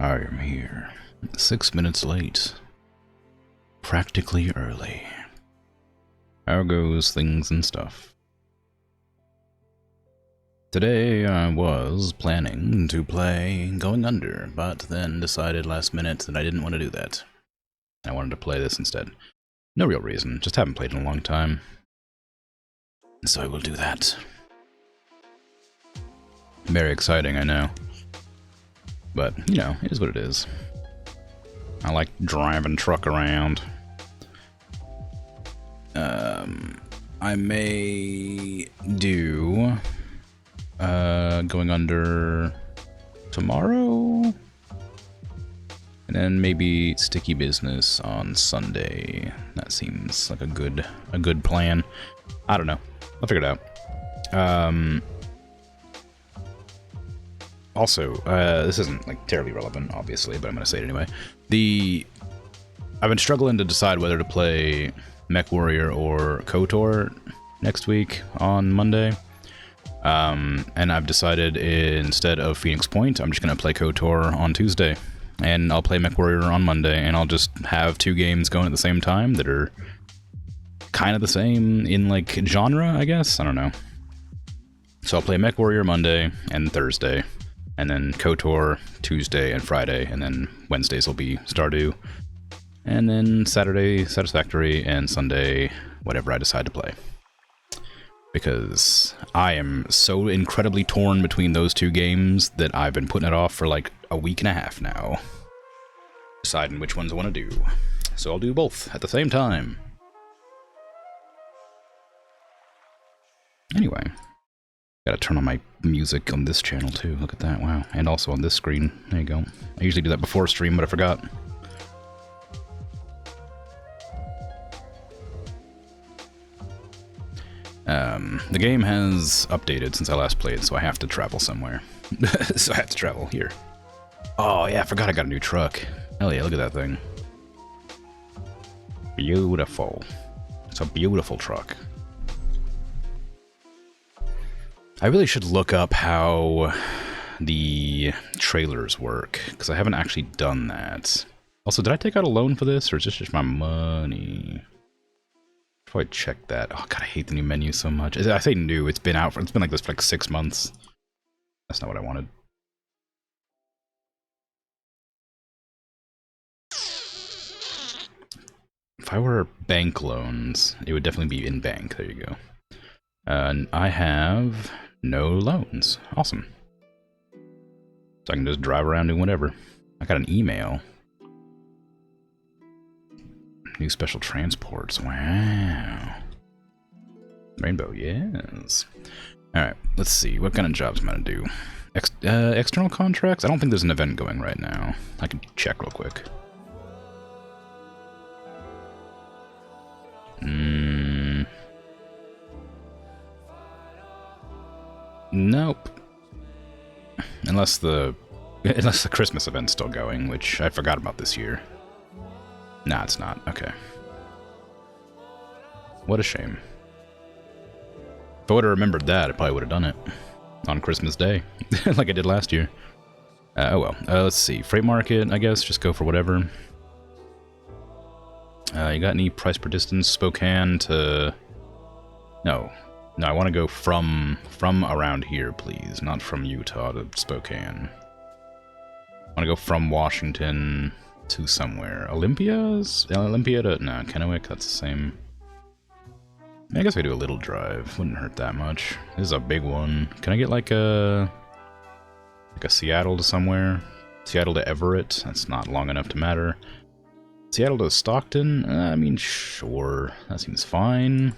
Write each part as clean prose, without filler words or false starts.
I am here. 6 minutes late. Practically early. How goes things and stuff? Today I was planning to play Going Under, but then decided last minute that I didn't want to do that. I wanted to play this instead. No real reason, just haven't played in a long time. So I will do that. Very exciting, I know. But, you know, it is what it is. I like driving truck around. I may do Going Under tomorrow, and then maybe Sticky Business on Sunday. That seems like a good plan. I don't know. I'll figure it out. Also, this isn't like terribly relevant, obviously, but I'm gonna say it anyway. I've been struggling to decide whether to play MechWarrior or KOTOR next week on Monday. And I've decided instead of Phoenix Point, I'm just gonna play KOTOR on Tuesday. And I'll play MechWarrior on Monday, and I'll just have two games going at the same time that are kind of the same in, like, genre, I guess? I don't know. So I'll play MechWarrior Monday and Thursday, and then KOTOR Tuesday and Friday, and then Wednesdays will be Stardew. And then Saturday, Satisfactory, and Sunday, whatever I decide to play. Because I am so incredibly torn between those two games that I've been putting it off for like a week and a half now. Deciding which ones I want to do. So I'll do both at the same time. Anyway. Gotta turn on my music on this channel too. Look at that, wow. And also on this screen. There you go. I usually do that before stream, but I forgot. The game has updated since I last played, so I have to travel somewhere. So I have to travel here. Oh yeah, I forgot I got a new truck. Hell yeah, look at that thing. Beautiful. It's a beautiful truck. I really should look up how the trailers work, because I haven't actually done that. Also, did I take out a loan for this, or is this just my money? Before I check that. Oh god, I hate the new menu so much. I say new, it's been out for, it's been like this for like 6 months. That's not what I wanted. If I were bank loans, it would definitely be in bank. There you go. And I have no loans. Awesome. So I can just drive around doing whatever. I got an email. New special transports. Wow. Rainbow, yes. Alright, let's see. What kind of jobs am I going to do? External contracts? I don't think there's an event going right now. I can check real quick. Nope. Unless the Christmas event's still going, which I forgot about this year. Nah, it's not. Okay. What a shame. If I would have remembered that, I probably would have done it. On Christmas Day. Like I did last year. Oh well. Let's see. Freight market, I guess. Just go for whatever. You got any price per distance? Spokane to... No. No, I want to go from around here, please. Not from Utah to Spokane. I want to go from Washington to somewhere. Olympia to... No, Kennewick, that's the same. I guess I do a little drive. Wouldn't hurt that much. This is a big one. Can I get like a Seattle to somewhere? Seattle to Everett? That's not long enough to matter. Seattle to Stockton? I mean, sure. That seems fine.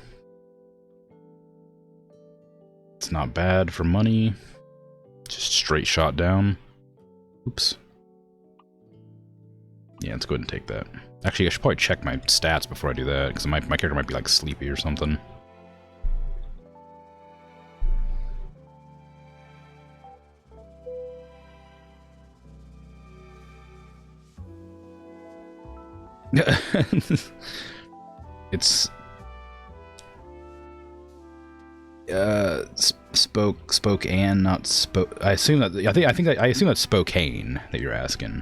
It's not bad for money. Just straight shot down. Oops. Yeah, let's go ahead and take that. Actually, I should probably check my stats before I do that, because my character might be, like, sleepy or something. Spokane, not spoke. I assume that. I assume that's Spokane that you're asking.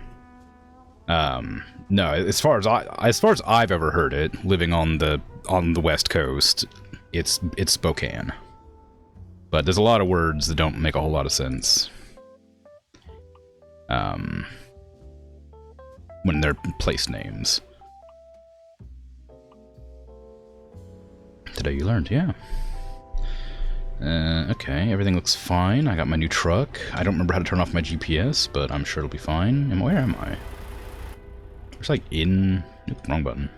No, as far as I've ever heard it, living on the West Coast, it's Spokane. But there's a lot of words that don't make a whole lot of sense. When they're place names. Today you learned, yeah. Okay, everything looks fine. I got my new truck. I don't remember how to turn off my GPS, but I'm sure it'll be fine. And where am I? It's like in... Oop, wrong button.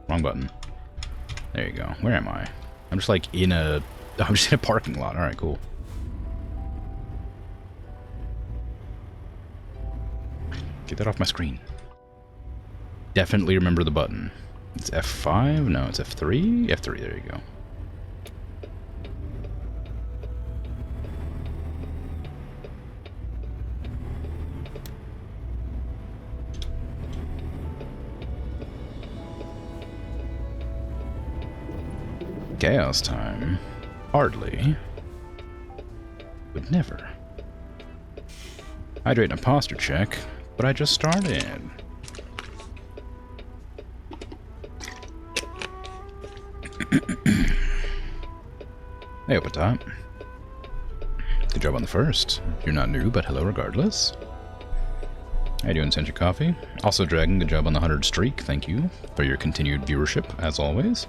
Wrong button. There you go. Where am I? I'm just like in a... I'm just in a parking lot. Alright, cool. Get that off my screen. Definitely remember the button. It's F5? No, it's F3? F3, there you go. Chaos time? Hardly. Would never. Hydrate and a posture check, but I just started. Hey, Patat. Good job on the first. You're not new, but hello regardless. How you doing, Sentry Coffee? Also, Dragon, good job on the 100 streak. Thank you for your continued viewership, as always.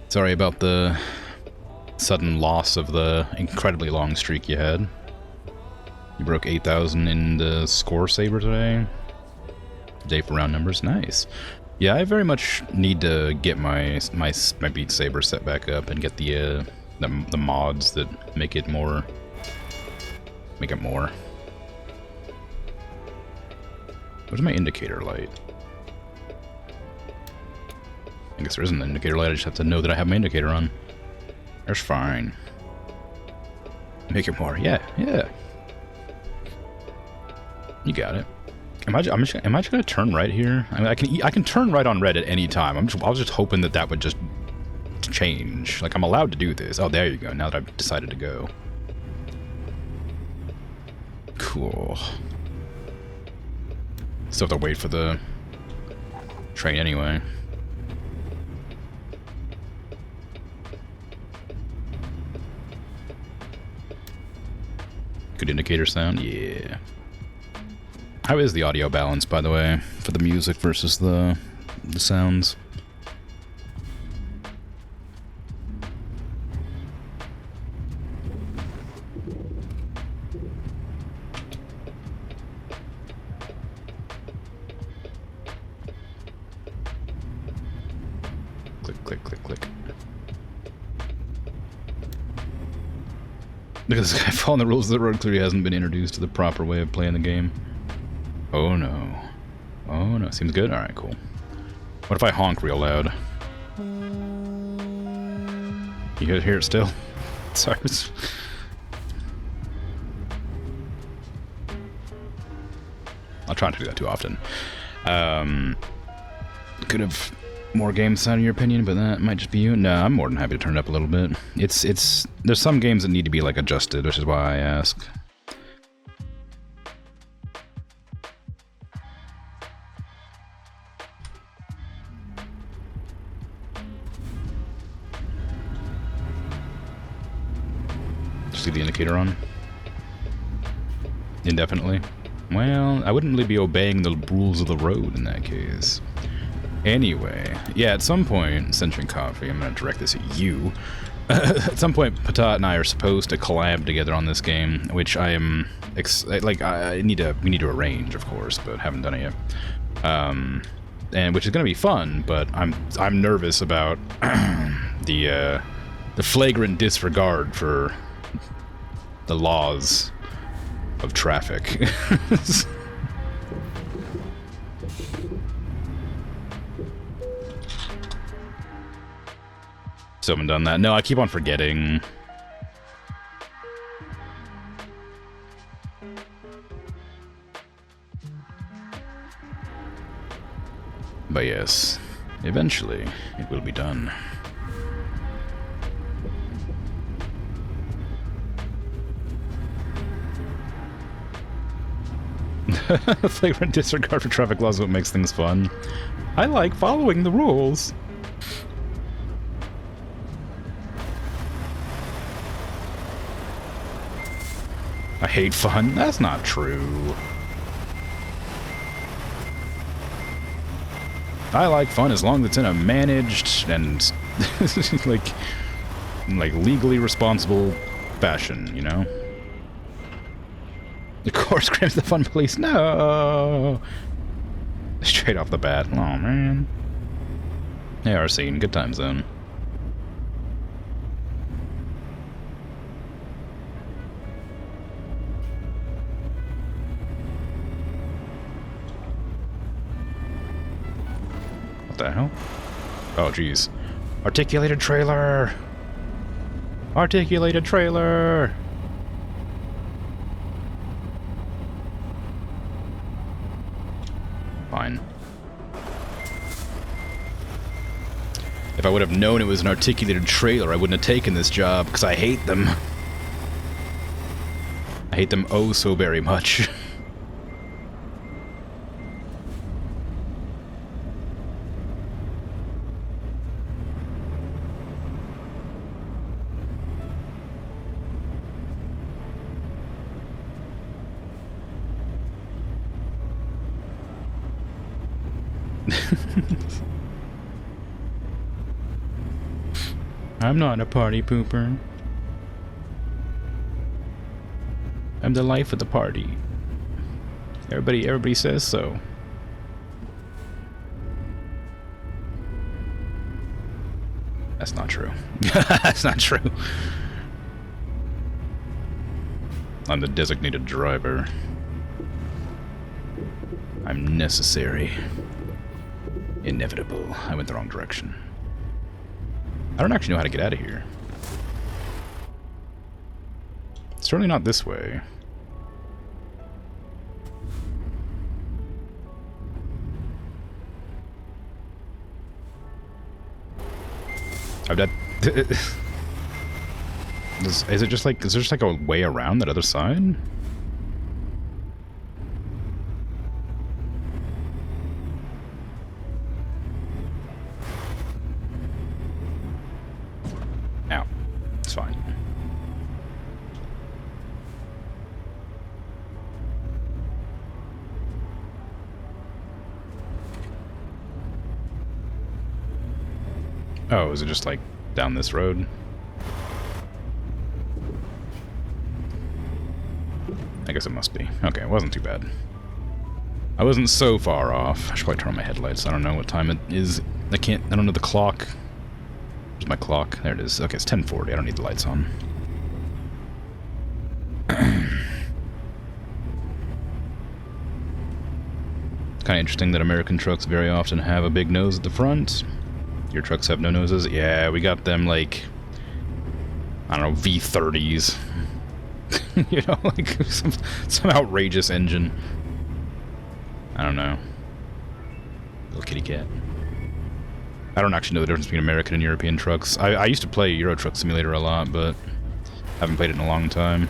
Sorry about the sudden loss of the incredibly long streak you had. You broke 8,000 in the score saver today. Day for round numbers, nice. Yeah, I very much need to get my Beat Saber set back up and get the mods that make it more. Where's my indicator light? I guess there isn't an indicator light, I just have to know that I have my indicator on. That's fine. Make it more, yeah. You got it. Am I just gonna turn right here? I mean, I can turn right on red at any time. I was just hoping that would just change. Like, I'm allowed to do this. Oh, there you go. Now that I've decided to go. Cool. Still have to wait for the train anyway. Good indicator sound? Yeah. How is the audio balance, by the way, for the music versus the sounds? Click, click, click, click. Look at this guy following the rules of the road, clearly hasn't been introduced to the proper way of playing the game. Oh no. Oh no, seems good? Alright, cool. What if I honk real loud? You guys hear it still? Sorry. I'll try not to do that too often. Could have more game sound in your opinion, but that might just be you. No, I'm more than happy to turn it up a little bit. There's some games that need to be like adjusted, which is why I ask. Just leave the indicator on. Indefinitely. Well, I wouldn't really be obeying the rules of the road in that case. Anyway, yeah, at some point, Sentient Coffee, I'm going to direct this at you. At some point, Patat and I are supposed to collab together on this game, which I am, we need to arrange, of course, but haven't done it yet. And which is going to be fun, but I'm nervous about the flagrant disregard for the laws of traffic. Still haven't done that. No, I keep on forgetting. But yes, eventually it will be done. Flagrant disregard for traffic laws is what makes things fun. I like following the rules. I hate fun. That's not true. I like fun as long as it's in a managed and like legally responsible fashion, you know? The course screams the fun police. No! Straight off the bat. Oh, man. AR scene. Good time zone. What the hell? Oh, jeez. Articulated trailer! Articulated trailer! Fine. If I would have known it was an articulated trailer, I wouldn't have taken this job, because I hate them. I hate them oh so very much. I'm not a party pooper. I'm the life of the party. Everybody says so. That's not true. That's not true. I'm the designated driver. I'm necessary. Inevitable. I went the wrong direction. I don't actually know how to get out of here. It's certainly not this way. I've got... Is it just like... Is there just like a way around that other side? Ow. It's fine. Oh, is it just like down this road? I guess it must be. Okay, it wasn't too bad. I wasn't so far off. I should probably turn on my headlights. I don't know what time it is. I don't know the clock. Where's my clock? There it is. Okay, it's 10:40. I don't need the lights on. It's kind of interesting that American trucks very often have a big nose at the front. Your trucks have no noses? Yeah, we got them like, I don't know, V30s. You know, like some outrageous engine. I don't know. Little kitty cat. I don't actually know the difference between American and European trucks. I used to play Euro Truck Simulator a lot, but haven't played it in a long time.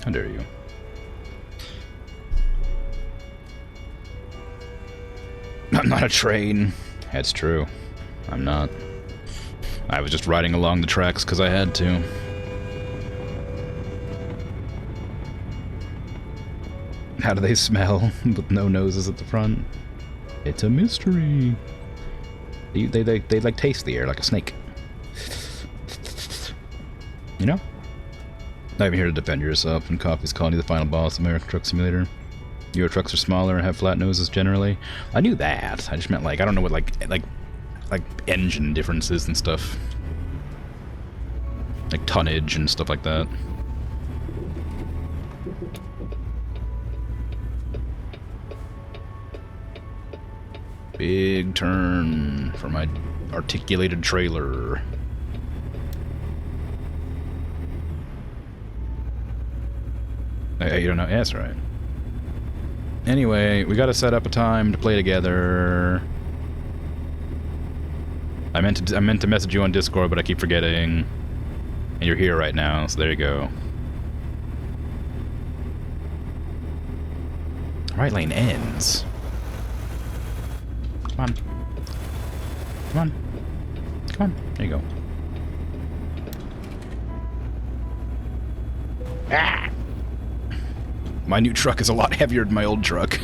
How dare you? I'm not a train. That's true. I'm not. I was just riding along the tracks because I had to. How do they smell with no noses at the front? It's a mystery. They like taste the air like a snake. You know? Not even here to defend yourself, and coffee's calling you the final boss of American Truck Simulator. Euro trucks are smaller and have flat noses generally. I knew that. I just meant like I don't know what like engine differences and stuff, like tonnage and stuff like that. Big turn for my articulated trailer. You don't know? Yeah, that's right. Anyway, we gotta set up a time to play together. I meant to message you on Discord, but I keep forgetting. And you're here right now, so there you go. Right lane ends. Come on. Come on. Come on. There you go. Ah! My new truck is a lot heavier than my old truck.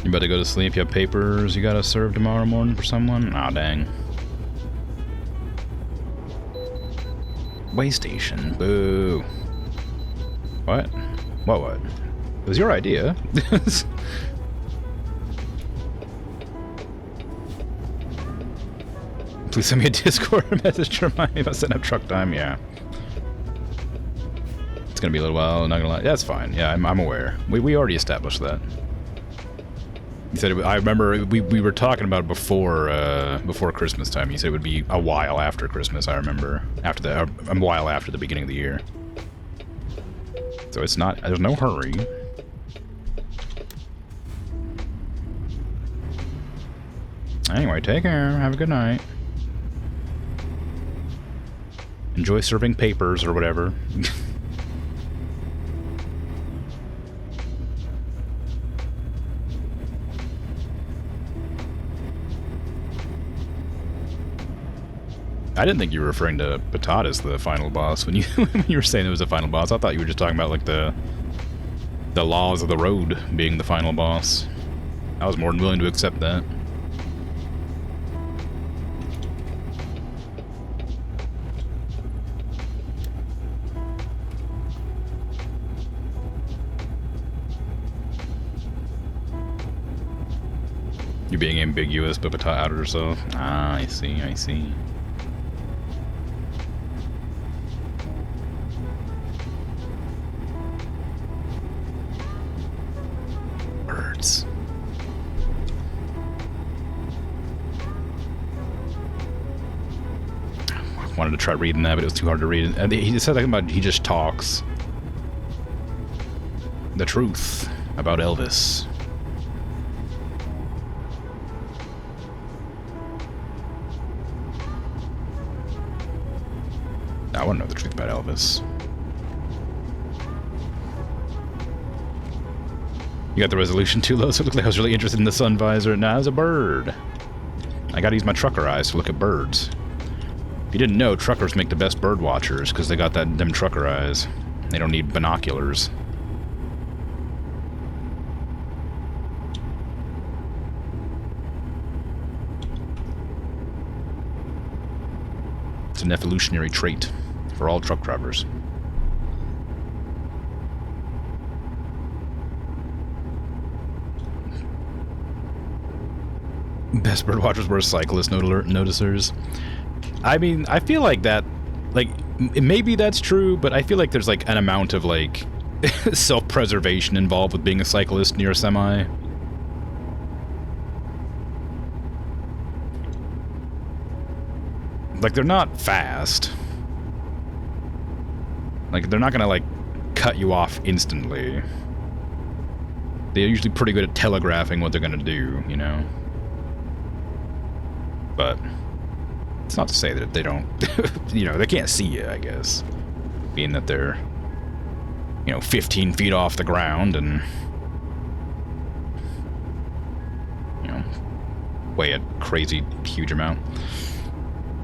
You better go to sleep. You have papers you gotta serve tomorrow morning for someone? Aw, dang. Way station. Boo. What? What? It was your idea. Please send me a Discord message to remind me about setting up truck time. Yeah. It's gonna be a little while, not gonna lie. That's fine. Yeah, I'm aware. We already established that. You said I remember we were talking about it before Christmas time. You said it would be a while after Christmas. I remember a while after the beginning of the year. So it's not. There's no hurry. Anyway, take care. Have a good night. Enjoy serving papers or whatever. I didn't think you were referring to Patat as the final boss when you when you were saying it was the final boss. I thought you were just talking about like the laws of the road being the final boss. I was more than willing to accept that. You're being ambiguous, but Patat outed herself. Ah, I see, I see. Birds. I wanted to try reading that, but it was too hard to read. And he said something about he just talks. The truth about Elvis. I want to know the truth about Elvis. You got the resolution too low, so it looked like I was really interested in the sun visor. Nah, it was a bird. I gotta use my trucker eyes to look at birds. If you didn't know, truckers make the best bird watchers because they got them trucker eyes. They don't need binoculars. It's an evolutionary trait for all truck drivers. Best bird watchers were cyclist noticers. I mean, I feel like that, like, maybe that's true, but I feel like there's like an amount of like self-preservation involved with being a cyclist near a semi. Like, they're not fast. Like, they're not gonna, like, cut you off instantly. They're usually pretty good at telegraphing what they're gonna do, you know? But it's not to say that they don't, you know, they can't see you, I guess. Being that they're, you know, 15 feet off the ground and, you know, weigh a crazy, huge amount.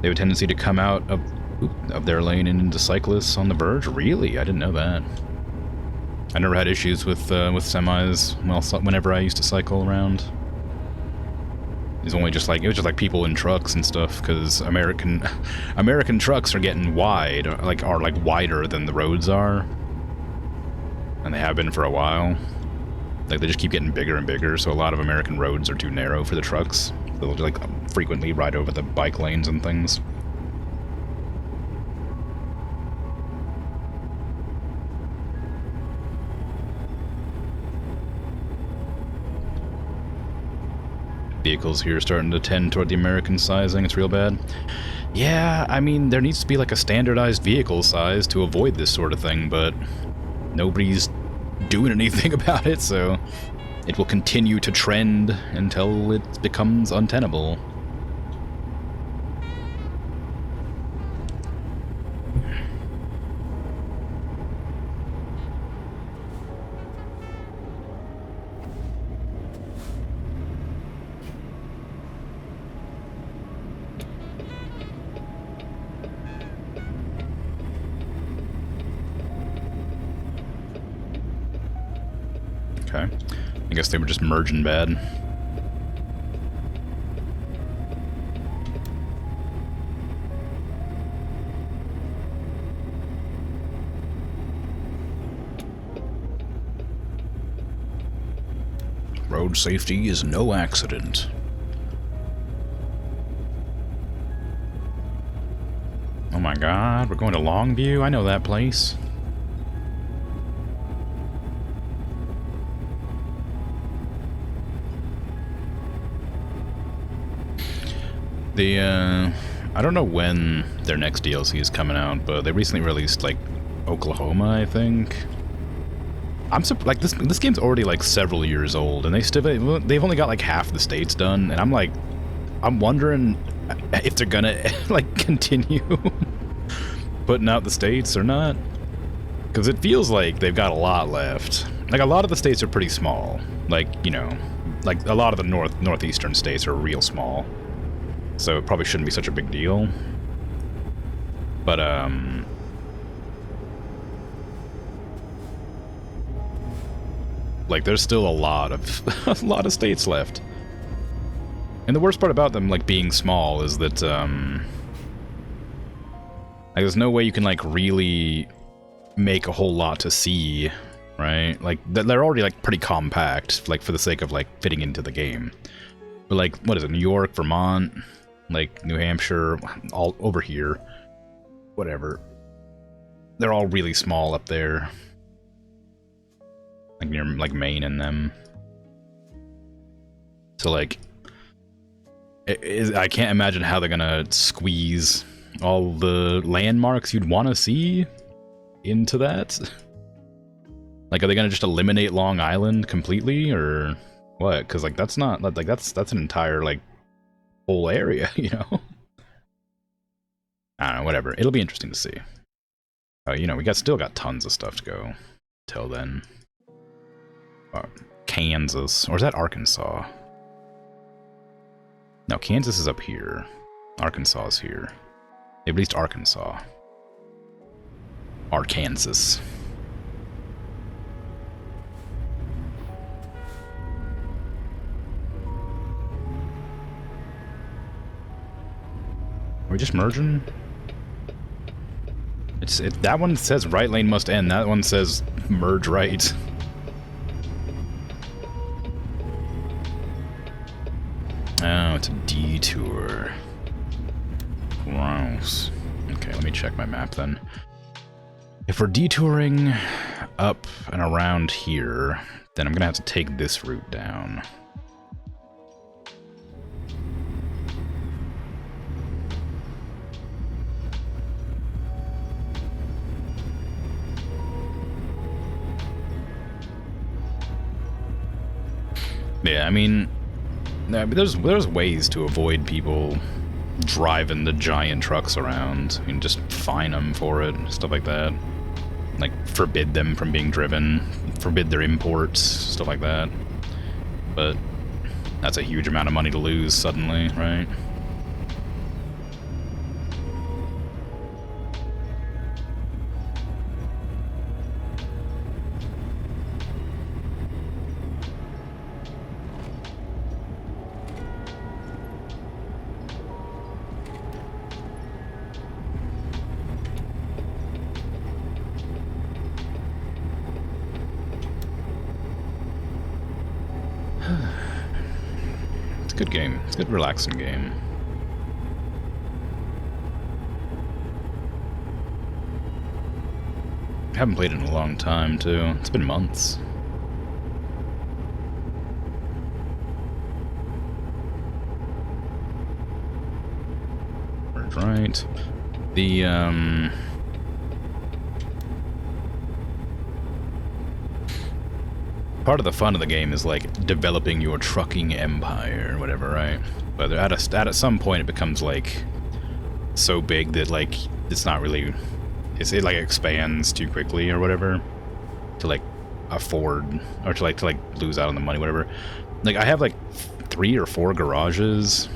They have a tendency to come out of their lane and into cyclists on the verge? Really? I didn't know that. I never had issues with semis, well, whenever I used to cycle around. It was just like people in trucks and stuff, because American trucks are getting wide, are wider than the roads are. And they have been for a while. Like, they just keep getting bigger and bigger, so a lot of American roads are too narrow for the trucks. They'll, like, frequently ride over the bike lanes and things. vehicles here starting to tend toward the American sizing. It's real bad. Yeah, I mean, there needs to be like a standardized vehicle size to avoid this sort of thing, but nobody's doing anything about it, so it will continue to trend until it becomes untenable. Okay. I guess they were just merging bad. Road safety is no accident. Oh my god, we're going to Longview? I know that place. I don't know when their next DLC is coming out, but they recently released, like, Oklahoma, I think. I'm like, this game's already, like, several years old, and they've only got, like, half the states done, and I'm, like, I'm wondering if they're gonna, like, continue putting out the states or not. Because it feels like they've got a lot left. Like, a lot of the states are pretty small. Like, you know, like, a lot of the northeastern states are real small. So it probably shouldn't be such a big deal. But, like, there's still a lot of a lot of states left. And the worst part about them, like, being small is that, like, there's no way you can, like, really make a whole lot to see, right? Like, they're already, like, pretty compact, like, for the sake of, like, fitting into the game. But, like, what is it, New York, Vermont, like, New Hampshire, all over here, whatever. They're all really small up there. Like, near, like, Maine and them. So, like, I can't imagine how they're gonna squeeze all the landmarks you'd want to see into that. Like, are they gonna just eliminate Long Island completely, or what? Because, like, that's not, like, that's an entire, like, whole area, you know? I don't know, whatever. It'll be interesting to see. You know, we still got tons of stuff to go till then. Kansas. Or is that Arkansas? No, Kansas is up here. Arkansas is here. They released Arkansas. Arkansas. Are we just merging? That one says right lane must end. That one says merge right. Oh, it's a detour. Gross. Okay, let me check my map then. If we're detouring up and around here, then I'm gonna have to take this route down. Yeah, I mean, there's ways to avoid people driving the giant trucks around. You can just fine them for it, stuff like that. Like, forbid them from being driven, forbid their imports, stuff like that. But that's a huge amount of money to lose suddenly, right? It's a good game. It's a good, relaxing game. I haven't played it in a long time, too. It's been months. right. The, part of the fun of the game is, like, developing your trucking empire or whatever, right? But at some point it becomes, like, so big that, like, it's not really... It like, expands too quickly or whatever to, like, afford... Or to, like, lose out on the money, whatever. Like, I have, like, 3 or 4 garages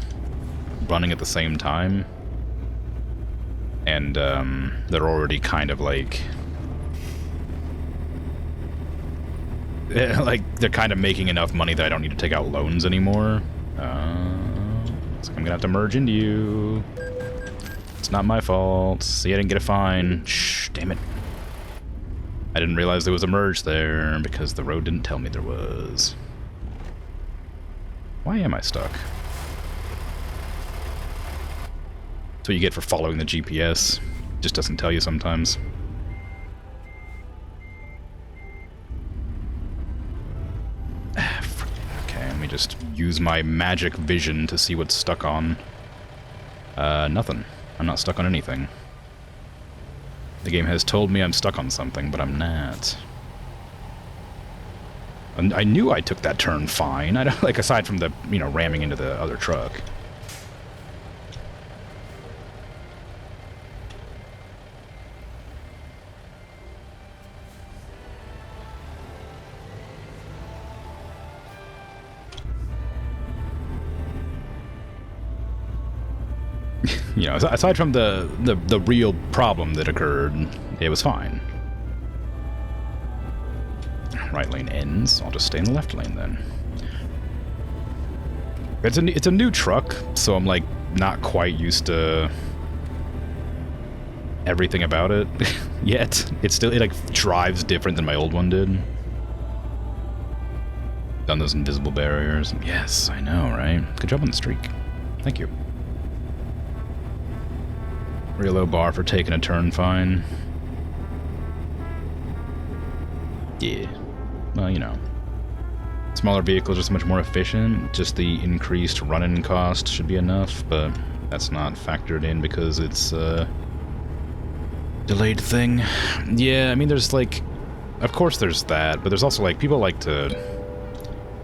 running at the same time. And, they're already kind of, like... Like, they're kind of making enough money that I don't need to take out loans anymore. So I'm gonna have to merge into you. It's not my fault. See, I didn't get a fine. Shh, damn it. I didn't realize there was a merge there because the road didn't tell me there was. Why am I stuck? That's what you get for following the GPS. Just doesn't tell you sometimes. Okay, let me just use my magic vision to see what's stuck on. Nothing. I'm not stuck on anything. The game has told me I'm stuck on something, but I'm not. And I knew I took that turn fine. I don't, like, aside from the, you know, ramming into the other truck. You know, aside from the real problem that occurred, it was fine. Right lane ends. I'll just stay in the left lane then. It's a new truck, so I'm like not quite used to everything about it yet. It like drives different than my old one did. Done those invisible barriers. Yes, I know, right? Good job on the streak. Thank you. Real low bar for taking a turn fine. Yeah. Well, you know. Smaller vehicles are so much more efficient. Just the increased running cost should be enough, but that's not factored in because it's a delayed thing. Yeah, I mean, there's like... Of course there's that, but there's also like... People like to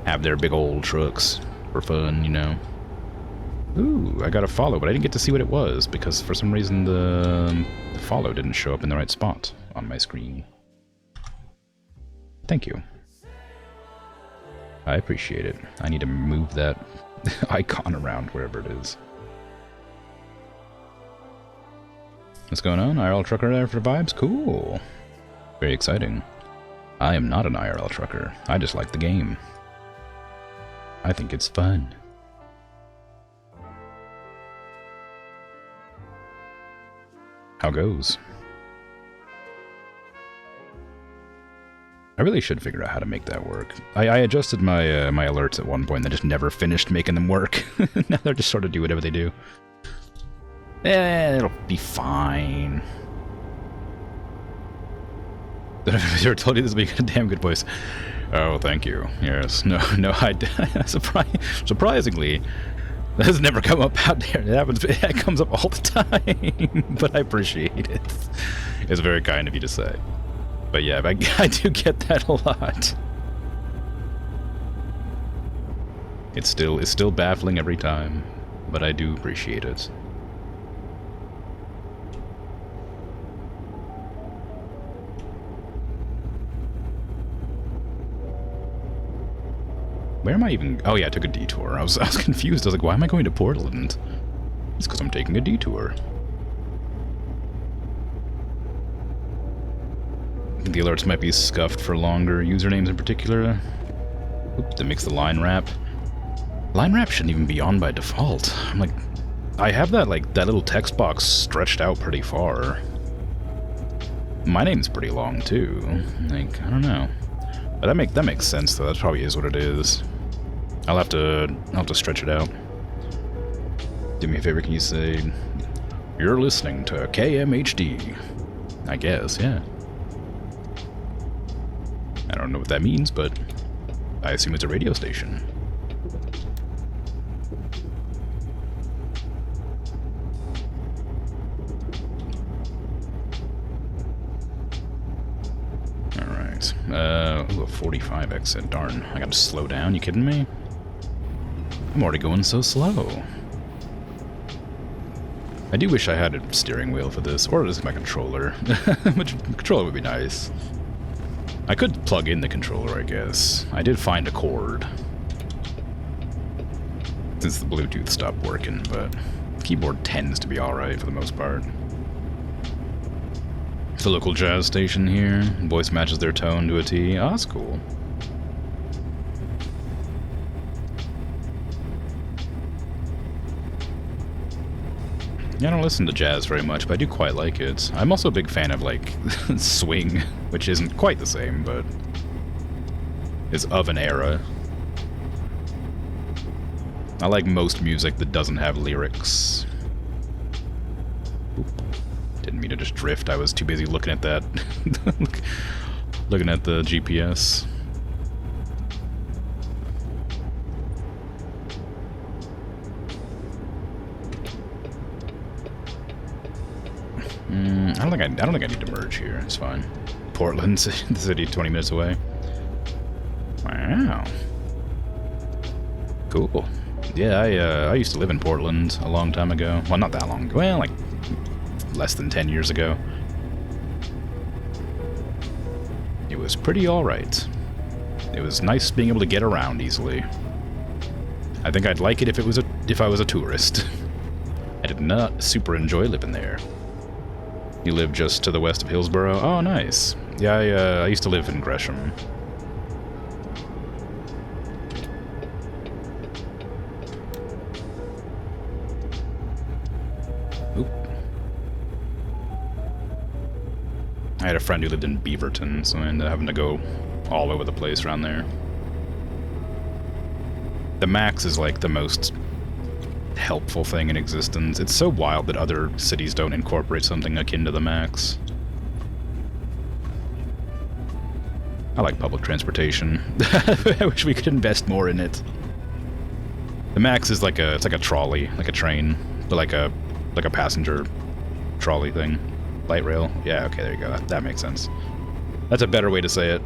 have their big old trucks for fun, you know. Ooh, I got a follow, but I didn't get to see what it was because for some reason the follow didn't show up in the right spot on my screen. Thank you. I appreciate it. I need to move that icon around wherever it is. What's going on? IRL trucker there for the vibes? Cool. Very exciting. I am not an IRL trucker. I just like the game. I think it's fun. How goes? I really should figure out how to make that work. I adjusted my my alerts at one point and I just never finished making them work. Now they're just sort of do whatever they do. It'll be fine. Did I ever told you this would be a damn good voice? Oh, thank you. Yes. No, surprisingly, that has never come up out there. It comes up all the time, but I appreciate it. It's very kind of you to say. But yeah, I do get that a lot. It's still baffling every time, but I do appreciate it. Where am I even? Oh yeah, I took a detour. I was confused. I was like, why am I going to Portland? It's because I'm taking a detour. I think the alerts might be scuffed for longer usernames in particular. Oop, that makes the line wrap. Line wrap shouldn't even be on by default. I'm like, I have that that little text box stretched out pretty far. My name's pretty long too. Like, I don't know. But that makes sense though. That probably is what it is. I'll have to stretch it out. Do me a favor, can you say, "You're listening to KMHD"? I guess, yeah. I don't know what that means, but I assume it's a radio station. Ooh, a 45 exit. Darn. I gotta slow down. You kidding me? I'm already going so slow. I do wish I had a steering wheel for this, or just my controller. Which controller would be nice. I could plug in the controller, I guess. I did find a cord. Since the Bluetooth stopped working, but the keyboard tends to be alright for the most part. It's a local jazz station here. Voice matches their tone to a T. Oh, that's cool. Yeah, I don't listen to jazz very much, but I do quite like it. I'm also a big fan of, like, swing, which isn't quite the same, but is of an era. I like most music that doesn't have lyrics. Oop. Didn't mean to just drift. I was too busy looking at that. Looking at the GPS. I don't think I need to merge here. It's fine. Portland, the city 20 minutes away. Wow. Cool. Yeah, I used to live in Portland a long time ago. Well, not that long ago. Well, like less than 10 years ago. It was pretty alright. It was nice being able to get around easily. I think I'd like it if I was a tourist. I did not super enjoy living there. You live just to the west of Hillsborough? Oh, nice. Yeah, I used to live in Gresham. Oop. I had a friend who lived in Beaverton, so I ended up having to go all over the place around there. The Max is like the most helpful thing in existence. It's so wild that other cities don't incorporate something akin to the Max. I like public transportation. I wish we could invest more in it. The Max is like it's like a trolley, like a train, but like a passenger trolley thing. Light rail. Yeah, okay, there you go. That makes sense. That's a better way to say it.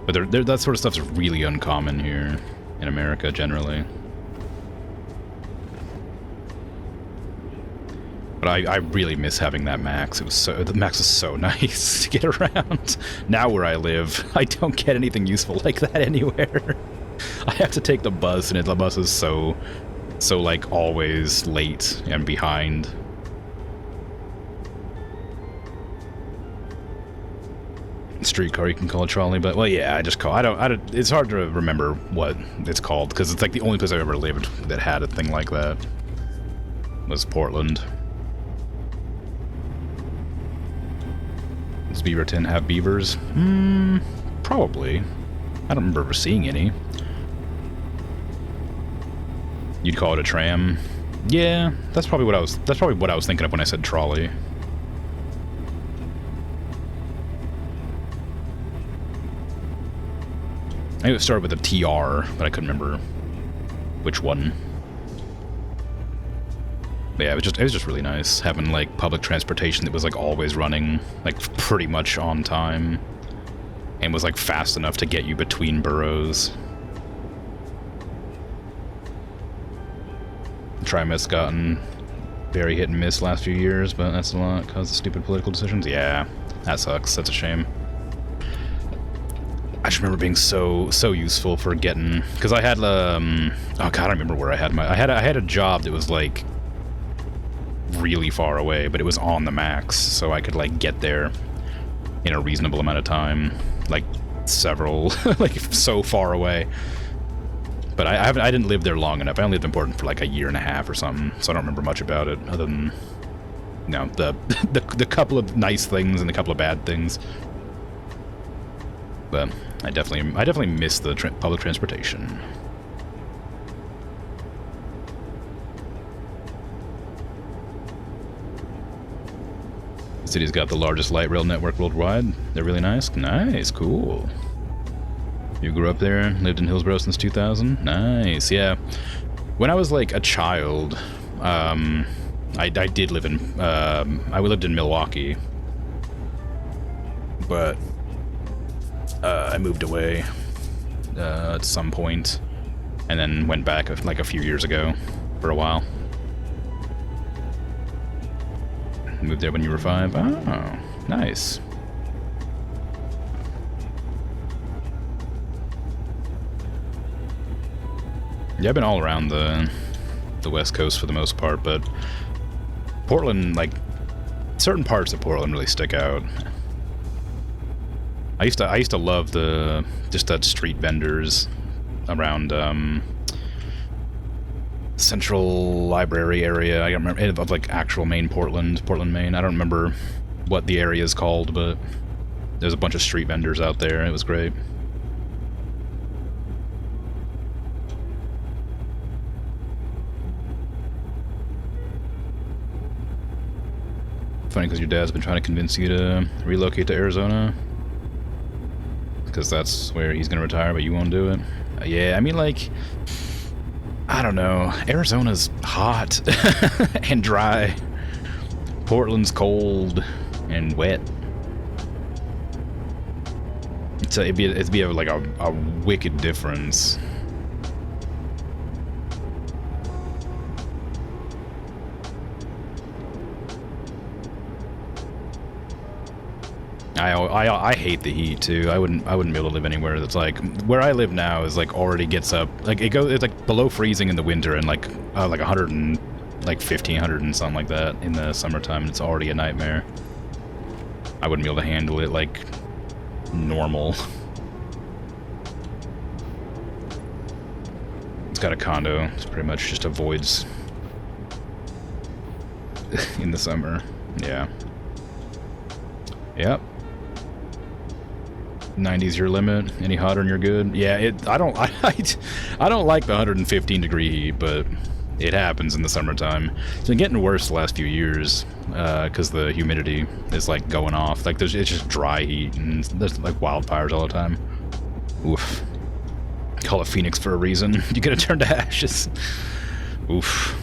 But that sort of stuff's really uncommon here in America, generally. But I really miss having that Max. The Max was so nice to get around. Now where I live, I don't get anything useful like that anywhere. I have to take the bus, and the bus is so like always late and behind. Streetcar you can call a trolley, but well, yeah, I don't. It's hard to remember what it's called because it's like the only place I've ever lived that had a thing like that was Portland. Does Beaverton have beavers? Probably. I don't remember ever seeing any. You'd call it a tram? Yeah, that's probably what I was thinking of when I said trolley. I knew it started with a TR, but I couldn't remember which one. But yeah, it was just really nice having like public transportation that was like always running, like pretty much on time, and was like fast enough to get you between boroughs. Trimest's gotten very hit and miss last few years, but that's a lot because of stupid political decisions. Yeah, that sucks. That's a shame. I just remember being so useful for getting, because I had oh god, I don't remember where I had I had a job that was like really far away, but it was on the Max, so I could like get there in a reasonable amount of time, like several, like so far away. But I didn't live there long enough. I only lived in Portland for like a year and a half or something, so I don't remember much about it other than, you know, the couple of nice things and a couple of bad things. But I definitely miss the public transportation. The city's got the largest light rail network worldwide. They're really nice. Nice, cool. You grew up there, lived in Hillsborough since 2000? Nice, yeah. When I was like a child, I did live in, I lived in Milwaukee, but I moved away at some point, and then went back like a few years ago for a while. Moved there when you were 5? Oh, nice. Yeah, I've been all around the West Coast for the most part, but Portland, like, certain parts of Portland really stick out. I used to love just that street vendors around Central Library area. I don't remember, of like actual main Portland, Maine. I don't remember what the area is called, but there's a bunch of street vendors out there. It was great. Funny because your dad's been trying to convince you to relocate to Arizona. Because that's where he's going to retire, but you won't do it. Yeah, I mean, like, I don't know. Arizona's hot and dry. Portland's cold and wet. It'd be like a wicked difference. I hate the heat too. I wouldn't be able to live anywhere that's like where I live now is like already gets up like it's like below freezing in the winter and like 100 and like 1,500 and something like that in the summertime, and it's already a nightmare. I wouldn't be able to handle it like normal. It's got a condo. It's pretty much just avoids in the summer. Yeah. Yep. 90's your limit. Any hotter and you're good. Yeah, I don't like the 115 degree heat, but it happens in the summertime. It's been getting worse the last few years because the humidity is like going off. Like it's just dry heat and there's like wildfires all the time. Oof. Call it Phoenix for a reason. You gotta turn to ashes. Oof.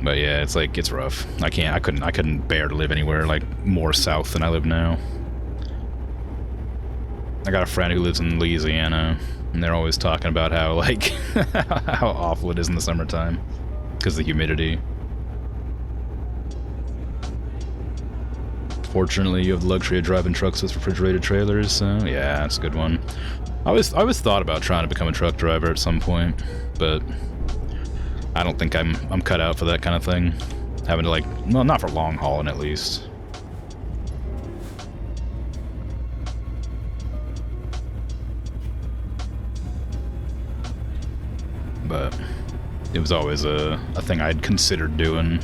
But yeah, it's like it's rough. I couldn't bear to live anywhere like more south than I live now. I got a friend who lives in Louisiana, and they're always talking about how like how awful it is in the summertime because of the humidity. Fortunately, you have the luxury of driving trucks with refrigerated trailers, so yeah, that's a good one. I always thought about trying to become a truck driver at some point, but I don't think I'm cut out for that kind of thing. Having to like, well, not for long hauling at least. But it was always a thing I'd considered doing.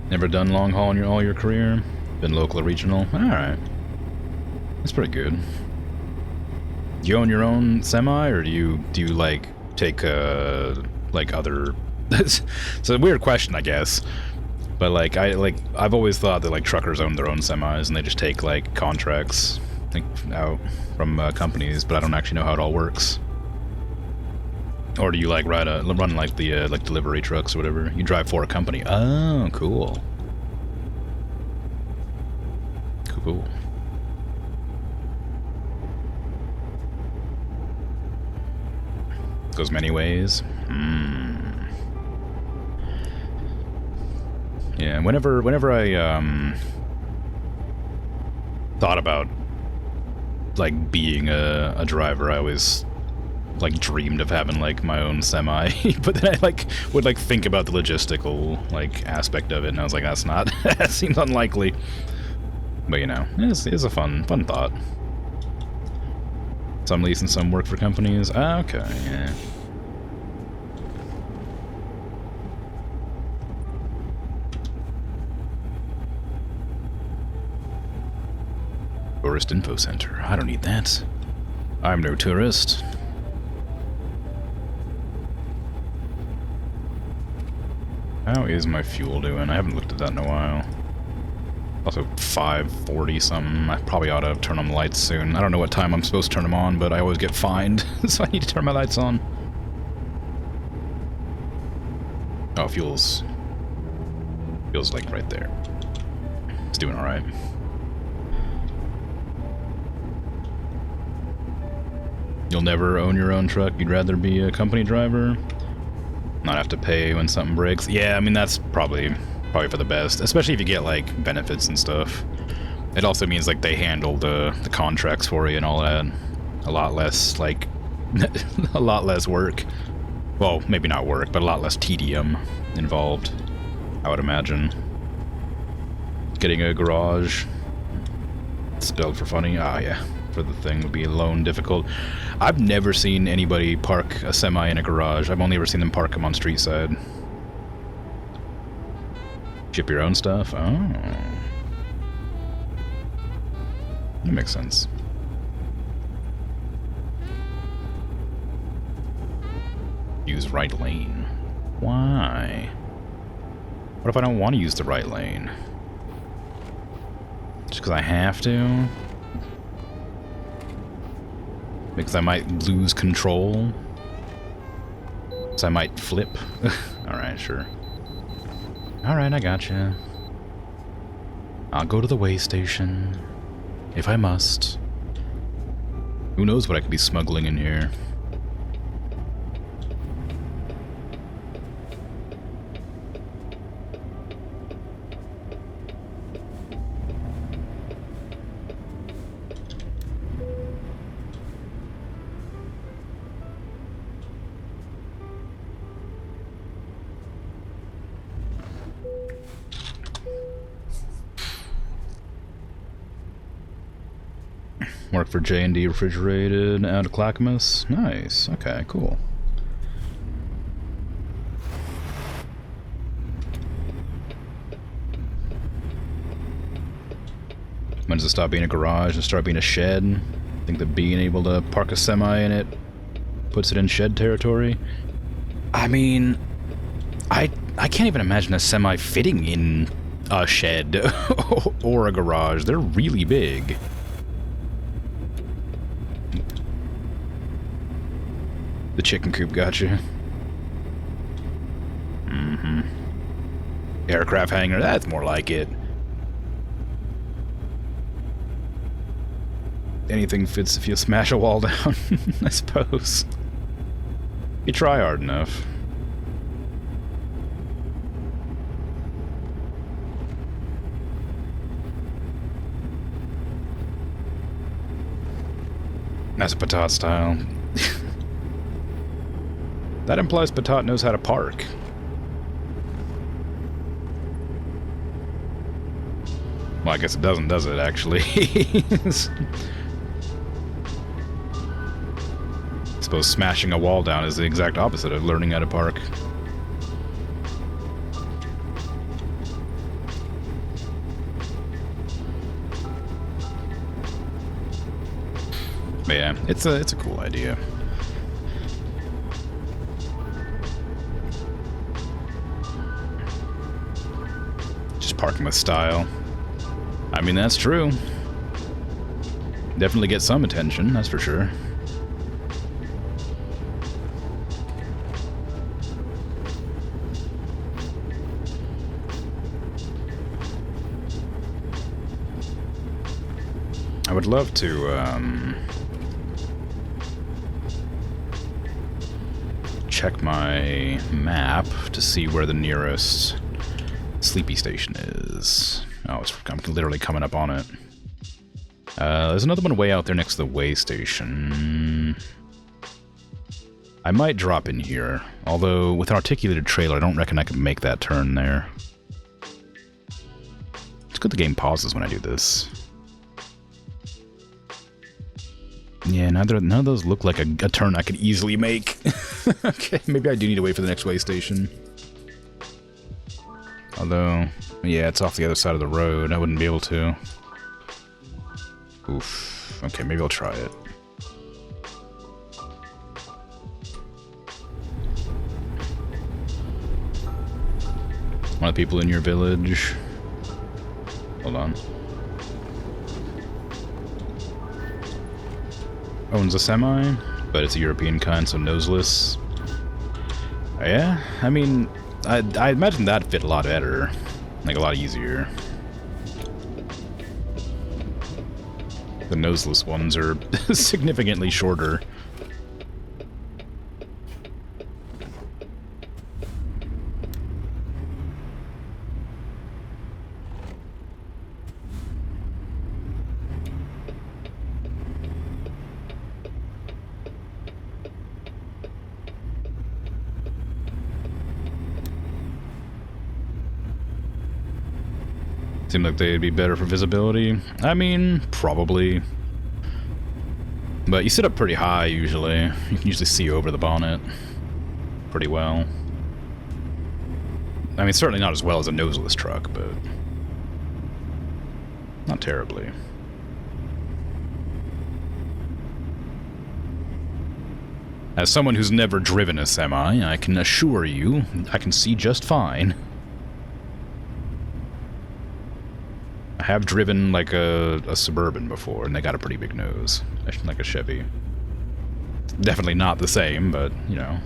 Never done long haul in all your career? Been local or regional? Alright. That's pretty good. Do you own your own semi, or do you like take like other it's a weird question, I guess. But like I've always thought that like truckers own their own semis and they just take like contracts out from companies, but I don't actually know how it all works. Or do you like run like the like delivery trucks or whatever? You drive for a company. Oh, cool. Cool. Goes many ways. Yeah, whenever I thought about like being a driver, I always like dreamed of having like my own semi, but then I like would like think about the logistical like aspect of it, and I was like, that's not that seems unlikely. But you know, it's a fun thought. Some lease and some work for companies. Okay, yeah. Tourist info center. I don't need that. I'm no tourist. How is my fuel doing? I haven't looked at that in a while. Also 540 something. I probably ought to turn on the lights soon. I don't know what time I'm supposed to turn them on, but I always get fined, so I need to turn my lights on. Oh, fuel's like right there. It's doing alright. You'll never own your own truck? You'd rather be a company driver? Not have to pay when something breaks? Yeah, I mean, that's probably for the best. Especially if you get, like, benefits and stuff. It also means, like, they handle the contracts for you and all that. A lot less, like, a lot less work. Well, maybe not work, but a lot less tedium involved, I would imagine. Getting a garage spelled for funny? Ah, yeah. For the thing would be alone difficult. I've never seen anybody park a semi in a garage. I've only ever seen them park them on street side. Ship your own stuff? Oh. That makes sense. Use right lane. Why? What if I don't want to use the right lane? Just because I have to? Because I might lose control? Because I might flip? Alright, sure. Alright, I gotcha. I'll go to the way station. If I must. Who knows what I could be smuggling in here? Work for J&D Refrigerated out of Clackamas. Nice. Okay, cool. When does it stop being a garage and start being a shed? I think that being able to park a semi in it puts it in shed territory. I mean, I can't even imagine a semi fitting in a shed or a garage. They're really big. The chicken coop got you. Mm-hmm. Aircraft hangar, that's more like it. Anything fits if you smash a wall down, I suppose. You try hard enough. That's a Patat style. That implies Patat knows how to park. Well, I guess it doesn't, does it, actually? I suppose smashing a wall down is the exact opposite of learning how to park. But yeah, it's a cool idea. Parking with style. I mean, that's true. Definitely get some attention, that's for sure. I would love to, check my map to see where the nearest sleepy station is. Oh, I'm literally coming up on it. There's another one way out there next to the way station. I might drop in here, although with an articulated trailer, I don't reckon I could make that turn there. It's good the game pauses when I do this. Yeah, none of those look like a turn I could easily make. Okay, maybe I do need to wait for the next way station. Although, yeah, it's off the other side of the road. I wouldn't be able to. Oof. Okay, maybe I'll try it. One of the people in your village. Hold on. Owns a semi, but it's a European kind, so noseless. Yeah, I mean, I imagine that fit a lot better. Like, a lot easier. The noseless ones are significantly shorter. Seem like they'd be better for visibility. I mean, probably. But you sit up pretty high, usually. You can usually see over the bonnet pretty well. I mean, certainly not as well as a noseless truck, but not terribly. As someone who's never driven a semi, I can assure you I can see just fine. I have driven like a Suburban before, and they got a pretty big nose, like a Chevy. Definitely not the same, but, you know.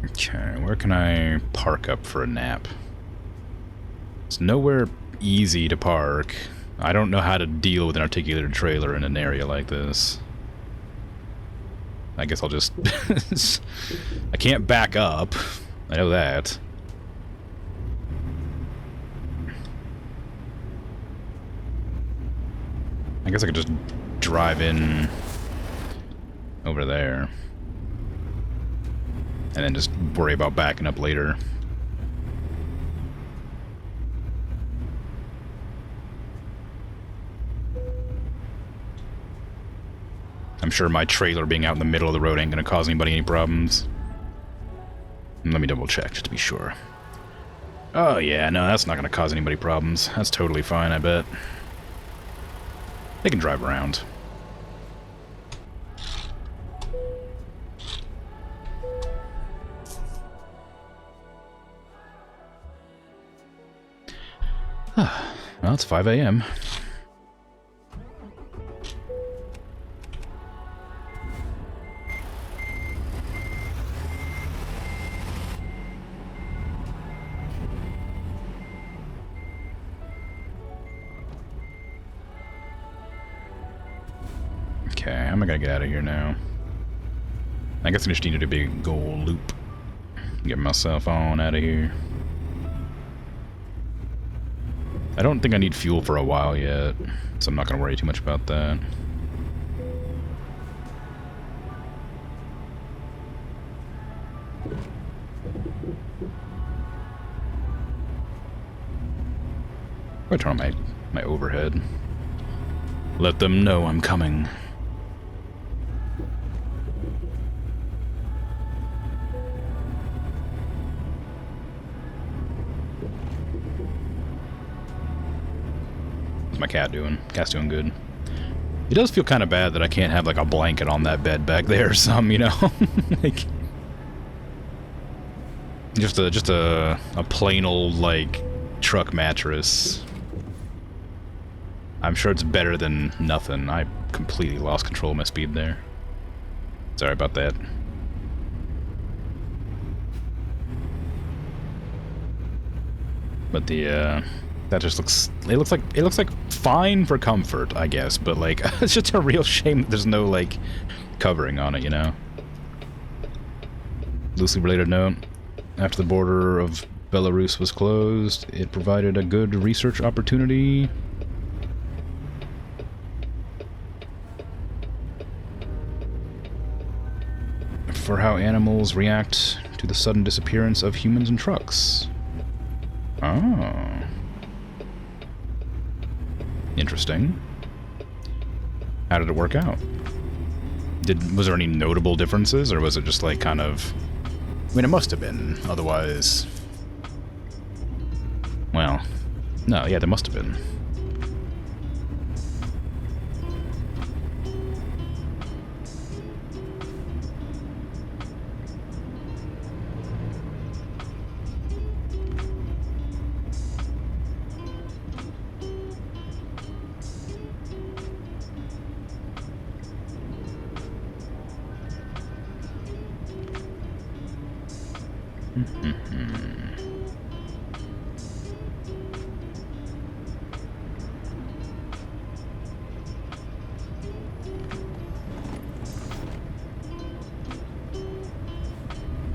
Okay, where can I park up for a nap? It's nowhere easy to park. I don't know how to deal with an articulated trailer in an area like this. I guess I'll just... I can't back up. I know that. I guess I could just drive in over there. And then just worry about backing up later. I'm sure my trailer being out in the middle of the road ain't gonna cause anybody any problems. Let me double check just to be sure. Oh yeah, no, that's not gonna cause anybody problems. That's totally fine, I bet. They can drive around. Well, it's 5 a.m. Okay, how am I gonna get out of here now? I guess I just need to do a big goal loop. Get myself on out of here. I don't think I need fuel for a while yet, so I'm not going to worry too much about that. I'll turn on my overhead. Let them know I'm coming. What's my cat doing? Cat's doing good. It does feel kind of bad that I can't have like a blanket on that bed back there or something, you know? Like just a plain old like truck mattress. I'm sure it's better than nothing. I completely lost control of my speed there. Sorry about that. But the that just looks it looks like fine for comfort, I guess, but like it's just a real shame that there's no like covering on it, you know. Loosely related note, after the border of Belarus was closed, it provided a good research opportunity for how animals react to the sudden disappearance of humans and trucks. Oh. Interesting. How did it work out? Was there any notable differences, or was it just like kind of... I mean, it must have been, otherwise... Well, no, yeah, there must have been.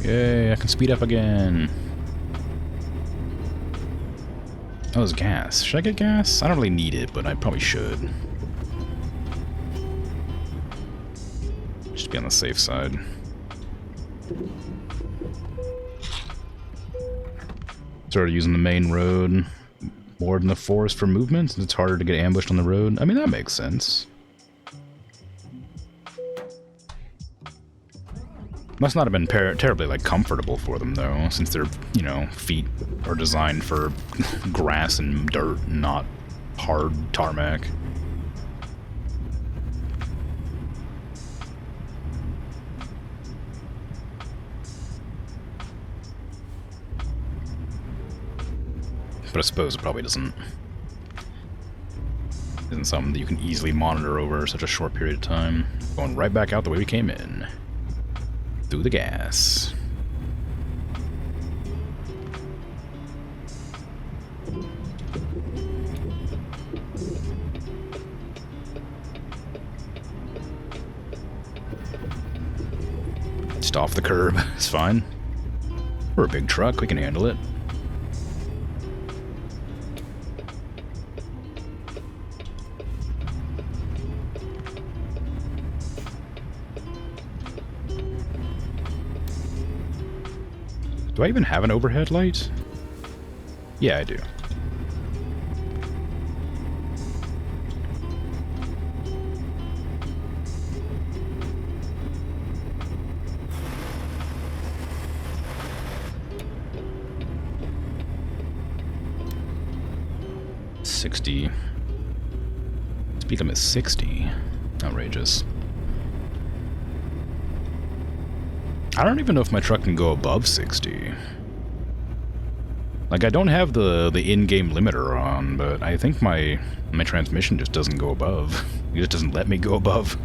Yay, I can speed up again. Oh, there's gas. Should I get gas? I don't really need it, but I probably should. Just be on the safe side. Started using the main road more than the forest for movement, since it's harder to get ambushed on the road. I mean, that makes sense. Must not have been terribly, like, comfortable for them, though, since their, you know, feet are designed for grass and dirt, and not hard tarmac. But I suppose it probably isn't something that you can easily monitor over such a short period of time. Going right back out the way we came in. Through the gas. Just off the curb. It's fine. We're a big truck. We can handle it. Do I even have an overhead light? Yeah, I do. $60. Speed limit 60. Outrageous. I don't even know if my truck can go above 60. Like, I don't have the in-game limiter on, but I think my transmission just doesn't go above. It just doesn't let me go above.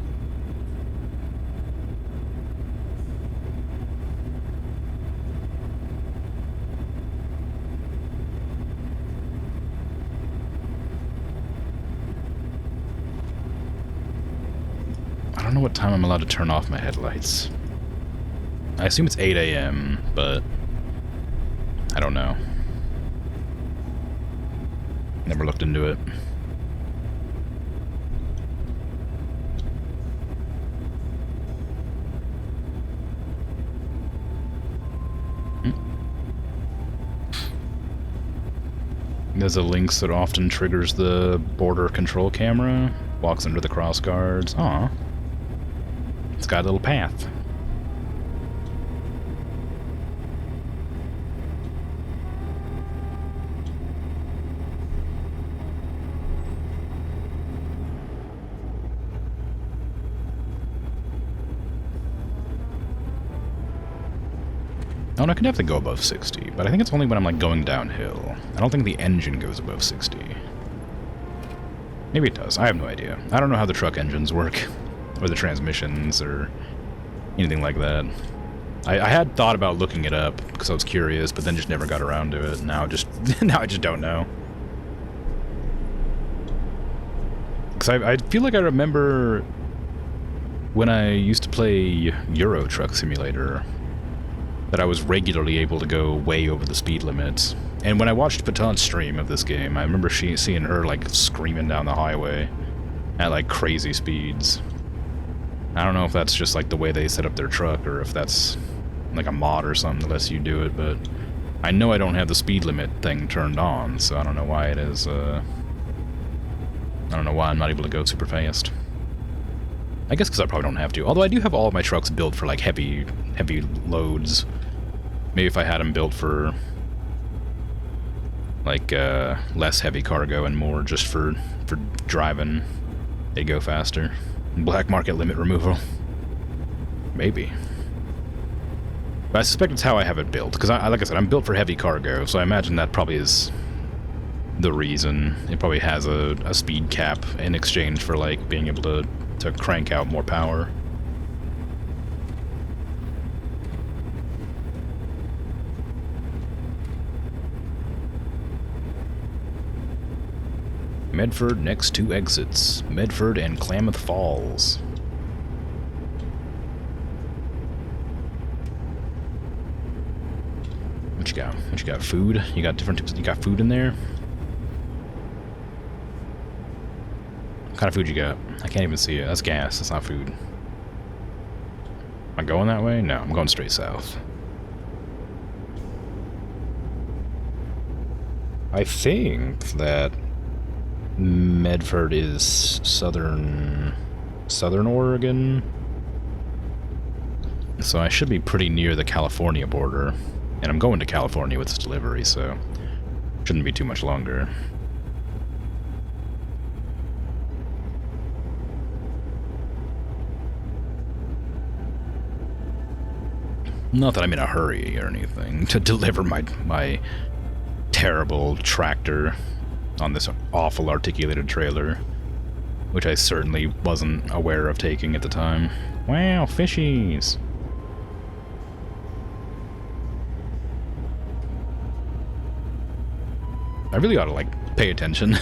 I don't know what time I'm allowed to turn off my headlights. I assume it's 8 a.m., but I don't know. Never looked into it. There's a lynx that often triggers the border control camera, walks under the cross guards. Aw. It's got a little path. Oh, no, I can definitely go above 60, but I think it's only when I'm, like, going downhill. I don't think the engine goes above 60. Maybe it does. I have no idea. I don't know how the truck engines work, or the transmissions, or anything like that. I had thought about looking it up, because I was curious, but then just never got around to it. Now I just don't know. Because I feel like I remember when I used to play Euro Truck Simulator, that I was regularly able to go way over the speed limits. And when I watched Paton's stream of this game, I remember seeing her, like, screaming down the highway at, like, crazy speeds. I don't know if that's just, like, the way they set up their truck, or if that's, like, a mod or something that lets you do it, but I know I don't have the speed limit thing turned on, so I don't know why it is, I don't know why I'm not able to go super fast. I guess because I probably don't have to. Although I do have all of my trucks built for like heavy loads. Maybe if I had them built for like less heavy cargo and more just for driving, they go faster. Black market limit removal. Maybe. But I suspect it's how I have it built, because like I said, I'm built for heavy cargo, so I imagine that probably is the reason. It probably has a speed cap in exchange for like being able to crank out more power. Medford next 2 exits. Medford and Klamath Falls. What you got? What you got? Food? You got different... You got food in there? What kind of food you got? I can't even see it. That's gas. That's not food. Am I going that way? No, I'm going straight south. I think that Medford is southern Oregon. So I should be pretty near the California border. And I'm going to California with this delivery, so shouldn't be too much longer. Not that I'm in a hurry or anything to deliver my terrible tractor on this awful articulated trailer, which I certainly wasn't aware of taking at the time. Wow, fishies! I really ought to, like, pay attention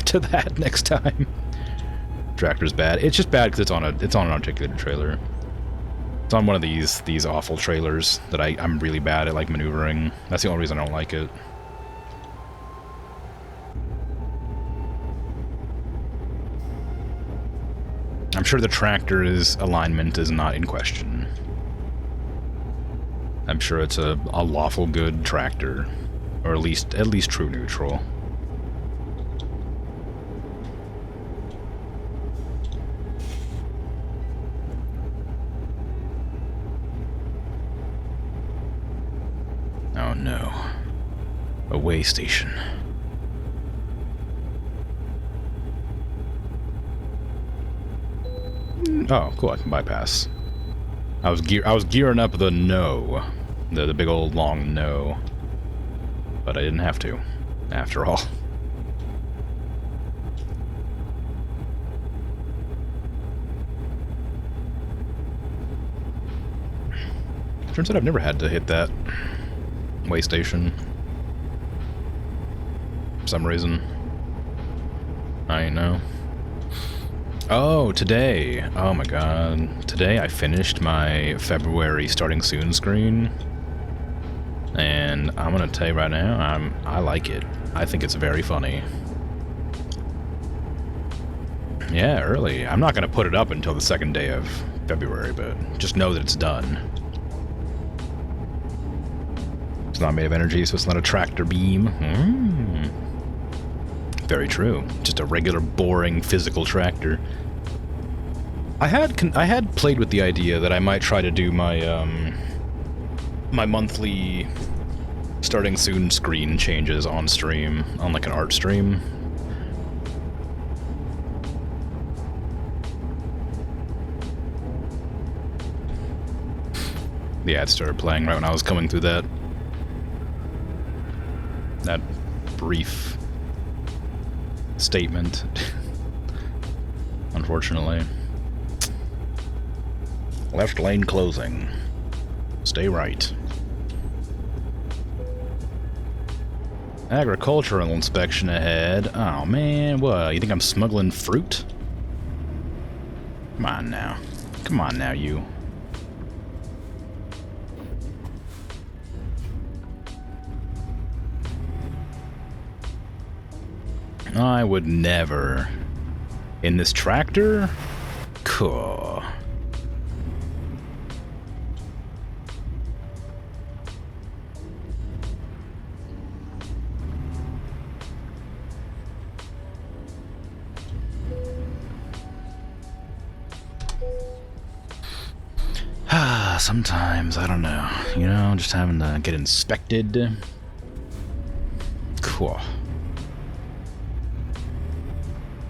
to that next time. Tractor's bad. It's just bad because it's on an articulated trailer. It's on one of these awful trailers that I'm really bad at, like, maneuvering. That's the only reason I don't like it. I'm sure the tractor's alignment is not in question. I'm sure it's a lawful good tractor. Or at least true neutral. Oh no. A way station. Oh, cool, I can bypass. I was gearing up the no. The big old long no. But I didn't have to, after all. Turns out I've never had to hit that way station. For some reason. I know. Oh, today. Oh my god. Today I finished my February starting soon screen. And I'm gonna tell you right now, I like it. I think it's very funny. Yeah, early. I'm not gonna put it up until the 2nd day of February, but just know that it's done. It's not made of energy, so it's not a tractor beam. Very true. Just a regular, boring, physical tractor. I had played with the idea that I might try to do my my monthly starting soon screen changes on stream, on like an art stream. The ad started playing right when I was coming through that brief statement. Unfortunately. Left lane closing. Stay right. Agricultural inspection ahead. Oh man, what? You think I'm smuggling fruit? Come on now. Come on now, you. I would never. In this tractor? Cool. Sometimes, I don't know. You know, just having to get inspected. Cool.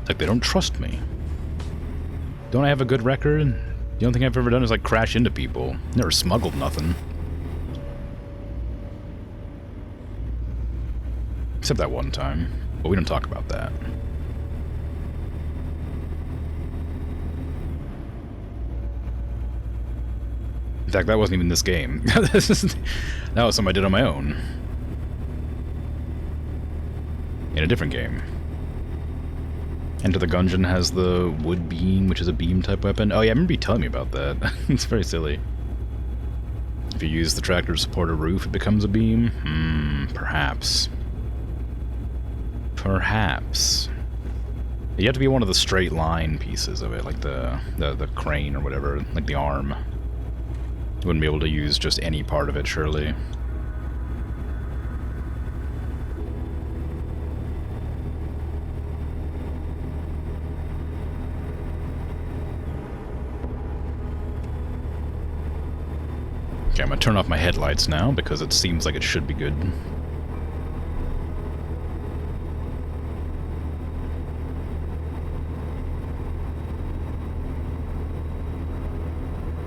It's like they don't trust me. Don't I have a good record? The only thing I've ever done is like crash into people. Never smuggled nothing. Except that one time. But we don't talk about that. In fact, that wasn't even this game. That was something I did on my own. In a different game. Enter the Gungeon has the wood beam, which is a beam type weapon. Oh yeah, I remember you telling me about that. It's very silly. If you use the tractor to support a roof, it becomes a beam? Perhaps. Perhaps. You have to be one of the straight line pieces of it, like the crane or whatever, like the arm. You wouldn't be able to use just any part of it, surely. Okay, I'm gonna turn off my headlights now, because it seems like it should be good.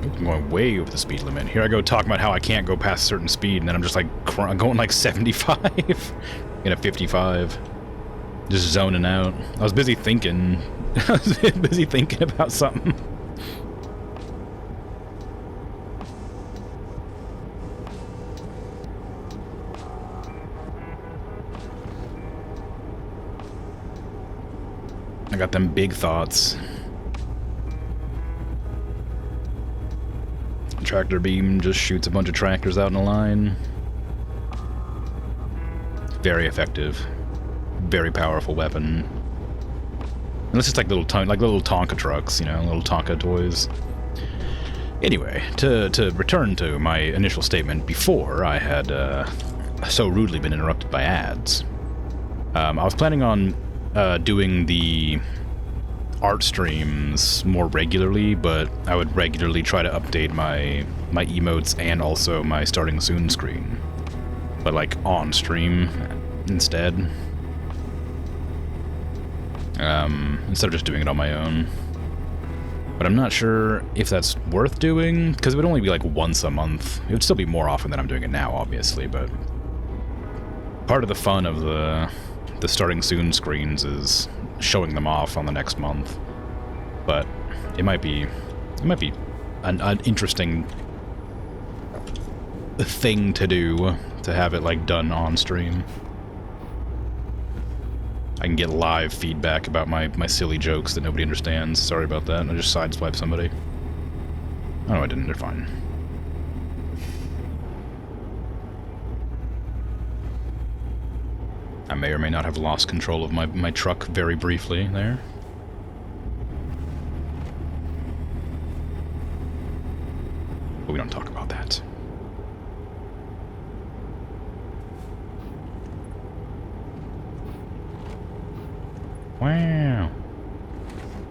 I'm going way over the speed limit. Here I go talking about how I can't go past a certain speed, and then I'm just like going like 75 in a 55. Just zoning out. I was busy thinking. I was busy thinking about something. I got them big thoughts. Tractor beam just shoots a bunch of tractors out in a line. Very effective. Very powerful weapon. And it's just like little Tonka trucks, you know, little Tonka toys. Anyway, to return to my initial statement before I had so rudely been interrupted by ads. I was planning on doing the art streams more regularly, but I would regularly try to update my emotes and also my starting soon screen. But like on stream instead. Instead of just doing it on my own. But I'm not sure if that's worth doing, because it would only be like once a month. It would still be more often than I'm doing it now, obviously, but part of the fun of the starting soon screens is showing them off on the next month. But it might be an interesting thing to do, to have it like done on stream. I can get live feedback about my silly jokes that nobody understands. Sorry about that. I just sideswiped somebody. Oh no, I didn't. They're fine. I may or may not have lost control of my truck very briefly there. But we don't talk about that. Wow.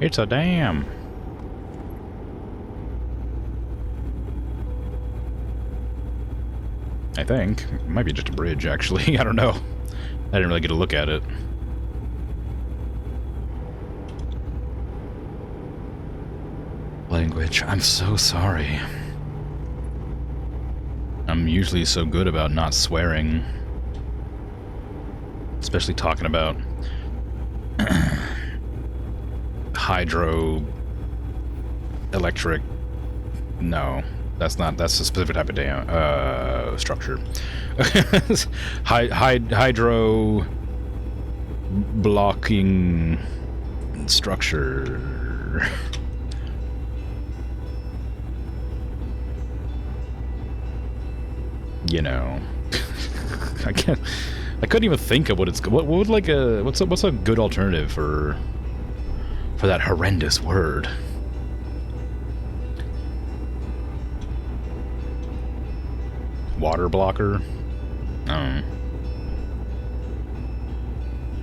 It's a dam. I think. It might be just a bridge, actually. I don't know. I didn't really get a look at it. Language. I'm so sorry. I'm usually so good about not swearing. Especially talking about hydro electric. No, that's a specific type of dam structure. Hydro blocking structure. You know, I couldn't even think of what it's. What would like a what's a good alternative for that horrendous word? Water blocker.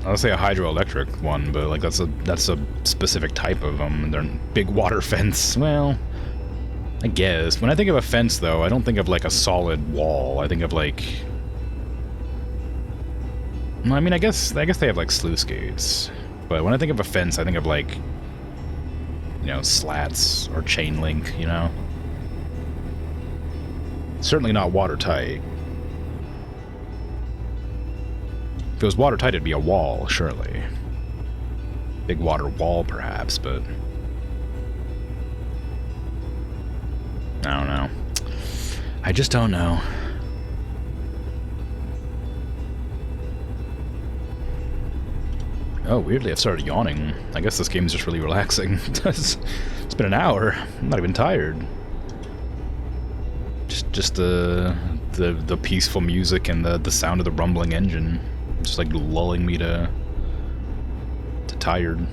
I'll say a hydroelectric one, but like that's a specific type of them. They're big water fence. Well, I guess. When I think of a fence, though, I don't think of, like, a solid wall. I think of, like... Well, I mean, I guess they have, like, sluice gates. But when I think of a fence, I think of, like... You know, slats or chain link, you know? Certainly not watertight. If it was watertight, it'd be a wall, surely. Big water wall, perhaps, but... I don't know. I just don't know. Oh, weirdly, I've started yawning. I guess this game is just really relaxing. It's been an hour. I'm not even tired. Just the peaceful music and the sound of the rumbling engine, just like lulling me to tired.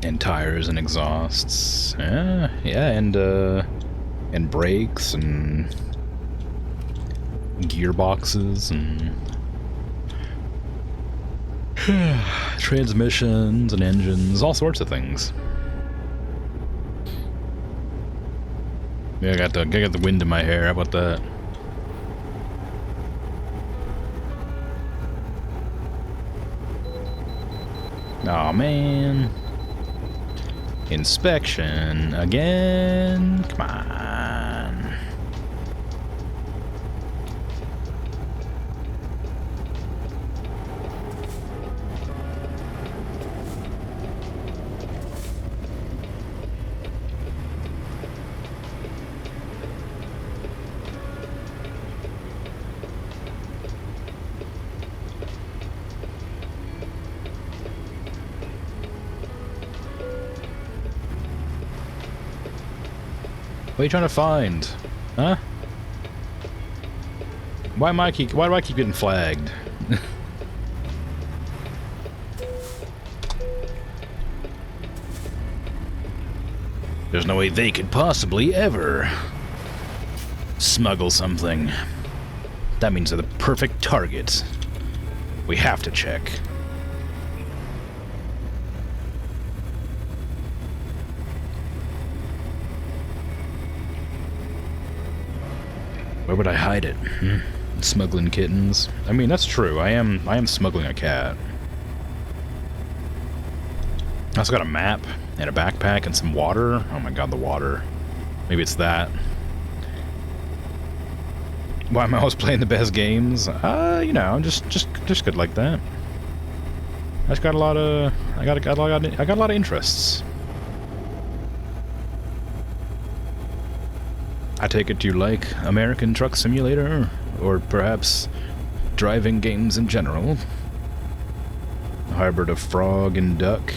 And tires and exhausts, yeah, and brakes and gearboxes and transmissions and engines, all sorts of things. Yeah, I got the wind in my hair. How about that? Aw, man. Inspection again. Come on. What are you trying to find? Huh? Why do I keep getting flagged? There's no way they could possibly ever smuggle something. That means they're the perfect target. We have to check. Where would I hide it? Smuggling kittens. I mean, that's true. I am smuggling a cat. I also got a map and a backpack and some water. Oh my god, the water. Maybe it's that. Why am I always playing the best games? You know, just good like that. I just got a lot of I got a lot of interests. I take it you like American Truck Simulator, or perhaps driving games in general. A hybrid of frog and duck.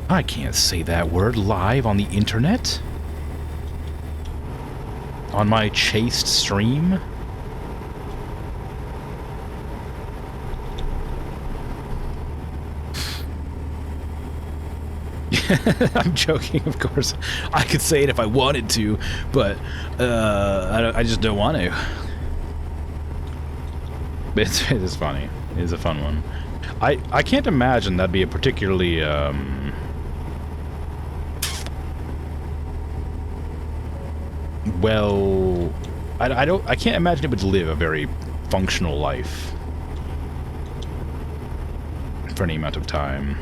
I can't say that word live on the internet. On my chaste stream. I'm joking, of course. I could say it if I wanted to, but I just don't want to. It is funny. It is a fun one. I can't imagine that'd be a particularly well, I can't imagine it would live a very functional life for any amount of time.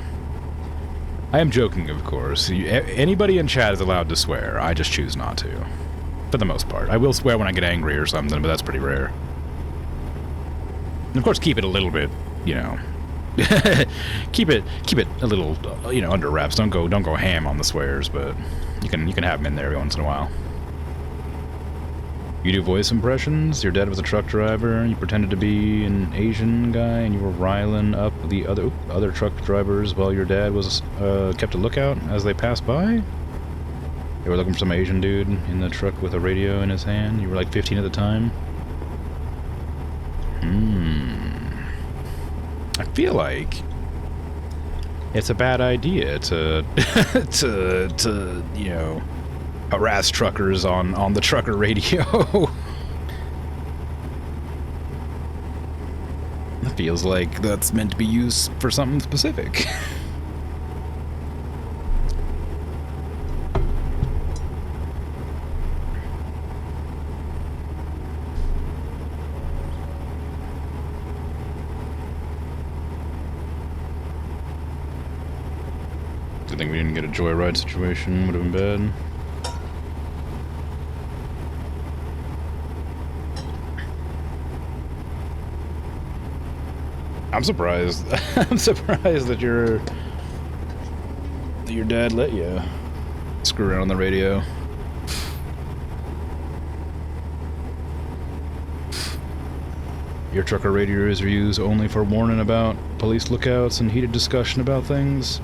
I am joking, of course. Anybody in chat is allowed to swear. I just choose not to. For the most part. I will swear when I get angry or something, but that's pretty rare. And of course, keep it a little bit, you know. keep it a little, you know, under wraps. Don't go ham on the swears, but you can have them in there every once in a while. You do voice impressions? Your dad was a truck driver, you pretended to be an Asian guy, and you were riling up the other truck drivers while your dad was kept a lookout as they passed by? They were looking for some Asian dude in the truck with a radio in his hand. You were like 15 at the time? I feel like it's a bad idea to to you know, harass truckers on the trucker radio. It feels like that's meant to be used for something specific. I think we didn't get a joyride situation. Would have been bad. I'm surprised. I'm surprised that your dad let you screw around on the radio. Your trucker radios are used only for warning about police lookouts and heated discussion about things.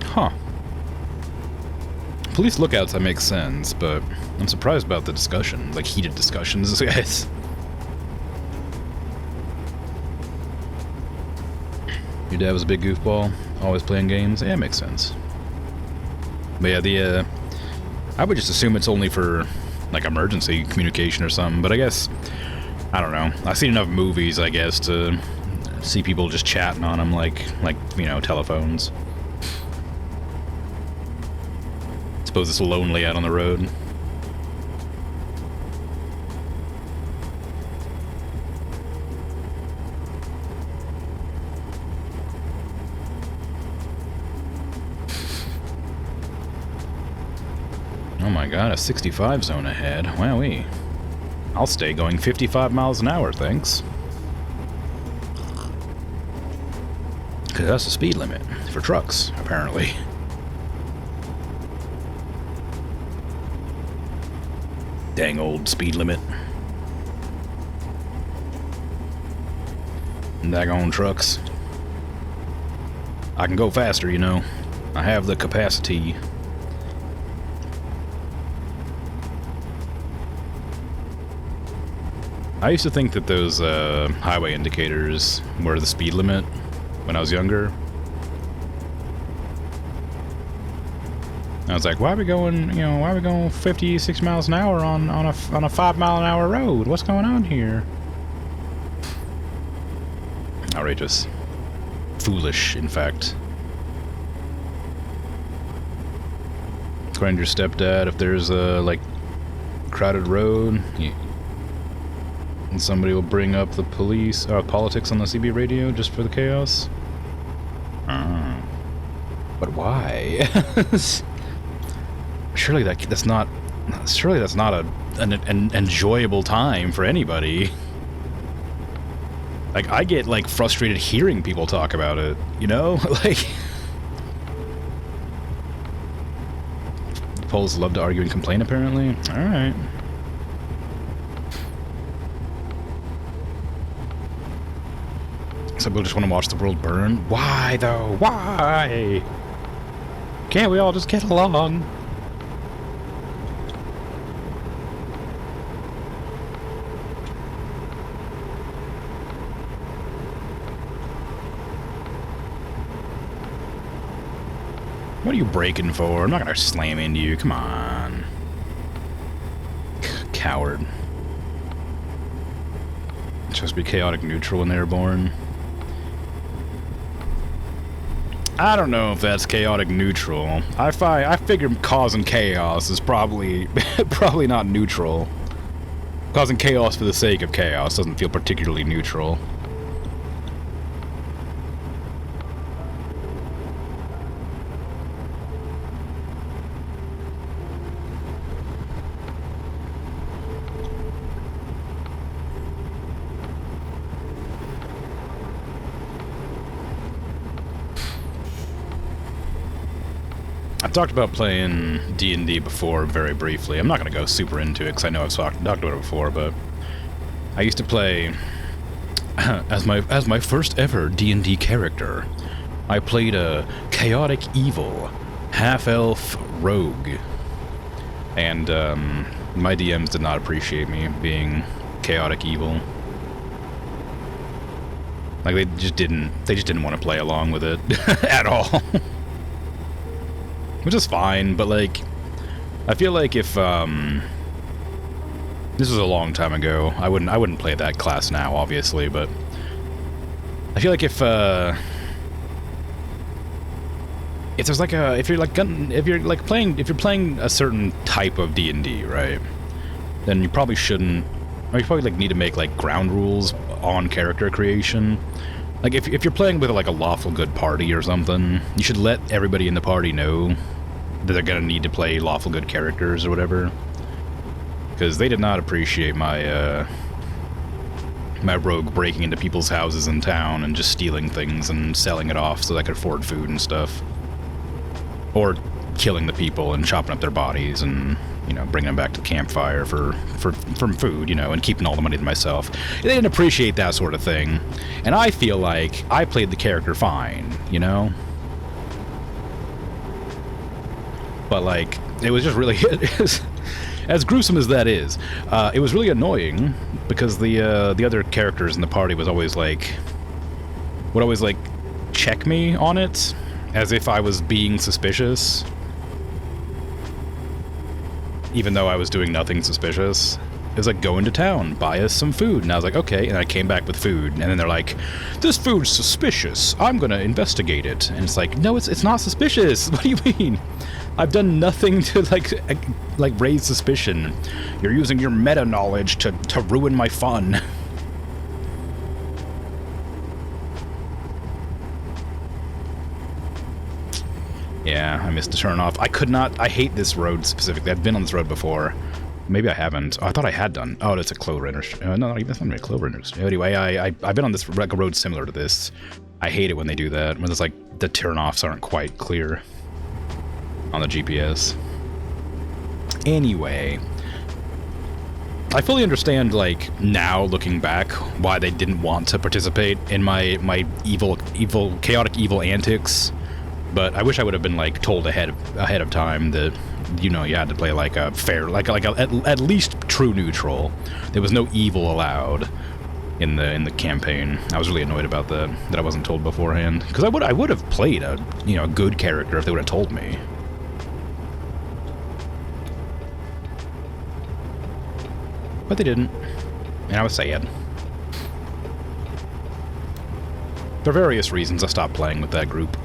Huh. Police lookouts, that makes sense, but I'm surprised about the discussion, like heated discussions, guys. Your dad was a big goofball, always playing games. Yeah, it makes sense. But yeah, I would just assume it's only for like emergency communication or something. But I guess, I don't know. I've seen enough movies, I guess, to see people just chatting on them, like you know, telephones. Suppose it's lonely out on the road. Oh my god, a 65 zone ahead. Wowee. I'll stay going 55 miles an hour, thanks. Because that's the speed limit for trucks, apparently. Dang old speed limit. Daggone trucks. I can go faster, you know. I have the capacity. I used to think that those highway indicators were the speed limit when I was younger. I was like, why are we going, you know, why are we going 56 miles an hour on a 5 mile an hour road? What's going on here? Outrageous. Foolish, in fact. According to your stepdad, if there's a, like, crowded road, and somebody will bring up the politics on the CB radio just for the chaos? But why? Surely that's not an enjoyable time for anybody. Like, I get, like, frustrated hearing people talk about it, you know? Like, Poles love to argue and complain, apparently. Alright. Some people just want to watch the world burn. Why, though? Why? Can't we all just get along? What are you braking for? I'm not gonna slam into you. Come on. Coward. It's supposed to be chaotic neutral when they were born. I don't know if that's chaotic neutral. I figure causing chaos is probably probably not neutral. Causing chaos for the sake of chaos doesn't feel particularly neutral. I've talked about playing D&D before very briefly. I'm not going to go super into it because I know I've talked about it before, but I used to play as my first ever D&D character. I played a chaotic evil half-elf rogue, and my DMs did not appreciate me being chaotic evil. Like they just didn't want to play along with it at all. Which is fine, but like I feel like if this was a long time ago, I wouldn't play that class now, obviously, but I feel like if there's like if you're playing a certain type of D&D, right? Then you probably shouldn't, or you probably like need to make like ground rules on character creation. Like if you're playing with like a lawful good party or something, you should let everybody in the party know that they're gonna need to play lawful good characters or whatever. Because they did not appreciate my my rogue breaking into people's houses in town and just stealing things and selling it off so they could afford food and stuff. Or killing the people and chopping up their bodies and, you know, bringing them back to the campfire for food, you know, and keeping all the money to myself. They didn't appreciate that sort of thing. And I feel like I played the character fine, you know? But, like, it was just really... as gruesome as that is, it was really annoying because the other characters in the party would always check me on it, as if I was being suspicious, even though I was doing nothing suspicious. It was like, go into town, buy us some food, and I was like, okay, and I came back with food, and then they're like, this food's suspicious, I'm gonna investigate it, and it's like, no, it's not suspicious, what do you mean? I've done nothing to, like raise suspicion. You're using your meta-knowledge to ruin my fun. Yeah, I missed a turn off. I could not... I hate this road specifically. I've been on this road before. Maybe I haven't. Oh, I thought I had done. Oh, it's a clover industry. No, that's not a clover industry. Anyway, I've been on this road similar to this. I hate it when they do that. When it's like the turn-offs aren't quite clear on the GPS. Anyway, I fully understand, like, now looking back, why they didn't want to participate in my chaotic evil antics. But I wish I would have been, like, told ahead of time that, you know, you had to play like a fair, at least true neutral. There was no evil allowed in the campaign. I was really annoyed about that I wasn't told beforehand, because I would have played a good character if they would have told me. But they didn't, and I was sad. For various reasons, I stopped playing with that group.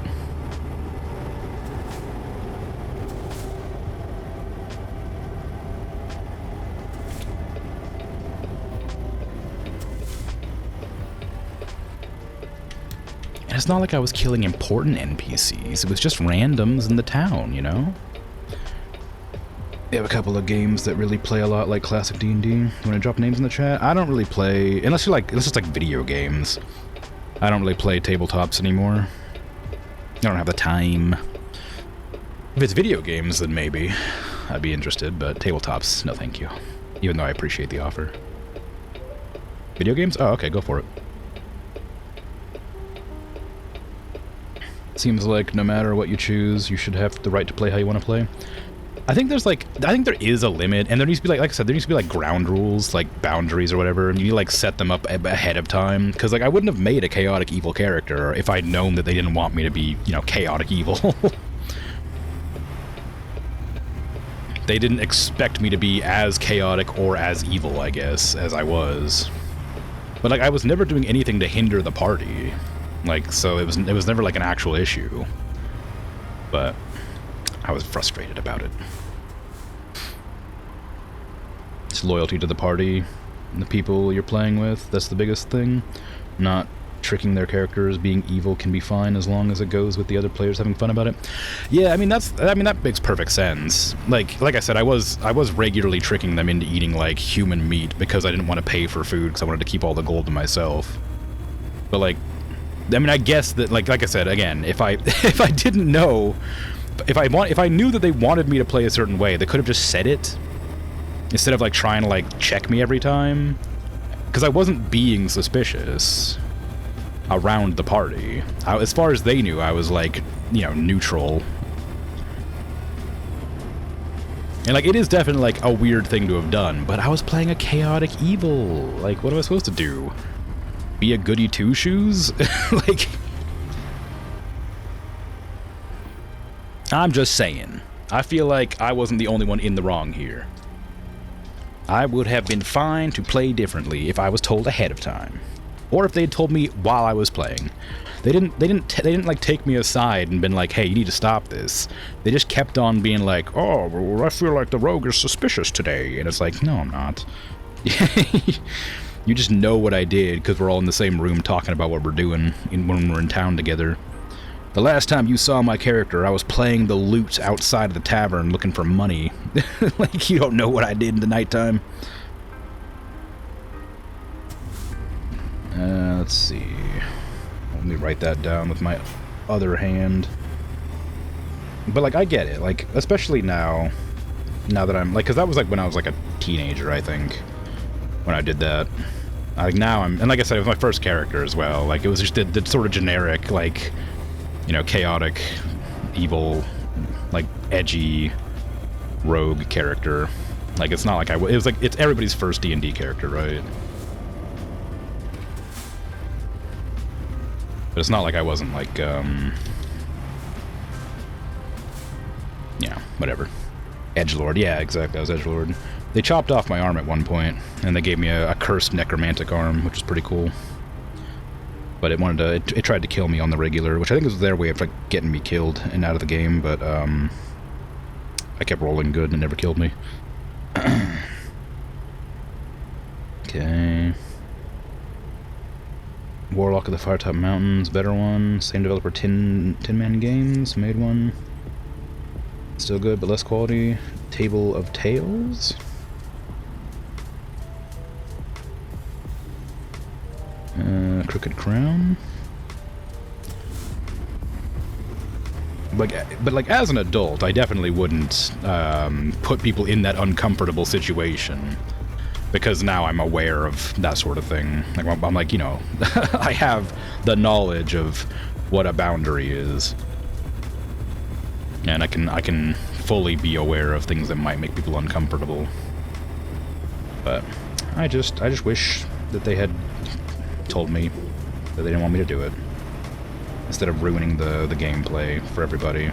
It's not like I was killing important NPCs, it was just randoms in the town, you know? We have a couple of games that really play a lot like classic D&D. You want to drop names in the chat? I don't really play, unless it's like video games. I don't really play tabletops anymore. I don't have the time. If it's video games, then maybe I'd be interested, but tabletops, no thank you. Even though I appreciate the offer. Video games? Oh, okay, go for it. Seems like no matter what you choose, you should have the right to play how you want to play. I think there is a limit, and there needs to be like I said, there needs to be like ground rules, like boundaries or whatever, and you need to like set them up ahead of time. Because like I wouldn't have made a chaotic evil character if I'd known that they didn't want me to be, you know, chaotic evil. They didn't expect me to be as chaotic or as evil, I guess, as I was. But like I was never doing anything to hinder the party. Like, so it was never like an actual issue. But I was frustrated about it. It's loyalty to the party and the people you're playing with. That's the biggest thing. Not tricking their characters. Being evil can be fine as long as it goes with the other players having fun about it. Yeah, I mean that makes perfect sense. Like I said, I was regularly tricking them into eating like human meat because I didn't want to pay for food because I wanted to keep all the gold to myself. But like, I mean, I guess that like I said again, if I didn't know if I knew that they wanted me to play a certain way, they could have just said it instead of like trying to like check me every time. Because I wasn't being suspicious around the party. As far as they knew, I was like, you know, neutral. And like, it is definitely like a weird thing to have done, but I was playing a chaotic evil. Like, what am I supposed to do? Be a goody two-shoes? Like, I'm just saying. I feel like I wasn't the only one in the wrong here. I would have been fine to play differently if I was told ahead of time, or if they had told me while I was playing. They didn't like take me aside and been like, "Hey, you need to stop this." They just kept on being like, "Oh, well, I feel like the rogue is suspicious today," and it's like, "No, I'm not." You just know what I did because we're all in the same room talking about what we're doing when we're in town together. The last time you saw my character, I was playing the loot outside of the tavern looking for money. Like, you don't know what I did in the nighttime. Let's see. Let me write that down with my other hand. But, like, I get it. Like, especially now that I'm, like, because that was, like, when I was, like, a teenager, I think, when I did that. Like, now I'm, and like I said, it was my first character as well. Like, it was just the sort of generic, like, you know, chaotic, evil, like, edgy, rogue character. Like, it's not like it was like, it's everybody's first D&D character, right? But it's not like I wasn't, like, yeah, whatever. Edgelord, yeah, exactly, I was Edgelord. They chopped off my arm at one point, and they gave me a cursed necromantic arm, which is pretty cool. But it wanted to, it tried to kill me on the regular, which I think was their way of like getting me killed and out of the game, but I kept rolling good and it never killed me. Okay. Warlock of the Firetop Mountains, better one. Same developer, Tin Man Games, made one. Still good, but less quality. Table of Tales. Crooked Crown. But like, as an adult, I definitely wouldn't put people in that uncomfortable situation, because now I'm aware of that sort of thing. Like, I'm like, you know, I have the knowledge of what a boundary is, and I can fully be aware of things that might make people uncomfortable. But I just wish that they had told me that they didn't want me to do it, instead of ruining the gameplay for everybody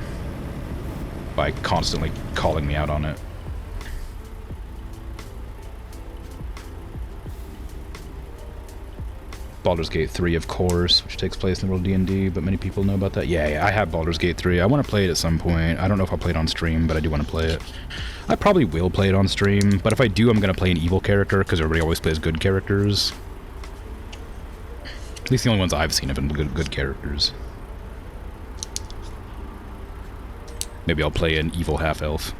by constantly calling me out on it. Baldur's Gate 3, of course, which takes place in the world of D&D, but many people know about that. Yeah, I have Baldur's Gate 3. I want to play it at some point. I don't know if I'll play it on stream, but I do want to play it. I probably will play it on stream, but if I do, I'm going to play an evil character, because everybody always plays good characters. At least the only ones I've seen have been good characters. Maybe I'll play an evil half-elf.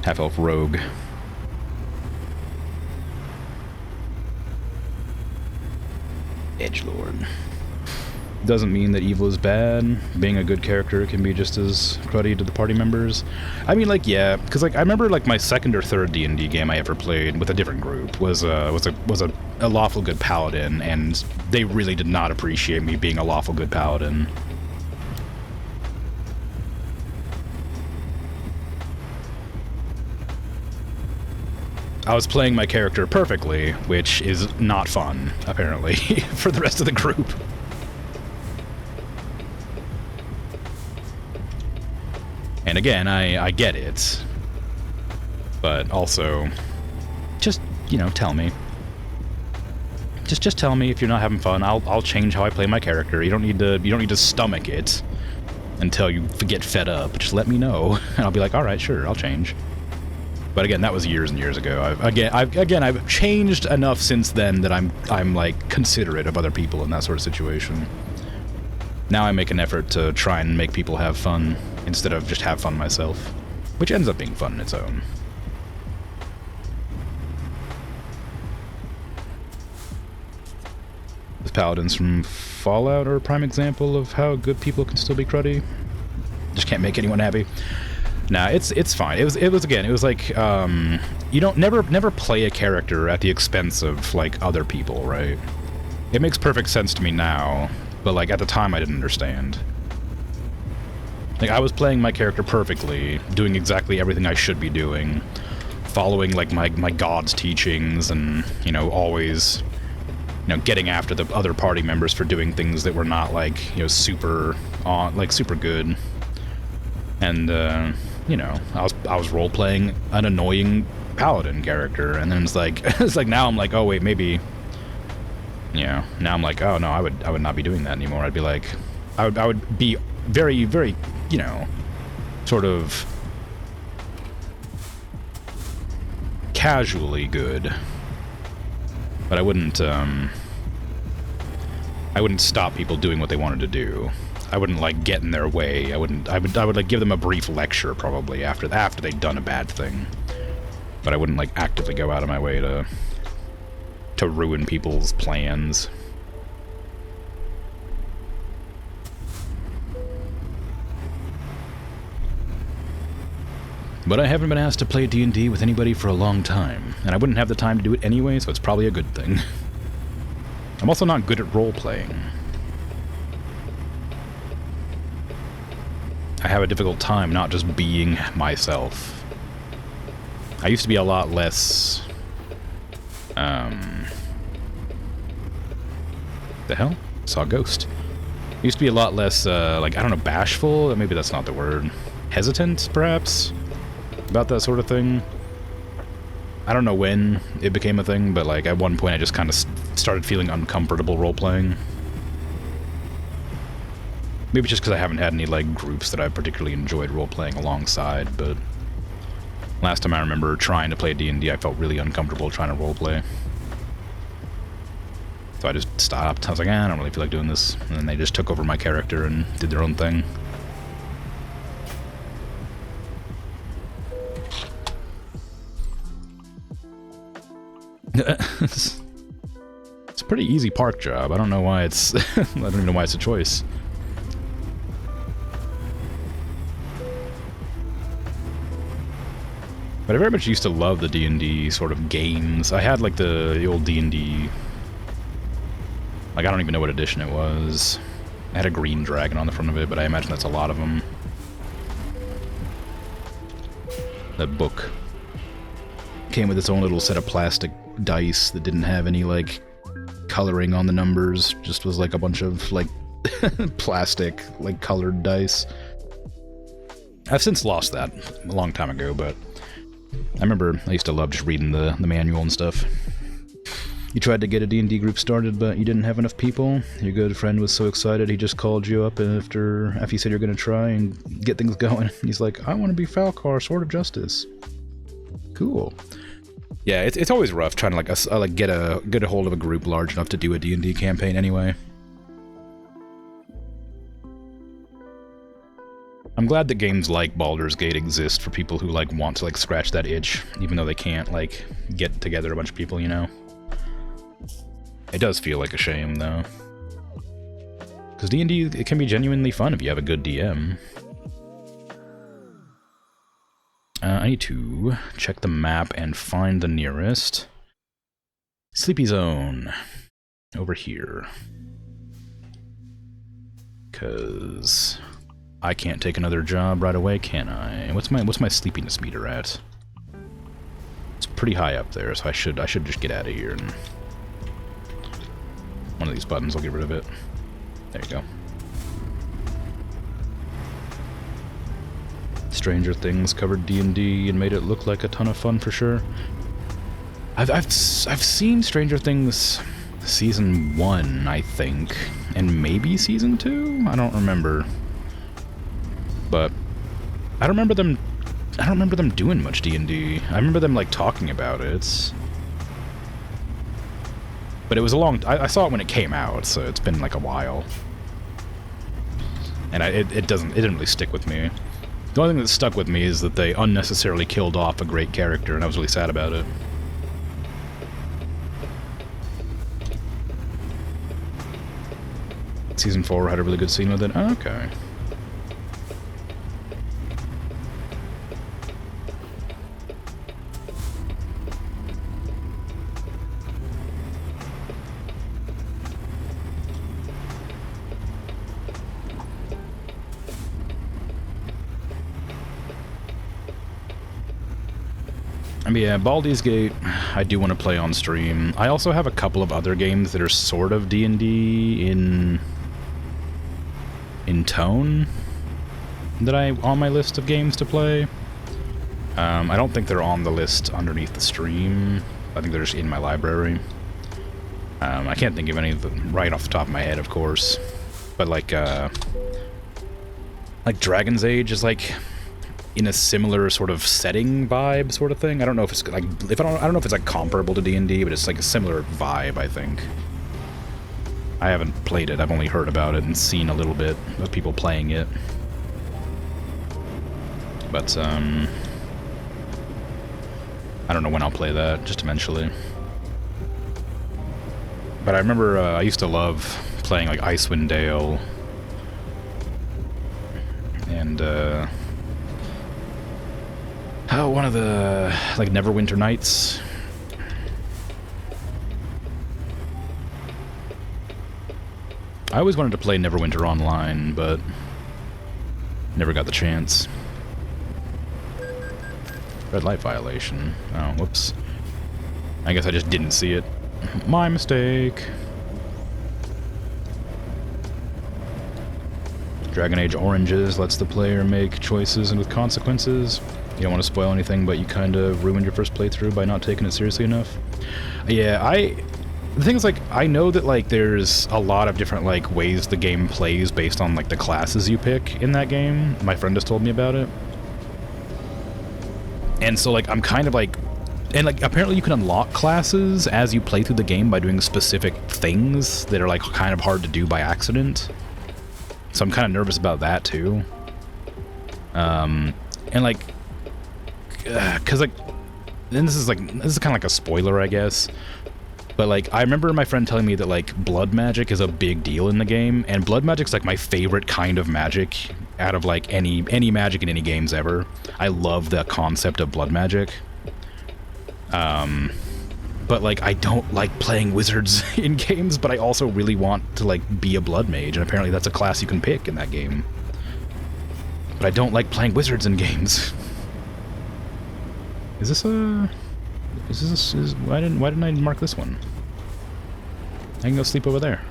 Half-elf rogue. Edgelord. Doesn't mean that evil is bad. Being a good character can be just as cruddy to the party members. I mean, like, yeah, because like I remember like my second or third D&D game I ever played with a different group was a lawful good paladin, and they really did not appreciate me being a lawful good paladin. I was playing my character perfectly, which is not fun, apparently, for the rest of the group. And again, I get it. But also, just, you know, tell me. Just tell me if you're not having fun. I'll change how I play my character. You don't need to stomach it until you get fed up. Just let me know, and I'll be like, all right, sure, I'll change. But again, that was years and years ago. I've changed enough since then that I'm like considerate of other people in that sort of situation. Now I make an effort to try and make people have fun instead of just have fun myself, which ends up being fun in its own. paladins from Fallout are a prime example of how good people can still be cruddy. Just can't make anyone happy. Nah, it's fine. It was like you don't never play a character at the expense of like other people, right? It makes perfect sense to me now, but like at the time I didn't understand. Like I was playing my character perfectly, doing exactly everything I should be doing, following like my god's teachings, and you know always getting after the other party members for doing things that were not like super good. And I was role playing an annoying paladin character, and then it's like now I'm like, oh wait, maybe now I'm like, oh no, I would not be doing that anymore. I'd be like, I would be very, very sort of casually good, but I wouldn't stop people doing what they wanted to do. I wouldn't like get in their way. I would like give them a brief lecture probably after they'd done a bad thing, but I wouldn't like actively go out of my way to ruin people's plans. But I haven't been asked to play D&D with anybody for a long time, and I wouldn't have the time to do it anyway, so it's probably a good thing. I'm also not good at role-playing. I have a difficult time not just being myself. I used to be a lot less... the hell? Saw a ghost. I used to be a lot less, like, I don't know, bashful? Maybe that's not the word. Hesitant, perhaps? About that sort of thing. I don't know when it became a thing, but like at one point I just kind of started feeling uncomfortable role-playing. Maybe just because I haven't had any like groups that I particularly enjoyed role-playing alongside, but last time I remember trying to play D&D, I felt really uncomfortable trying to role-play. So I just stopped. I was like, I don't really feel like doing this. And then they just took over my character and did their own thing. It's a pretty easy park job. I don't know why it's... I don't even know why it's a choice. But I very much used to love the D&D sort of games. I had like the old D&D... Like, I don't even know what edition it was. I had a green dragon on the front of it, but I imagine that's a lot of them. That book came with its own little set of plastic dice that didn't have any, like, coloring on the numbers. Just was, like, a bunch of, like, plastic, like, colored dice. I've since lost that a long time ago, but I remember I used to love just reading the manual and stuff. You tried to get a D&D group started, but you didn't have enough people. Your good friend was so excited he just called you up after you said you're going to try and get things going. He's like, I want to be Falcar, Sword of Justice. Cool. Yeah, it's always rough trying to like get a hold of a group large enough to do a D&D campaign anyway. I'm glad that games like Baldur's Gate exist for people who like want to like scratch that itch, even though they can't like get together a bunch of people, you know. It does feel like a shame, though. Because D&D, it can be genuinely fun if you have a good DM. I need to check the map and find the nearest Sleepy Zone over here. Because I can't take another job right away, can I? What's my sleepiness meter at? It's pretty high up there, so I should just get out of here and... One of these buttons will get rid of it. There you go. Stranger Things covered D&D and made it look like a ton of fun for sure. I've seen Stranger Things season 1, I think, and maybe season 2. I don't remember. But I don't remember them doing much D&D. I remember them like talking about it. But it was a long... I saw it when it came out, so it's been like a while. And it didn't really stick with me. The only thing that stuck with me is that they unnecessarily killed off a great character, and I was really sad about it. Season 4 had a really good scene with it. Oh, okay. I mean, yeah, Baldur's Gate, I do want to play on stream. I also have a couple of other games that are sort of D&D in tone that on my list of games to play. I don't think they're on the list underneath the stream. I think they're just in my library. I can't think of any of them right off the top of my head, of course. But like Dragon's Age is like in a similar sort of setting vibe sort of thing. I don't know if it's like I don't know if it's like comparable to D&D, but it's like a similar vibe, I think. I haven't played it. I've only heard about it and seen a little bit of people playing it. But I don't know when I'll play that, just eventually. But I remember I used to love playing like Icewind Dale and one of the like Neverwinter Nights. I always wanted to play Neverwinter Online, but never got the chance. Red light violation. Oh, whoops. I guess I just didn't see it. My mistake. Dragon Age Oranges lets the player make choices and with consequences. You don't want to spoil anything, but you kind of ruined your first playthrough by not taking it seriously enough. Yeah, the thing is, like, I know that, like, there's a lot of different, like, ways the game plays based on, like, the classes you pick in that game. My friend just told me about it. And so, like, I'm kind of, like... And, like, apparently you can unlock classes as you play through the game by doing specific things that are, like, kind of hard to do by accident. So I'm kind of nervous about that, too. And, like... Because, like... And this is kind of like a spoiler, I guess. But, like, I remember my friend telling me that, like, blood magic is a big deal in the game, and blood magic's, like, my favorite kind of magic out of, like, any magic in any games ever. I love the concept of blood magic. But, like, I don't like playing wizards in games, but I also really want to, like, be a blood mage, and apparently that's a class you can pick in that game. But I don't like playing wizards in games. Is this a... why didn't I mark this one? I can go sleep over there.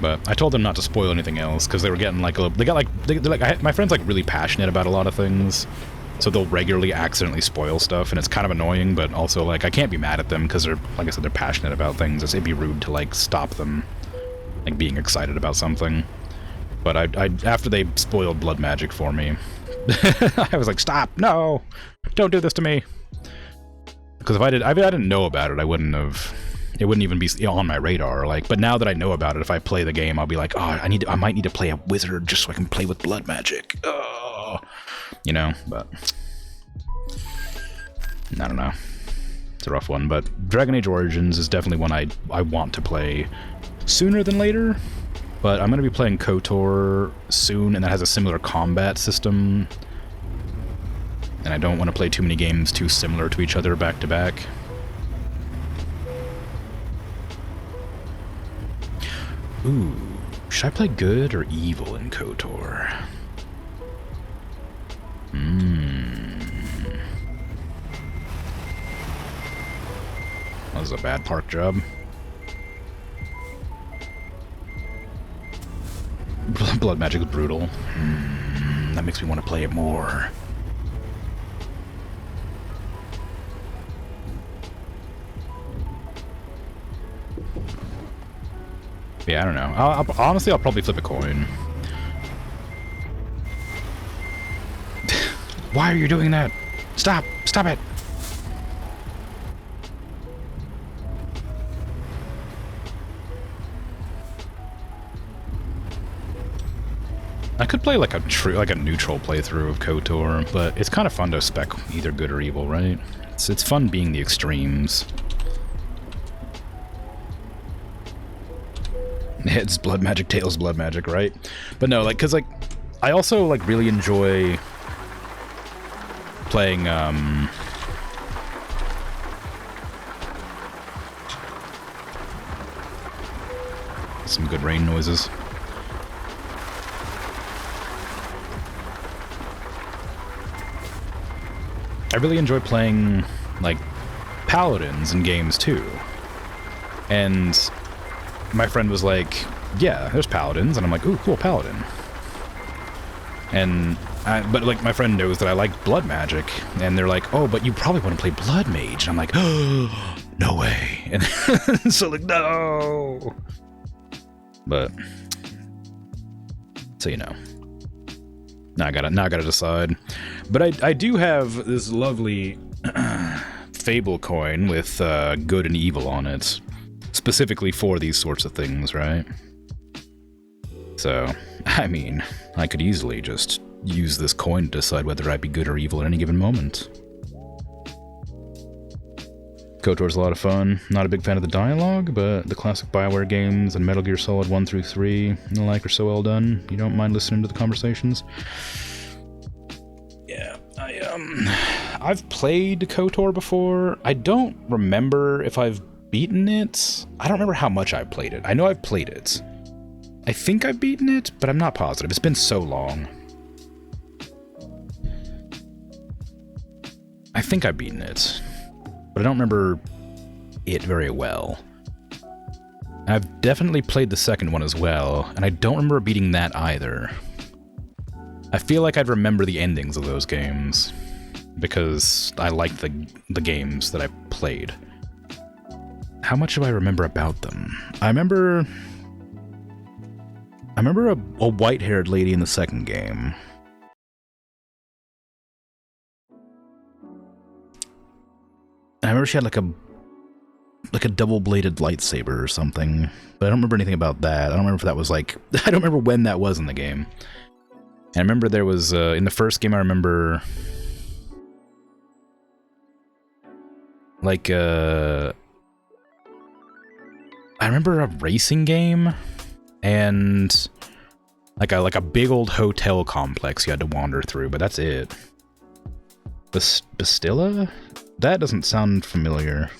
But I told them not to spoil anything else because they were getting like a little. They're like my friend's like really passionate about a lot of things, so they'll regularly accidentally spoil stuff, and it's kind of annoying. But also like I can't be mad at them because they're, like I said, they're passionate about things. It'd be rude to like stop them, like being excited about something. But I after they spoiled blood magic for me, I was like, stop! No, don't do this to me. Because if I didn't know about it, I wouldn't have. It wouldn't even be on my radar. Like, but now that I know about it, if I play the game, I'll be like, oh, I might need to play a wizard just so I can play with blood magic. Oh, you know. But I don't know. It's a rough one. But Dragon Age Origins is definitely one I want to play sooner than later. But I'm going to be playing KOTOR soon, and that has a similar combat system. And I don't want to play too many games too similar to each other back to back. Ooh, should I play good or evil in KOTOR? That was a bad park job. Blood magic is brutal. That makes me want to play it more. Yeah, I don't know. Honestly, I'll probably flip a coin. Why are you doing that? Stop! Stop it! I could play like a neutral playthrough of KOTOR, but it's kind of fun to spec either good or evil, right? It's fun being the extremes. Heads blood magic, tails blood magic, right? But no, like, because, like, I also, like, really enjoy playing, some good rain noises. I really enjoy playing, like, paladins in games, too. And my friend was like, yeah, there's paladins. And I'm like, ooh, cool, paladin. But, like, my friend knows that I like blood magic. And they're like, oh, but you probably want to play blood mage. And I'm like, oh, no way. And so, like, no. But, so you know. Now I gotta decide. But I do have this lovely Fable coin with good and evil on it. Specifically for these sorts of things, right? So, I mean, I could easily just use this coin to decide whether I'd be good or evil at any given moment. KOTOR's a lot of fun. Not a big fan of the dialogue, but the classic BioWare games and Metal Gear Solid 1 through 3 and the like are so well done. You don't mind listening to the conversations? Yeah, I've played KOTOR before. I don't remember if I've beaten it. I don't remember how much I've played it. I know I've played it. I think I've beaten it, but I'm not positive. It's been so long. I think I've beaten it, but I don't remember it very well. I've definitely played the second one as well, and I don't remember beating that either. I feel like I'd remember the endings of those games, because I liked the games that I played. How much do I remember about them? I remember a white-haired lady in the second game. I remember she had like a double-bladed lightsaber or something, but I don't remember anything about that. I don't remember if that was like... I don't remember when that was in the game. And I remember there was... in the first game, I remember... like, I remember a racing game, and like a big old hotel complex you had to wander through, but that's it. Bastilla? That doesn't sound familiar.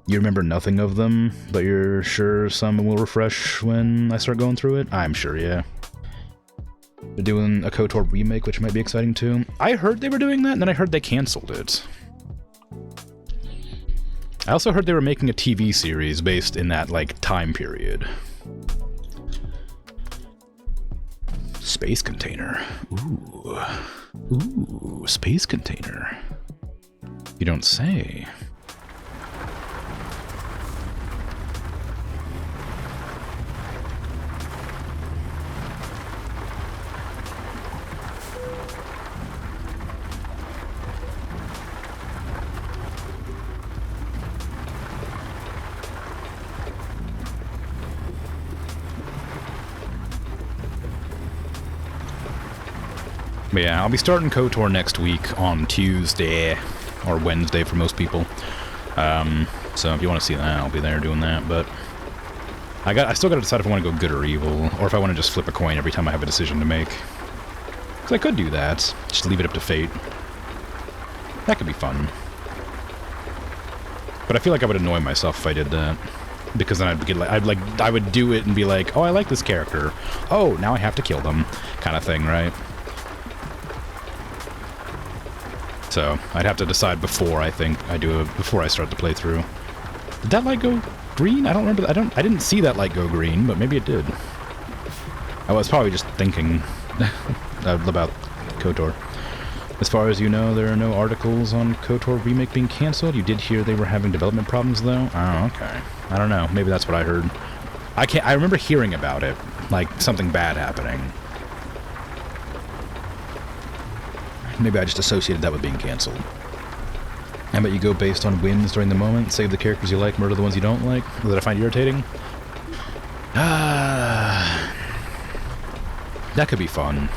You remember nothing of them, but you're sure some will refresh when I start going through it? I'm sure, yeah. They're doing a KOTOR remake, which might be exciting too. I heard they were doing that, and then I heard they canceled it. I also heard they were making a TV series based in that, like, time period. Space container. Ooh. Ooh, space container. You don't say. But yeah, I'll be starting KOTOR next week on Tuesday, or Wednesday for most people. So if you want to see that, I'll be there doing that. But I still got to decide if I want to go good or evil, or if I want to just flip a coin every time I have a decision to make. Because I could do that, just leave it up to fate. That could be fun. But I feel like I would annoy myself if I did that. Because then I would do it and be like, oh, I like this character. Oh, now I have to kill them, kind of thing, right? So I'd have to decide before I start the playthrough. Did that light go green? I don't remember. I didn't see that light go green, but maybe it did. I was probably just thinking about KOTOR. As far as you know, there are no articles on KOTOR remake being cancelled. You did hear they were having development problems, though. Oh, okay. I don't know. Maybe that's what I heard. I remember hearing about it, like something bad happening. Maybe I just associated that with being cancelled. How about you go based on wins during the moment, save the characters you like, murder the ones you don't like, that I find irritating? That could be fun.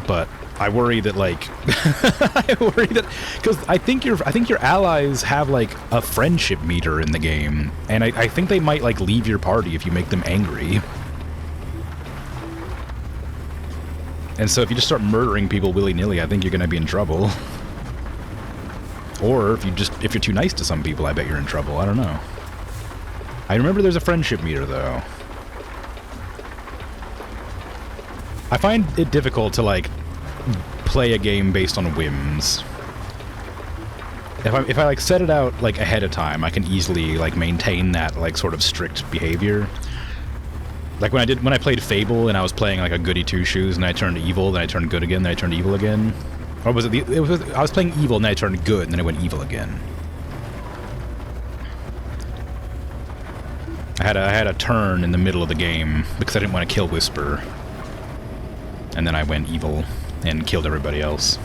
But I worry that like I worry that because I think your allies have like a friendship meter in the game, and I think they might like leave your party if you make them angry. And so if you just start murdering people willy-nilly, I think you're gonna be in trouble. Or if you're too nice to some people, I bet you're in trouble. I don't know. I remember there's a friendship meter though. I find it difficult to like play a game based on whims. If I like set it out like ahead of time, I can easily like maintain that like sort of strict behavior. Like when I played Fable and I was playing like a goody two shoes and I turned evil, then I turned good again, then I turned evil again. Or was it I was playing evil and then I turned good and then I went evil again. I had a turn in the middle of the game because I didn't want to kill Whisper. And then I went evil and killed everybody else.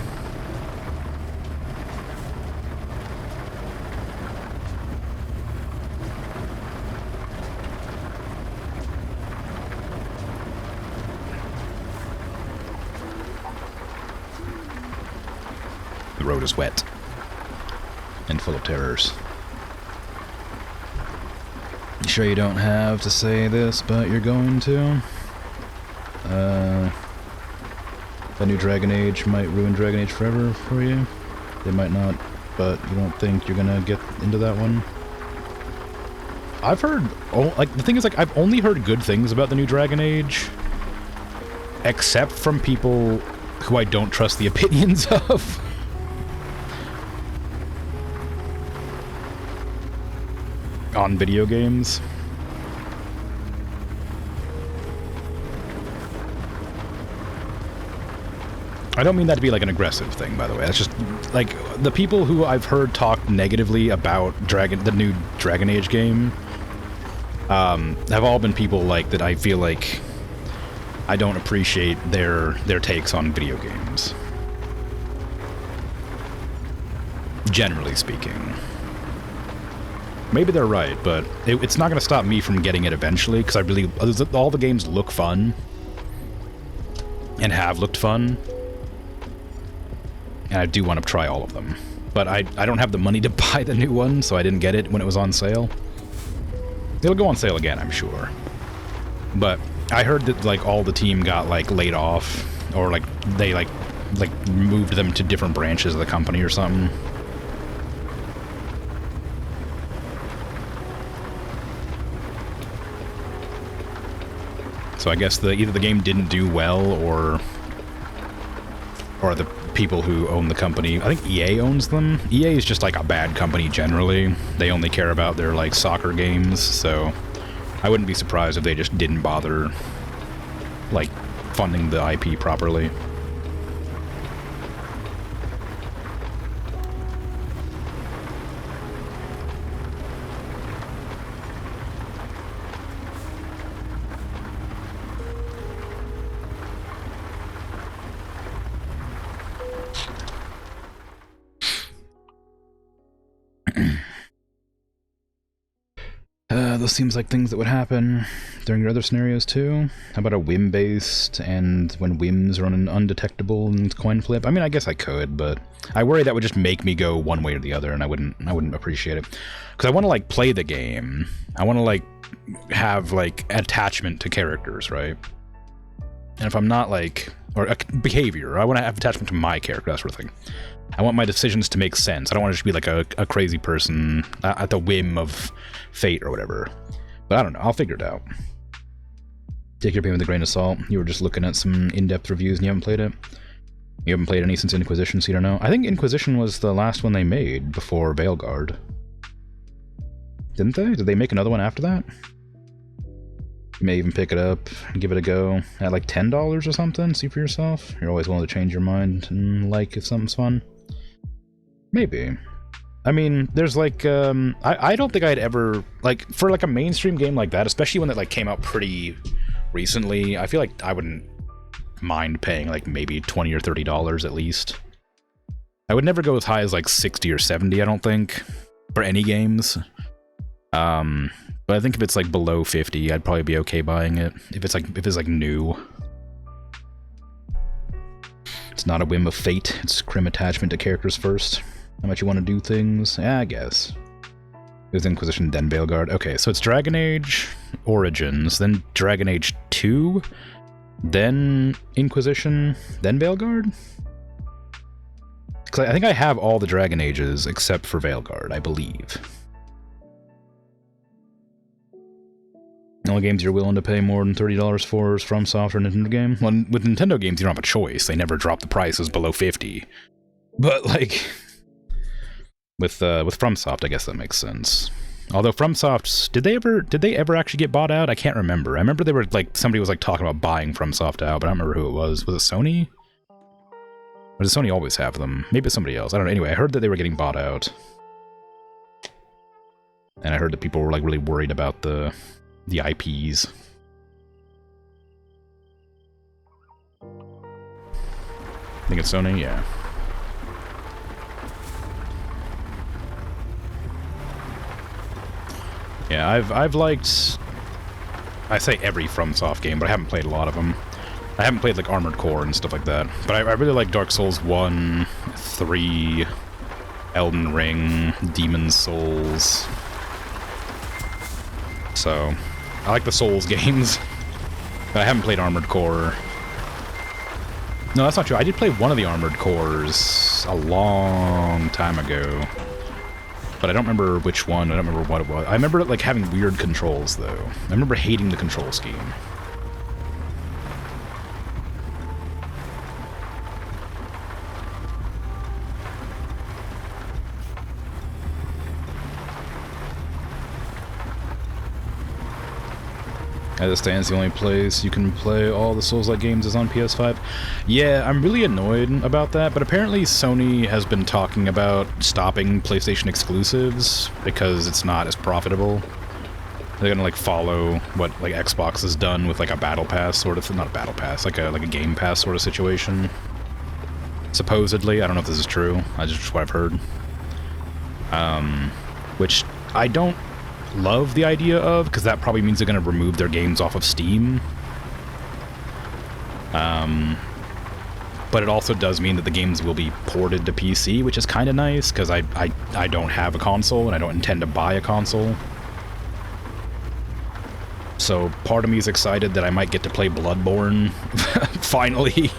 The road is wet and full of terrors. You sure you don't have to say this, but you're going to? The new Dragon Age might ruin Dragon Age forever for you. They might not, but you don't think you're gonna get into that one? I've heard... Oh, like, the thing is, like, I've only heard good things about the new Dragon Age. Except from people who I don't trust the opinions of. On video games. I don't mean that to be like an aggressive thing, by the way. That's just like the people who I've heard talk negatively about the new Dragon Age game have all been people like that I feel like I don't appreciate their takes on video games. Generally speaking. Maybe they're right, but it's not going to stop me from getting it eventually, because I believe all the games look fun. And have looked fun. And I do want to try all of them. But I don't have the money to buy the new one, so I didn't get it when it was on sale. It'll go on sale again, I'm sure. But I heard that, like, all the team got, like, laid off. Or, like, they, like moved them to different branches of the company or something. So I guess either the game didn't do well, or the people who own the company... I think EA owns them. EA is just like a bad company generally. They only care about their like soccer games, so I wouldn't be surprised if they just didn't bother like funding the IP properly. Those seems like things that would happen during your other scenarios too. How about a whim-based, and when whims are undetectable and coin flip? I mean, I guess I could, but I worry that would just make me go one way or the other, and I wouldn't appreciate it. Because I want to, like, play the game. I want to, like, have, like, attachment to characters, right? And if I'm not, like... Or behavior. I want to have attachment to my character, that sort of thing. I want my decisions to make sense. I don't want to just be like a crazy person at the whim of fate or whatever. But I don't know. I'll figure it out. Take your opinion with a grain of salt. You were just looking at some in-depth reviews and you haven't played it? You haven't played any since Inquisition, so you don't know? I think Inquisition was the last one they made before Veilguard. Didn't they? Did they make another one after that? You may even pick it up and give it a go at like $10 or something, see for yourself. You're always willing to change your mind and like if something's fun. Maybe. I mean, there's like, I don't think I'd ever, like, for like a mainstream game like that, especially one that like came out pretty recently, I feel like I wouldn't mind paying like maybe $20 or $30 at least. I would never go as high as like 60 or 70, I don't think, for any games. But I think if it's like below 50, I'd probably be okay buying it. If it's like new. It's not a whim of fate. It's crim attachment to characters first. How much you want to do things? Yeah, I guess. It was Inquisition, then Veilguard. Okay, so it's Dragon Age Origins, then Dragon Age 2, then Inquisition, then Veilguard? I think I have all the Dragon Ages except for Veilguard, I believe. The only games you're willing to pay more than $30 for is From Software Nintendo game? Well, with Nintendo games, you don't have a choice. They never drop the prices below $50. But, like, with FromSoft, I guess that makes sense. Although FromSoft, did they ever actually get bought out? I can't remember. I remember they were, like, somebody was, like, talking about buying FromSoft out, but I don't remember who it was. Was it Sony? Or does Sony always have them? Maybe it's somebody else. I don't know. Anyway, I heard that they were getting bought out. And I heard that people were, like, really worried about the IPs. I think it's Sony, yeah. Yeah, I've liked, I say every FromSoft game, but I haven't played a lot of them. I haven't played like Armored Core and stuff like that. But I really like Dark Souls 1, 3, Elden Ring, Demon's Souls. So, I like the Souls games. But I haven't played Armored Core. No, that's not true. I did play one of the Armored Cores a long time ago. But I don't remember which one. I don't remember what it was. I remember it like having weird controls, though. I remember hating the control scheme. As it stands, the only place you can play all the Souls-like games is on PS5. Yeah, I'm really annoyed about that, but apparently Sony has been talking about stopping PlayStation exclusives because it's not as profitable. They're gonna, like, follow what, like, Xbox has done with, like, a Battle Pass sort of... Not a Battle Pass, like a Game Pass sort of situation. Supposedly. I don't know if this is true. That's just what I've heard. Which I don't love the idea of, because that probably means they're going to remove their games off of Steam. But it also does mean that the games will be ported to PC, which is kind of nice, because I don't have a console, and I don't intend to buy a console. So part of me is excited that I might get to play Bloodborne, finally.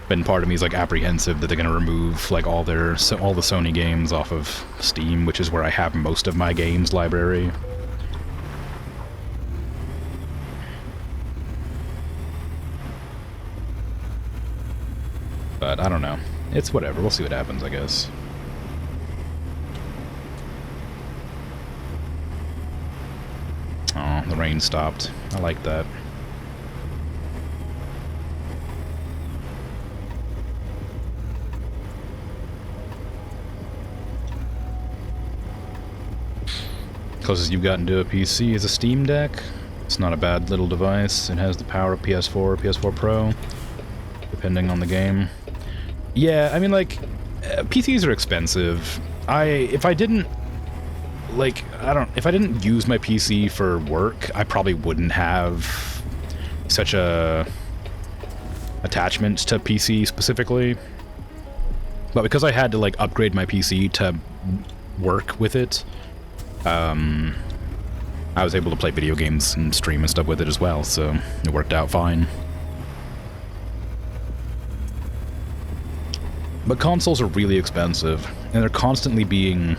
And part of me is like apprehensive that they're going to remove like all the Sony games off of Steam, which is where I have most of my games library. But I don't know. It's whatever. We'll see what happens, I guess. Oh, the rain stopped. I like that. Closest you've gotten to a PC is a Steam Deck. It's not a bad little device. It has the power of PS4, PS4 Pro, depending on the game. Yeah, I mean, like, PCs are expensive. If I didn't use my PC for work, I probably wouldn't have such a attachment to PC specifically. But because I had to, like, upgrade my PC to work with it, I was able to play video games and stream and stuff with it as well, so it worked out fine. But consoles are really expensive, and they're constantly being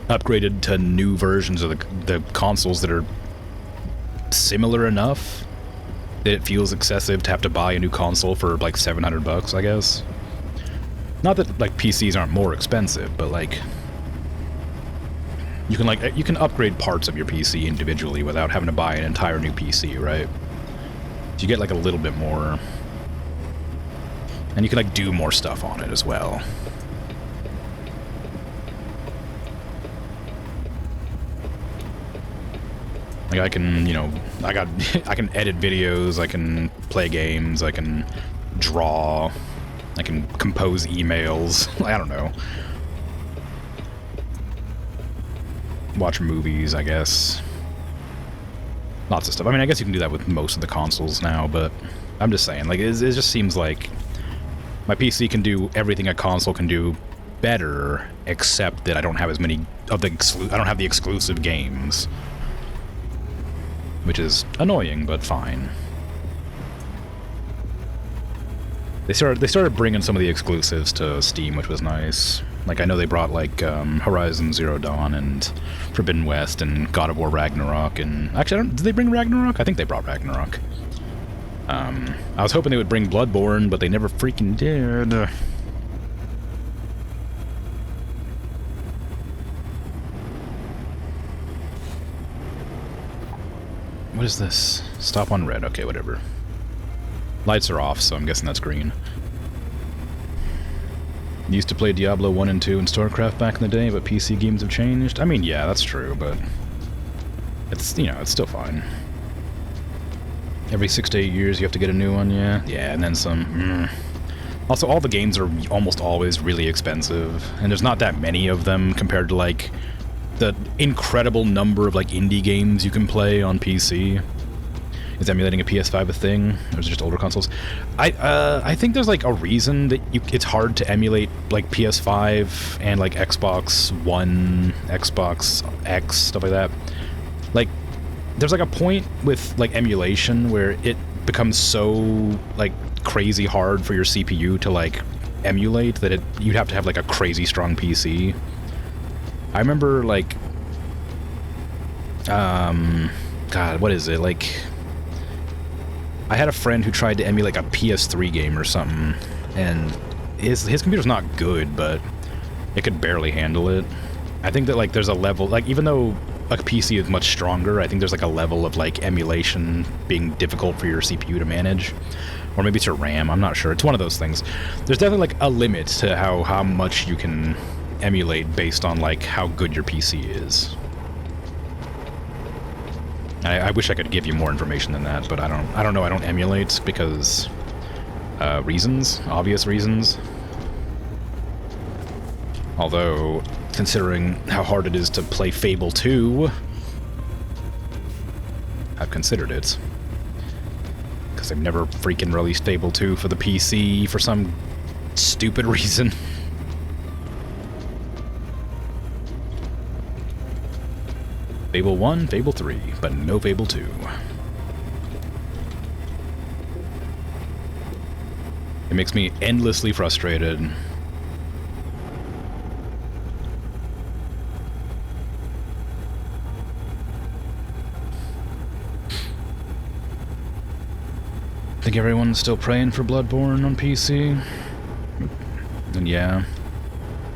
upgraded to new versions of the consoles that are similar enough that it feels excessive to have to buy a new console for like $700, I guess. Not that like PCs aren't more expensive, but like you can upgrade parts of your PC individually without having to buy an entire new PC, right? So you get like a little bit more, and you can like do more stuff on it as well. Like I can, I can edit videos, I can play games, I can draw, I can compose emails, I don't know. Watch movies, I guess. Lots of stuff. I mean, I guess you can do that with most of the consoles now, but I'm just saying, like, it just seems like my PC can do everything a console can do better, except that I don't have as many of the I don't have the exclusive games, which is annoying, but fine. They started bringing some of the exclusives to Steam, which was nice. Like, I know they brought, like, Horizon Zero Dawn and Forbidden West and God of War Ragnarok, and... Actually, did they bring Ragnarok? I think they brought Ragnarok. I was hoping they would bring Bloodborne, but they never freaking did. What is this? Stop on red. Okay, whatever. Lights are off, so I'm guessing that's green. Used to play Diablo 1 and 2 and StarCraft back in the day, but PC games have changed. I mean, yeah, that's true, but it's, you know, it's still fine. Every 6 to 8 years you have to get a new one, yeah. Yeah, and then some. Also, all the games are almost always really expensive, and there's not that many of them compared to, like, the incredible number of, like, indie games you can play on PC. Is emulating a PS5 a thing, or is it just older consoles? I think there's, like, a reason that it's hard to emulate, like, PS5 and, like, Xbox One, Xbox X, stuff like that. Like, there's, like, a point with, like, emulation where it becomes so, like, crazy hard for your CPU to, like, emulate that you'd have to have, like, a crazy strong PC. I remember, like, God, what is it, like... I had a friend who tried to emulate like a PS3 game or something, and his computer's not good, but it could barely handle it. I think that, like, there's a level, like, even though a PC is much stronger, I think there's, like, a level of, like, emulation being difficult for your CPU to manage. Or maybe it's your RAM, I'm not sure. It's one of those things. There's definitely, like, a limit to how much you can emulate based on, like, how good your PC is. I wish I could give you more information than that, but I don't know. I don't emulate because reasons, obvious reasons. Although, considering how hard it is to play Fable 2, I've considered it. Because they've never freaking released Fable 2 for the PC for some stupid reason. Fable 1, Fable 3, but no Fable 2. It makes me endlessly frustrated. Think everyone's still praying for Bloodborne on PC? And yeah.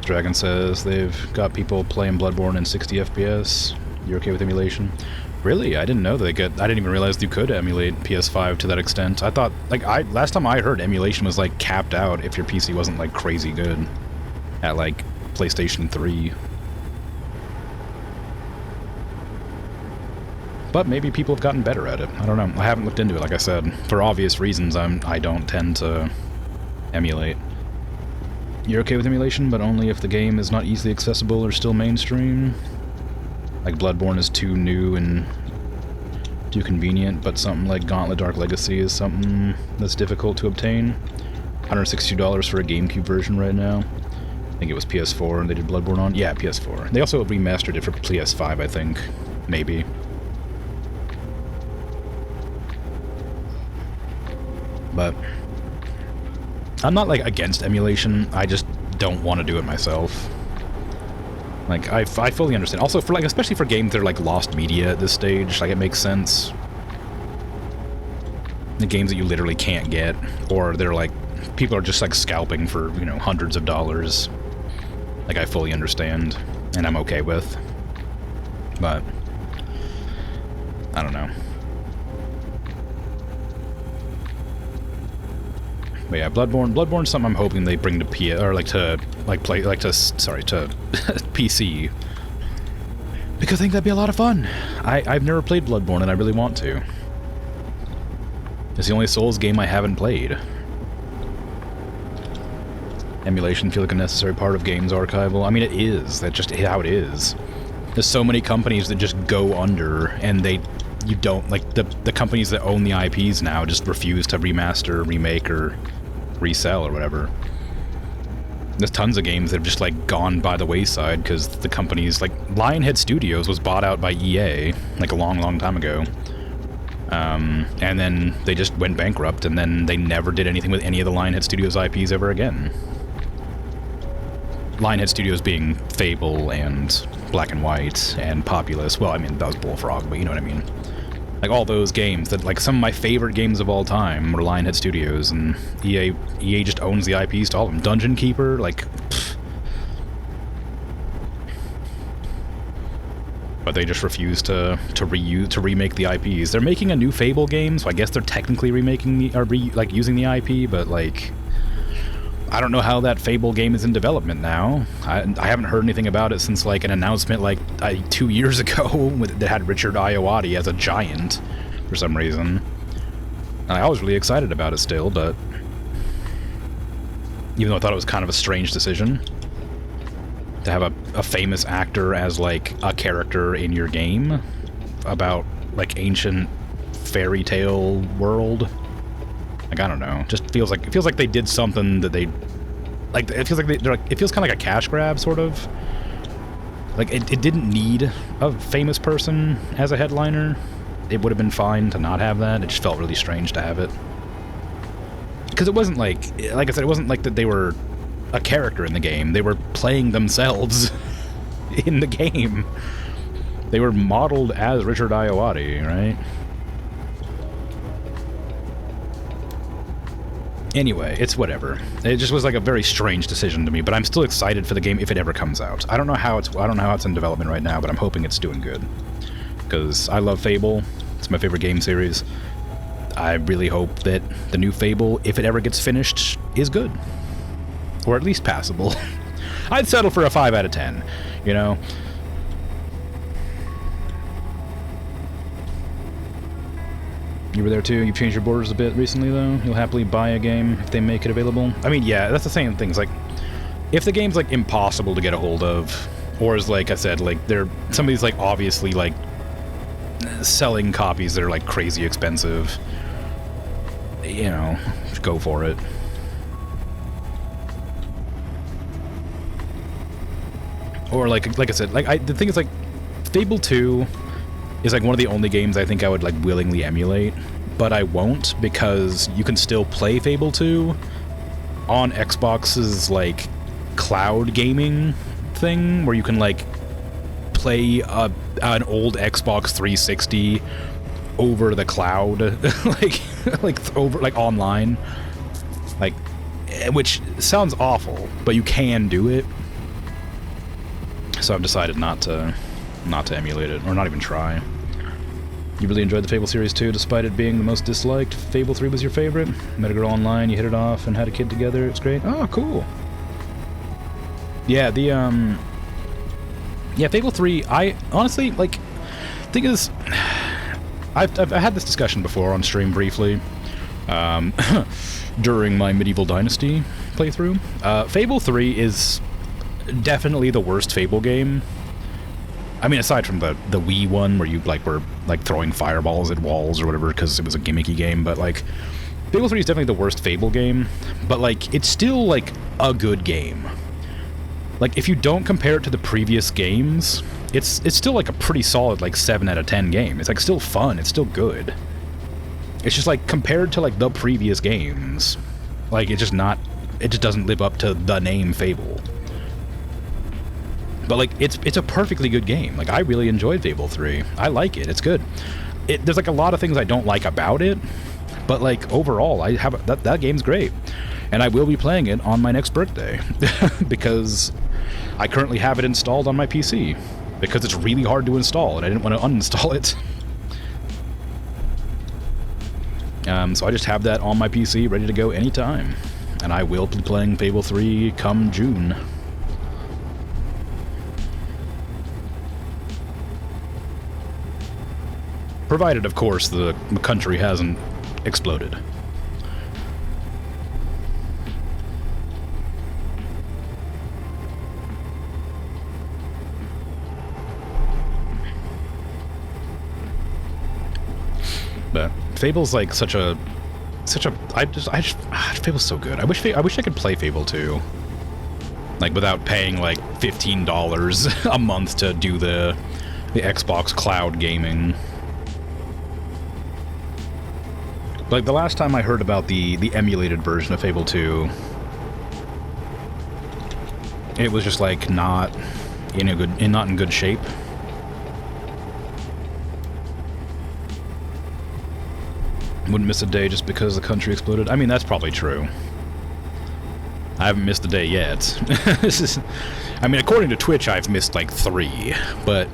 Dragon says they've got people playing Bloodborne in 60 FPS. You're okay with emulation? Really? I didn't know that I didn't even realize you could emulate PS5 to that extent. I thought, like, last time I heard emulation was, like, capped out if your PC wasn't, like, crazy good at, like, PlayStation 3. But maybe people have gotten better at it. I don't know. I haven't looked into it, like I said. For obvious reasons, I don't tend to emulate. You're okay with emulation, but only if the game is not easily accessible or still mainstream? Like, Bloodborne is too new and too convenient, but something like Gauntlet Dark Legacy is something that's difficult to obtain. $162 for a GameCube version right now. I think it was PS4 and they did Bloodborne on. Yeah, PS4. They also remastered it for PS5, I think. Maybe. But I'm not, like, against emulation. I just don't want to do it myself. Like, I fully understand. Also, for, like, especially for games that are, like, lost media at this stage, like, it makes sense. The games that you literally can't get, or they're, like, people are just, like, scalping for, you know, hundreds of dollars. Like, I fully understand, and I'm okay with. But I don't know. But yeah, Bloodborne's something I'm hoping they bring to PC. Because I think that'd be a lot of fun. I've never played Bloodborne and I really want to. It's the only Souls game I haven't played. Emulation feels like a necessary part of games archival. I mean, it is. That's just how it is. There's so many companies that just go under, and they you don't, like, the companies that own the IPs now just refuse to remaster, remake, or resell, or whatever. There's tons of games that have just, like, gone by the wayside because the companies, like, Lionhead Studios was bought out by EA, like, a long, long time ago. And then they just went bankrupt, and then they never did anything with any of the Lionhead Studios IPs ever again. Lionhead Studios being Fable and Black and White and Populous. Well, I mean, that was Bullfrog, but you know what I mean. Like, all those games that, like, some of my favorite games of all time were Lionhead Studios, and EA just owns the IPs to all of them. Dungeon Keeper, like, pfft. But they just refuse to remake the IPs. They're making a new Fable game, so I guess they're technically remaking the, or using the IP, but, like, I don't know how that Fable game is in development now. I haven't heard anything about it since, like, an announcement, like, 2 years ago that had Richard Ayoade as a giant for some reason. And I was really excited about it still, but even though I thought it was kind of a strange decision to have a famous actor as, like, a character in your game about, like, ancient fairy tale world. Like, I don't know. Just feels like they did something that they, like, it feels like it feels kind of like a cash grab, sort of. Like, it didn't need a famous person as a headliner. It would have been fine to not have that. It just felt really strange to have it. Because it wasn't like I said, it wasn't like that they were a character in the game. They were playing themselves in the game. They were modeled as Richard Ayoade, right? Anyway, it's whatever. It just was like a very strange decision to me, but I'm still excited for the game if it ever comes out. I don't know how it's in development right now, but I'm hoping it's doing good. Because I love Fable. It's my favorite game series. I really hope that the new Fable, if it ever gets finished, is good. Or at least passable. I'd settle for a 5 out of 10, you know? You were there too? You've changed your borders a bit recently, though? You'll happily buy a game if they make it available? I mean, yeah, that's the same thing. It's like, if the game's, like, impossible to get a hold of, or is, like I said, like, somebody's, like, obviously, like, selling copies that are, like, crazy expensive, you know, just go for it. Or, like I said, like, the thing is, like, Fable 2... is like one of the only games I think I would, like, willingly emulate, but I won't because you can still play Fable 2 on Xbox's, like, cloud gaming thing, where you can, like, play an old Xbox 360 over the cloud, like online, like, which sounds awful, but you can do it. So I've decided not to emulate it, or not even try. You really enjoyed the Fable series too, despite it being the most disliked. Fable 3 was your favorite? Met a girl online, you hit it off, and had a kid together. It's great. Oh, cool. Yeah, yeah, Fable 3, I honestly, like, thing is, I've had this discussion before on stream briefly, during my Medieval Dynasty playthrough. Fable 3 is definitely the worst Fable game. I mean, aside from the Wii one, where you, like, were, like, throwing fireballs at walls or whatever, because it was a gimmicky game, but, like, Fable 3 is definitely the worst Fable game, but, like, it's still, like, a good game. Like, if you don't compare it to the previous games, it's still, like, a pretty solid, like, 7 out of 10 game. It's, like, still fun, it's still good. It's just, like, compared to, like, the previous games, like, it just doesn't live up to the name Fable. But, like, it's a perfectly good game. Like, I really enjoyed Fable 3. I like it. It's good. There's, like, a lot of things I don't like about it, but, like, overall, that game's great. And I will be playing it on my next birthday, because I currently have it installed on my PC, because it's really hard to install, and I didn't want to uninstall it. So I just have that on my PC, ready to go anytime. And I will be playing Fable 3 come June. Provided, of course, the country hasn't exploded. Fable's like such a Fable's so good. I wish I could play Fable 2. Like without paying like $15 a month to do the Xbox cloud gaming. Like the last time I heard about the emulated version of Fable 2, it was just like not in good shape. Wouldn't miss a day just because the country exploded. I mean, that's probably true. I haven't missed a day yet. I mean, according to Twitch, I've missed like 3, but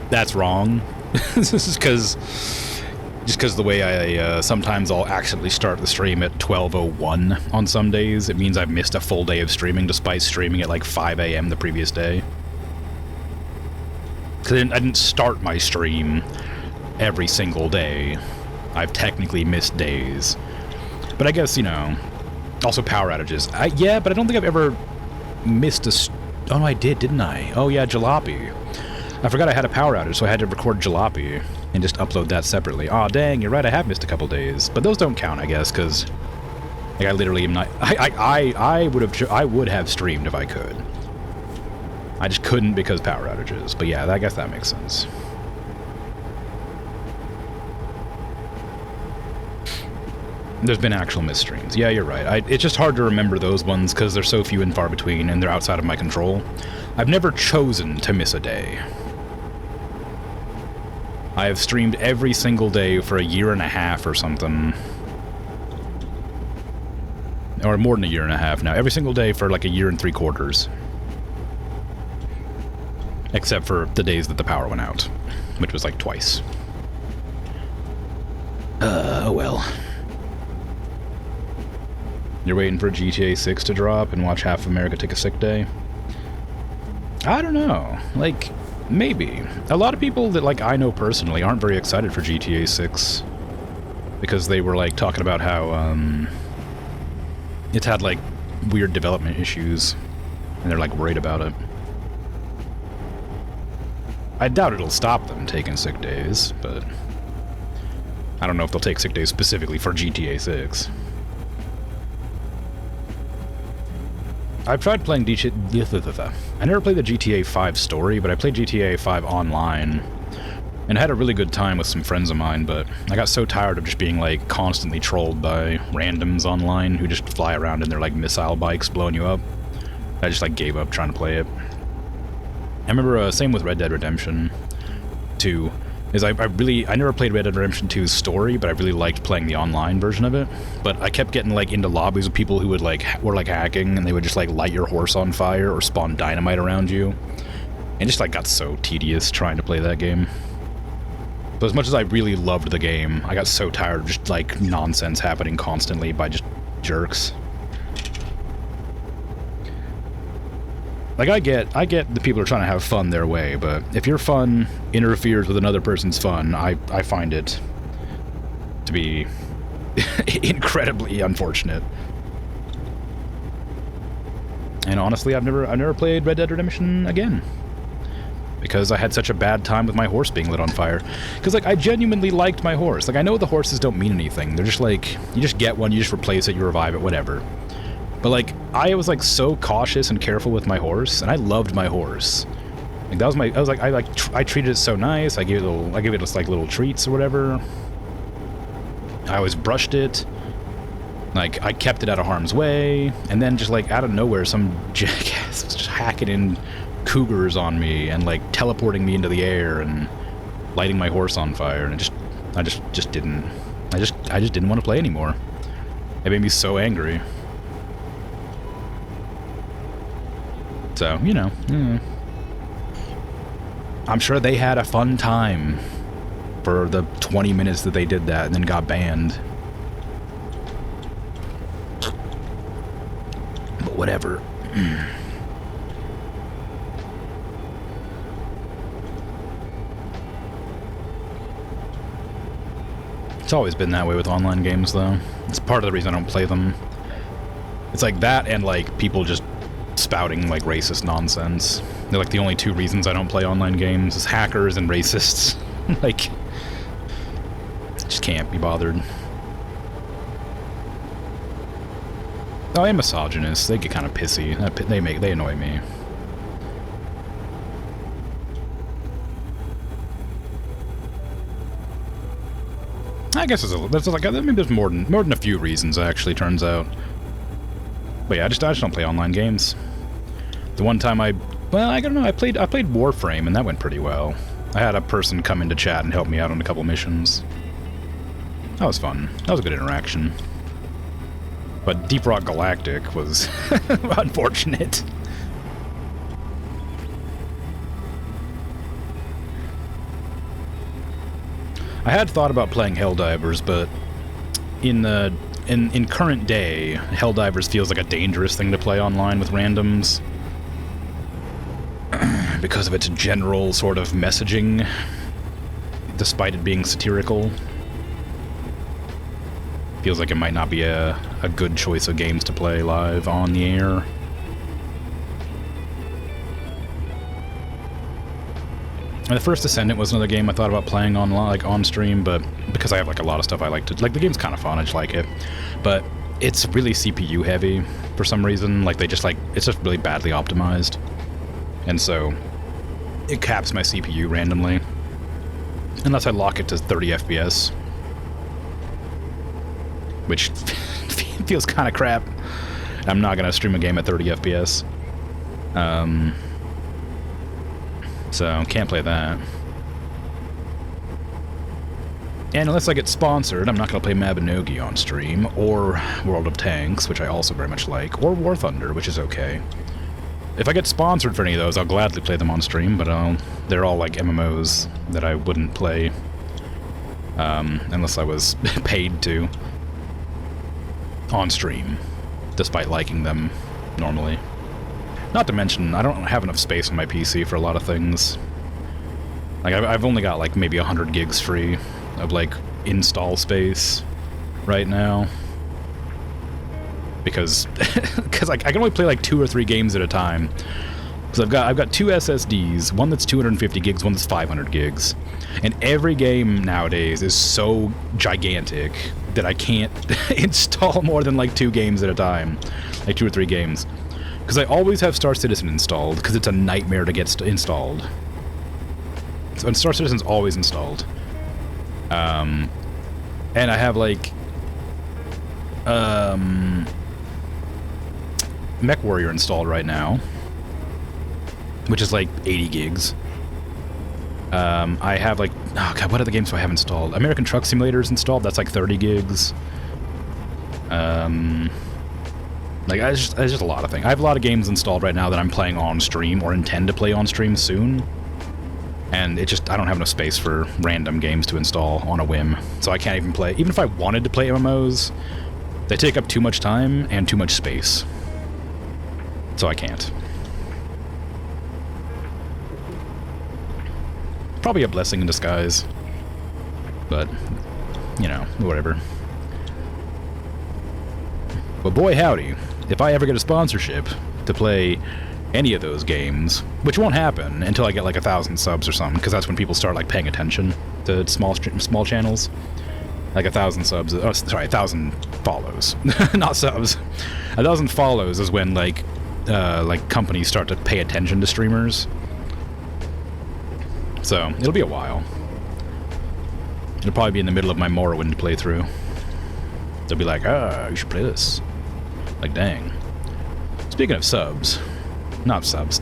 that's wrong. This is because the way I sometimes I'll accidentally start the stream at 12:01 on some days. It means I've missed a full day of streaming despite streaming at like 5 a.m. the previous day. Because I didn't start my stream every single day. I've technically missed days. But I guess, you know, also power outages. Yeah, but I don't think I've ever missed a... Oh, no, I did, didn't I? Oh, yeah, Jalopy. I forgot I had a power outage, so I had to record Jalopy and just upload that separately. Aw, dang, you're right, I have missed a couple days. But those don't count, I guess, because like, I literally am not... I would have streamed if I could. I just couldn't because power outages. But yeah, I guess that makes sense. There's been actual missed streams. Yeah, you're right. It's just hard to remember those ones because they're so few and far between and they're outside of my control. I've never chosen to miss a day. I have streamed every single day for 1.5 years or something. Or more than 1.5 years now. Every single day for like 1.75 years. Except for the days that the power went out. Which was like twice. Oh well. You're waiting for GTA 6 to drop and watch half of America take a sick day? I don't know. Like, maybe. A lot of people that, like, I know personally aren't very excited for GTA 6. Because they were, like, talking about how, it's had, like, weird development issues. And they're, like, worried about it. I doubt it'll stop them taking sick days, but... I don't know if they'll take sick days specifically for GTA 6. I've tried playing I never played the GTA 5 story, but I played GTA 5 online, and had a really good time with some friends of mine, but I got so tired of just being, like, constantly trolled by randoms online who just fly around in their, like, missile bikes blowing you up. I just, like, gave up trying to play it. I remember, same with Red Dead Redemption 2, is I never played Red Dead Redemption 2's story, but I really liked playing the online version of it. But I kept getting, like, into lobbies with people who would, like, were, like, hacking, and they would just, like, light your horse on fire or spawn dynamite around you. And just, like, got so tedious trying to play that game. But as much as I really loved the game, I got so tired of just, like, nonsense happening constantly by just jerks. Like, I get the people are trying to have fun their way, but if your fun interferes with another person's fun, I find it to be incredibly unfortunate. And honestly, I've never played Red Dead Redemption again. Because I had such a bad time with my horse being lit on fire. Because, like, I genuinely liked my horse. Like, I know the horses don't mean anything. They're just, like, you just get one, you just replace it, you revive it, whatever. But, like, I was, like, so cautious and careful with my horse, and I loved my horse. Like, that was my, I treated it so nice, I gave it just, like, little treats or whatever. I always brushed it. Like, I kept it out of harm's way, and then just, like, out of nowhere, some jackass was just hacking in cougars on me, and, like, teleporting me into the air, and lighting my horse on fire, and I just didn't want to play anymore. It made me so angry. So, you know, I'm sure they had a fun time for the 20 minutes that they did that and then got banned. But whatever. It's always been that way with online games, though. It's part of the reason I don't play them. It's like that and, like, people just spouting, like, racist nonsense. They're, like, the only two reasons I don't play online games is hackers and racists. Like, just can't be bothered. Oh, I'm misogynist. They get kind of pissy. They annoy me. I guess there's like maybe there's more than a few reasons. Actually, turns out. But yeah, I just don't play online games. The one time I don't know. I played Warframe and that went pretty well. I had a person come into chat and help me out on a couple missions. That was fun. That was a good interaction. But Deep Rock Galactic was unfortunate. I had thought about playing Helldivers, but in current day, Helldivers feels like a dangerous thing to play online with randoms because of its general sort of messaging, despite it being satirical. Feels like it might not be a good choice of games to play live on the air. And the First Ascendant was another game I thought about playing on stream, but because I have like a lot of stuff I like to like, the game's kind of fun. I just like it, but it's really CPU heavy for some reason. Like it's just really badly optimized, and so it caps my CPU randomly unless I lock it to 30 FPS, which feels kind of crap. I'm not gonna stream a game at 30 FPS. So, can't play that. And unless I get sponsored, I'm not going to play Mabinogi on stream, or World of Tanks, which I also very much like, or War Thunder, which is okay. If I get sponsored for any of those, I'll gladly play them on stream, but they're all like MMOs that I wouldn't play unless I was paid to on stream, despite liking them normally. Not to mention, I don't have enough space on my PC for a lot of things. Like, I've only got, like, maybe 100 gigs free of, like, install space right now. Because I can only play, like, 2 or 3 games at a time. Because I've got 2 SSDs, one that's 250 gigs, one that's 500 gigs. And every game nowadays is so gigantic that I can't install more than, like, 2 games at a time. Like, 2 or 3 games. Because I always have Star Citizen installed, because it's a nightmare to get installed. So, and Star Citizen's always installed. And I have, like, Mech Warrior installed right now, which is, like, 80 gigs. I have, like, oh god, what other games do I have installed? American Truck Simulator is installed, that's, like, 30 gigs. Like, it's just a lot of things. I have a lot of games installed right now that I'm playing on stream, or intend to play on stream soon. And it just, I don't have enough space for random games to install on a whim. So I can't even play, even if I wanted to play MMOs, they take up too much time and too much space. So I can't. Probably a blessing in disguise. But, you know, whatever. But boy howdy, if I ever get a sponsorship to play any of those games, which won't happen until I get like 1,000 subs or something, because that's when people start like paying attention to small channels. Like 1,000 subs, oh sorry, 1,000 follows, not subs. 1,000 follows is when like companies start to pay attention to streamers. So it'll be a while. It'll probably be in the middle of my Morrowind playthrough. They'll be like, ah, you should play this. Like, dang. Speaking of subs, not subs.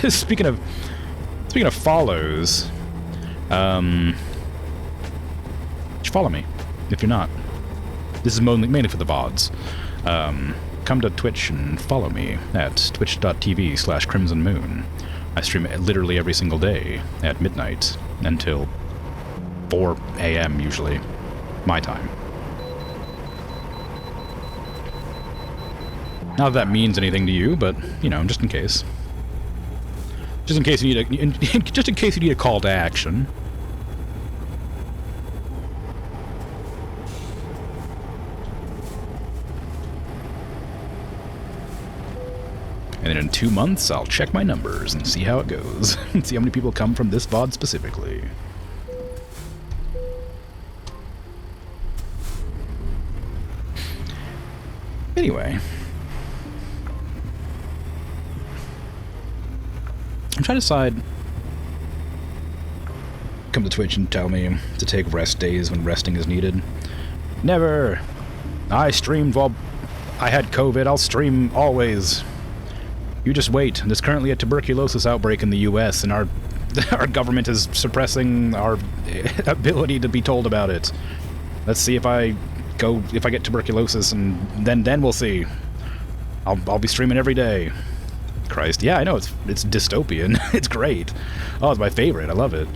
speaking of follows, you should follow me if you're not. This is mainly for the VODs. Come to Twitch and follow me at twitch.tv/crimsonmoon. I stream literally every single day at midnight until 4 a.m. usually, my time. Not that that means anything to you, but you know, just in case. Just in case you need a call to action. And then in 2 months, I'll check my numbers and see how it goes. And see how many people come from this VOD specifically. Anyway. I'm trying to decide... Come to Twitch and tell me to take rest days when resting is needed. Never! I streamed while I had COVID. I'll stream always. You just wait. There's currently a tuberculosis outbreak in the US, and our government is suppressing our ability to be told about it. Let's see if I get tuberculosis, and then we'll see. I'll be streaming every day. Christ, yeah, I know, it's dystopian. It's great. Oh, it's my favorite. I love it.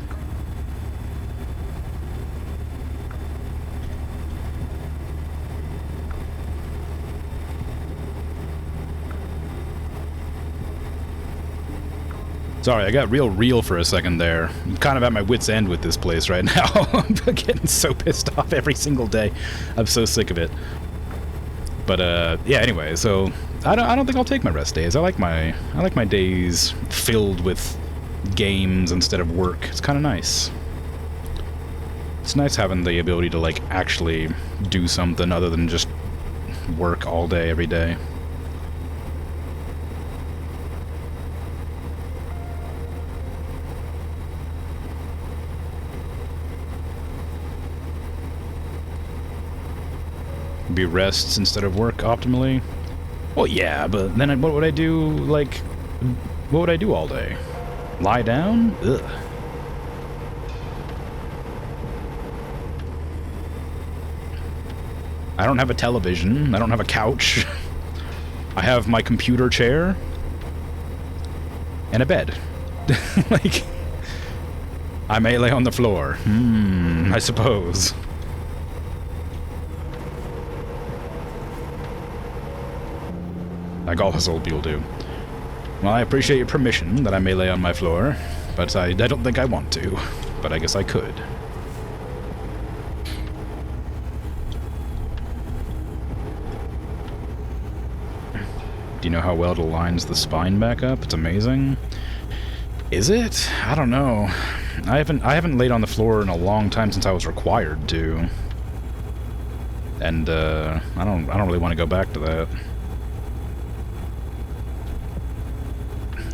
Sorry, I got real for a second there. I'm kind of at my wit's end with this place right now. I'm getting so pissed off every single day. I'm so sick of it. But yeah. Anyway, so I don't think I'll take my rest days. I like my days filled with games instead of work. It's kind of nice. It's nice having the ability to like actually do something other than just work all day every day. Be rests instead of work optimally? Well, yeah, but then what would I do, like, what would I do all day? Lie down? Ugh. I don't have a television. I don't have a couch. I have my computer chair. And a bed. Like, I may lay on the floor. I suppose. Like all us old people do. Well, I appreciate your permission that I may lay on my floor, but I don't think I want to. But I guess I could. Do you know how well it aligns the spine back up? It's amazing. Is it? I don't know. I haven't laid on the floor in a long time since I was required to. And I don't really want to go back to that.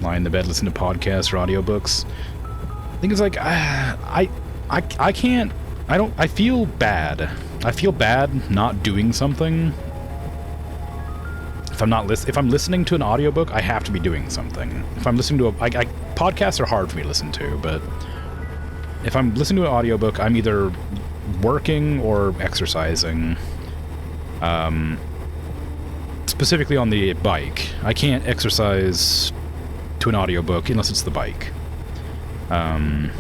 Lie in the bed, listen to podcasts or audiobooks. I think it's like I can't. I feel bad. I feel bad not doing something. If I'm listening to an audiobook, I have to be doing something. If I'm listening to podcasts are hard for me to listen to, but if I'm listening to an audiobook, I'm either working or exercising. Specifically on the bike. I can't exercise to an audiobook unless it's the bike. But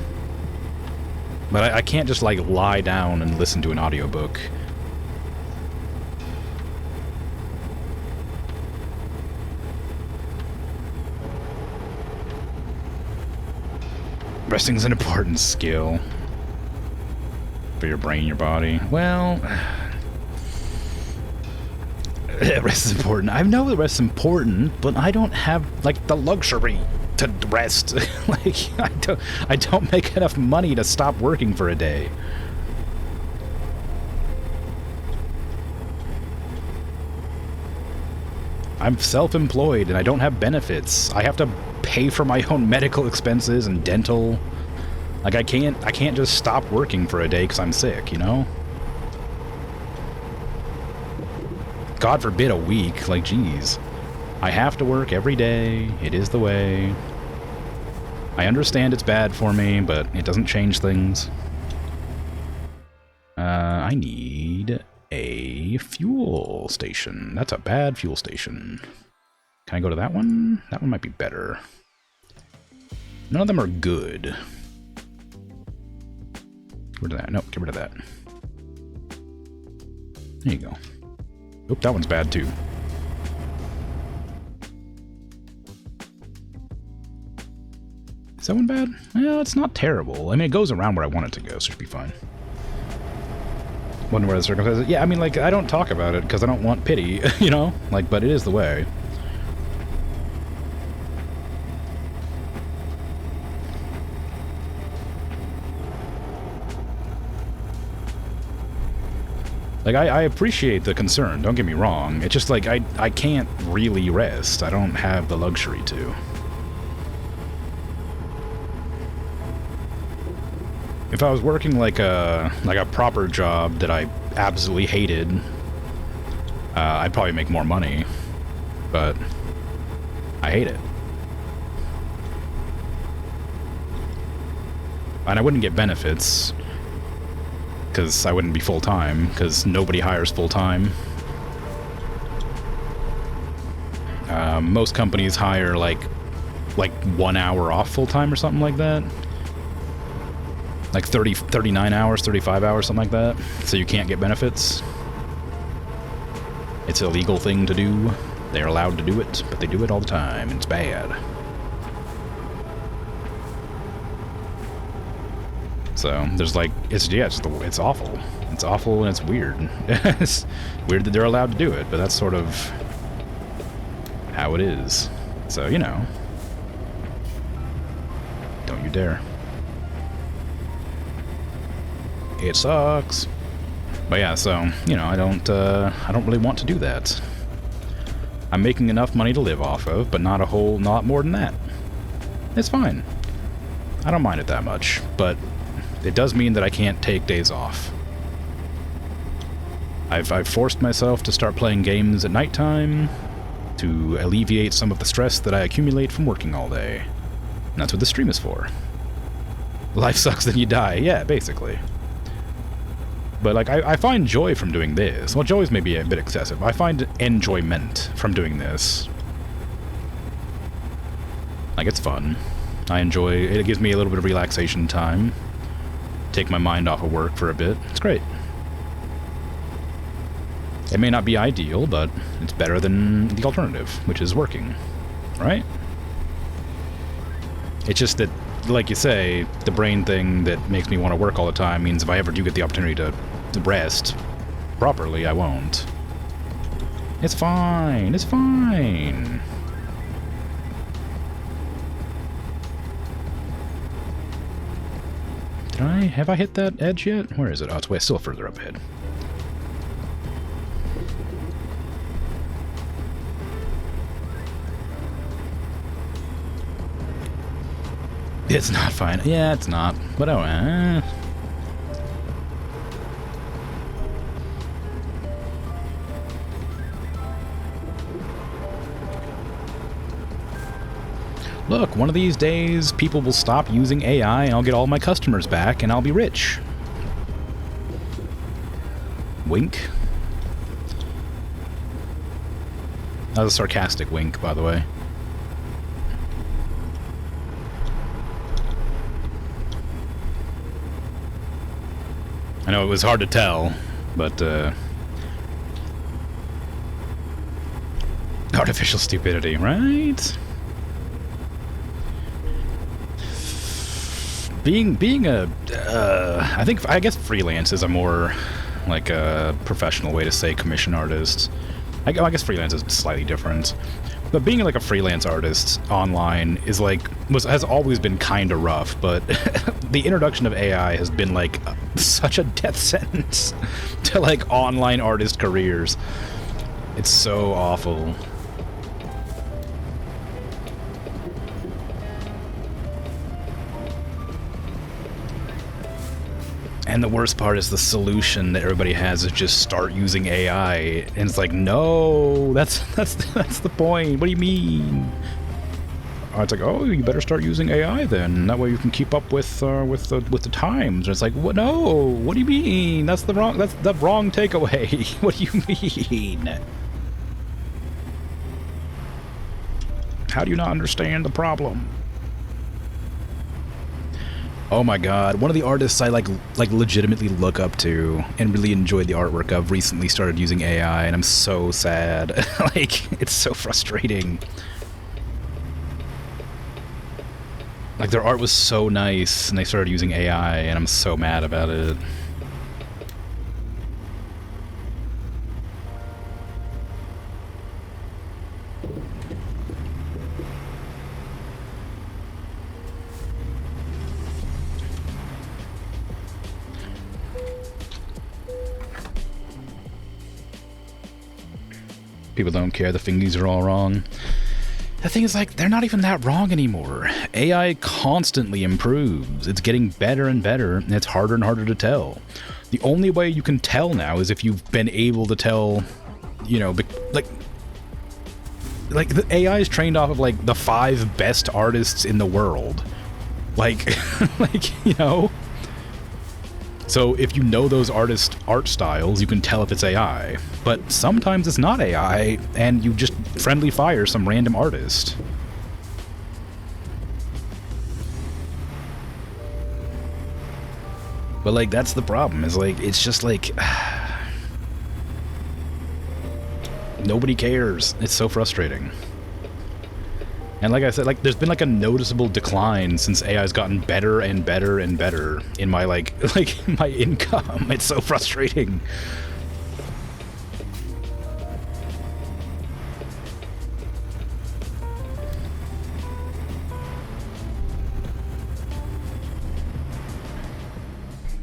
I can't just like lie down and listen to an audiobook. Resting's an important skill for your brain, your body. Well, rest is important. I know that rest is important, but I don't have like the luxury to rest. Like I don't make enough money to stop working for a day. I'm self-employed and I don't have benefits. I have to pay for my own medical expenses and dental. Like I can't just stop working for a day because I'm sick, you know? God forbid a week, like geez. I have to work every day. It is the way. I understand it's bad for me, but it doesn't change things. I need a fuel station. That's a bad fuel station. Can I go to that one? That one might be better. None of them are good. Get rid of that. Nope, get rid of that. There you go. Oop, that one's bad too. Is that one bad? Well, it's not terrible. I mean, it goes around where I want it to go, so it should be fine. Wonder where the circumstances... Yeah, I mean, like, I don't talk about it because I don't want pity, you know? Like, but it is the way. Like, I appreciate the concern, don't get me wrong. It's just like, I can't really rest. I don't have the luxury to. If I was working like a proper job that I absolutely hated, I'd probably make more money. But I hate it. And I wouldn't get benefits, because I wouldn't be full-time, because nobody hires full-time. Most companies hire like 1 hour off full-time or something like that. Like 39 hours, 35 hours, something like that. So you can't get benefits. It's an illegal thing to do. They're allowed to do it, but they do it all the time, and it's bad. So there's like, it's awful. It's awful and it's weird. It's weird that they're allowed to do it, but that's sort of how it is. So, you know, don't you dare. It sucks. But yeah, so, you know, I don't really want to do that. I'm making enough money to live off of, but not a whole lot more than that. It's fine. I don't mind it that much, but it does mean that I can't take days off. I've forced myself to start playing games at nighttime to alleviate some of the stress that I accumulate from working all day. And that's what the stream is for. Life sucks, then you die. Yeah, basically. But, like, I find joy from doing this. Well, joy is maybe a bit excessive. I find enjoyment from doing this. Like, it's fun. I enjoy it. It gives me a little bit of relaxation time. Take my mind off of work for a bit. It's great. It may not be ideal, but it's better than the alternative, which is working. Right? It's just that, like you say, the brain thing that makes me want to work all the time means if I ever do get the opportunity to rest properly, I won't. It's fine. It's fine. Have I hit that edge yet? Where is it? Oh, it's way still further up ahead. It's not fine. Yeah, it's not. But oh, Look, one of these days, people will stop using AI and I'll get all my customers back and I'll be rich. Wink. That was a sarcastic wink, by the way. I know it was hard to tell, but, artificial stupidity, right? Being a, I guess freelance is a more, like, a professional way to say commission artist. I guess freelance is slightly different. But being, like, a freelance artist online is, like, has always been kind of rough, but the introduction of AI has been, like, such a death sentence to, like, online artist careers. It's so awful. And the worst part is the solution that everybody has is just start using AI, and it's like, no, that's the point. What do you mean? It's like, oh, you better start using AI then. That way you can keep up with the times. And it's like, what? No, what do you mean? That's the wrong takeaway. What do you mean? How do you not understand the problem? Oh my god, one of the artists I like legitimately look up to and really enjoy the artwork of recently started using AI, and I'm so sad. Like, it's so frustrating. Like, their art was so nice, and they started using AI, and I'm so mad about it. People don't care, the fingies are all wrong. The thing is, like, they're not even that wrong anymore. AI constantly improves. It's getting better and better, and it's harder and harder to tell. The only way you can tell now is if you've been able to tell, you know, like the AI is trained off of, like, the 5 best artists in the world. Like, you know? So if you know those artists' art styles, you can tell if it's AI. But sometimes it's not AI, and you just friendly fire some random artist. But, like, that's the problem, is, like, it's just, like... nobody cares. It's so frustrating. And like I said, like, there's been, like, a noticeable decline since AI's gotten better and better and better in my, like my income. It's so frustrating.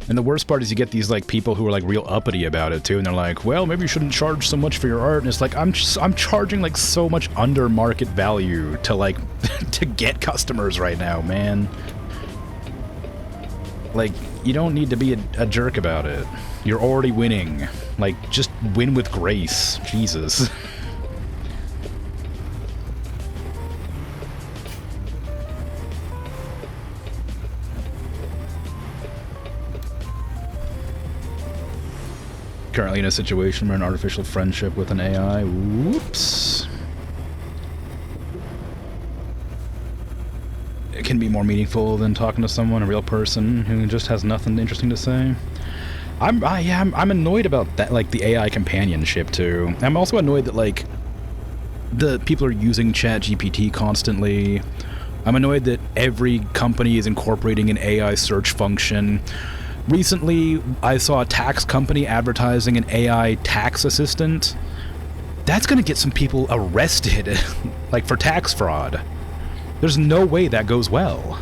And the worst part is you get these, like, people who are, like, real uppity about it, too, and they're like, well, maybe you shouldn't charge so much for your art, and it's like, I'm charging, like, so much under market value to, like, to get customers right now, man. Like, you don't need to be a jerk about it. You're already winning. Like, just win with grace. Jesus. Currently in a situation where an artificial friendship with an AI. Whoops. It can be more meaningful than talking to someone, a real person who just has nothing interesting to say. I'm annoyed about that, like, the AI companionship too. I'm also annoyed that, like, the people are using ChatGPT constantly. I'm annoyed that every company is incorporating an AI search function. Recently, I saw a tax company advertising an AI tax assistant. That's gonna get some people arrested, like, for tax fraud. There's no way that goes well.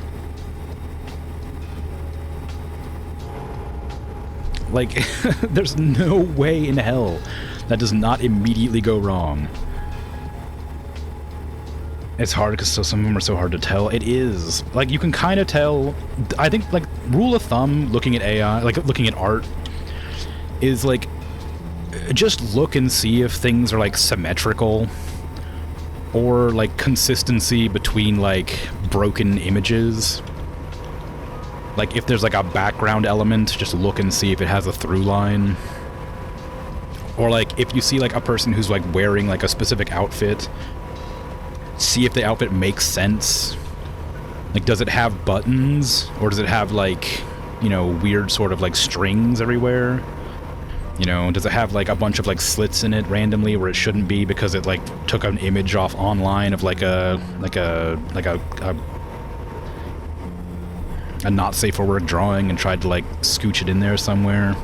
Like, there's no way in hell that does not immediately go wrong. It's hard because some of them are so hard to tell. It is. Like, you can kind of tell. I think, like, rule of thumb looking at AI, like, looking at art, is, like, just look and see if things are, like, symmetrical. Or, like, consistency between, like, broken images. Like, if there's, like, a background element, just look and see if it has a through line. Or, like, if you see, like, a person who's, like, wearing, like, a specific outfit, see if the outfit makes sense. Like, does it have buttons? Or does it have, like, you know, weird sort of, like, strings everywhere? You know, does it have, like, a bunch of, like, slits in it randomly where it shouldn't be because it, like, took an image off online of, like, a not safe for work drawing and tried to, like, scooch it in there somewhere?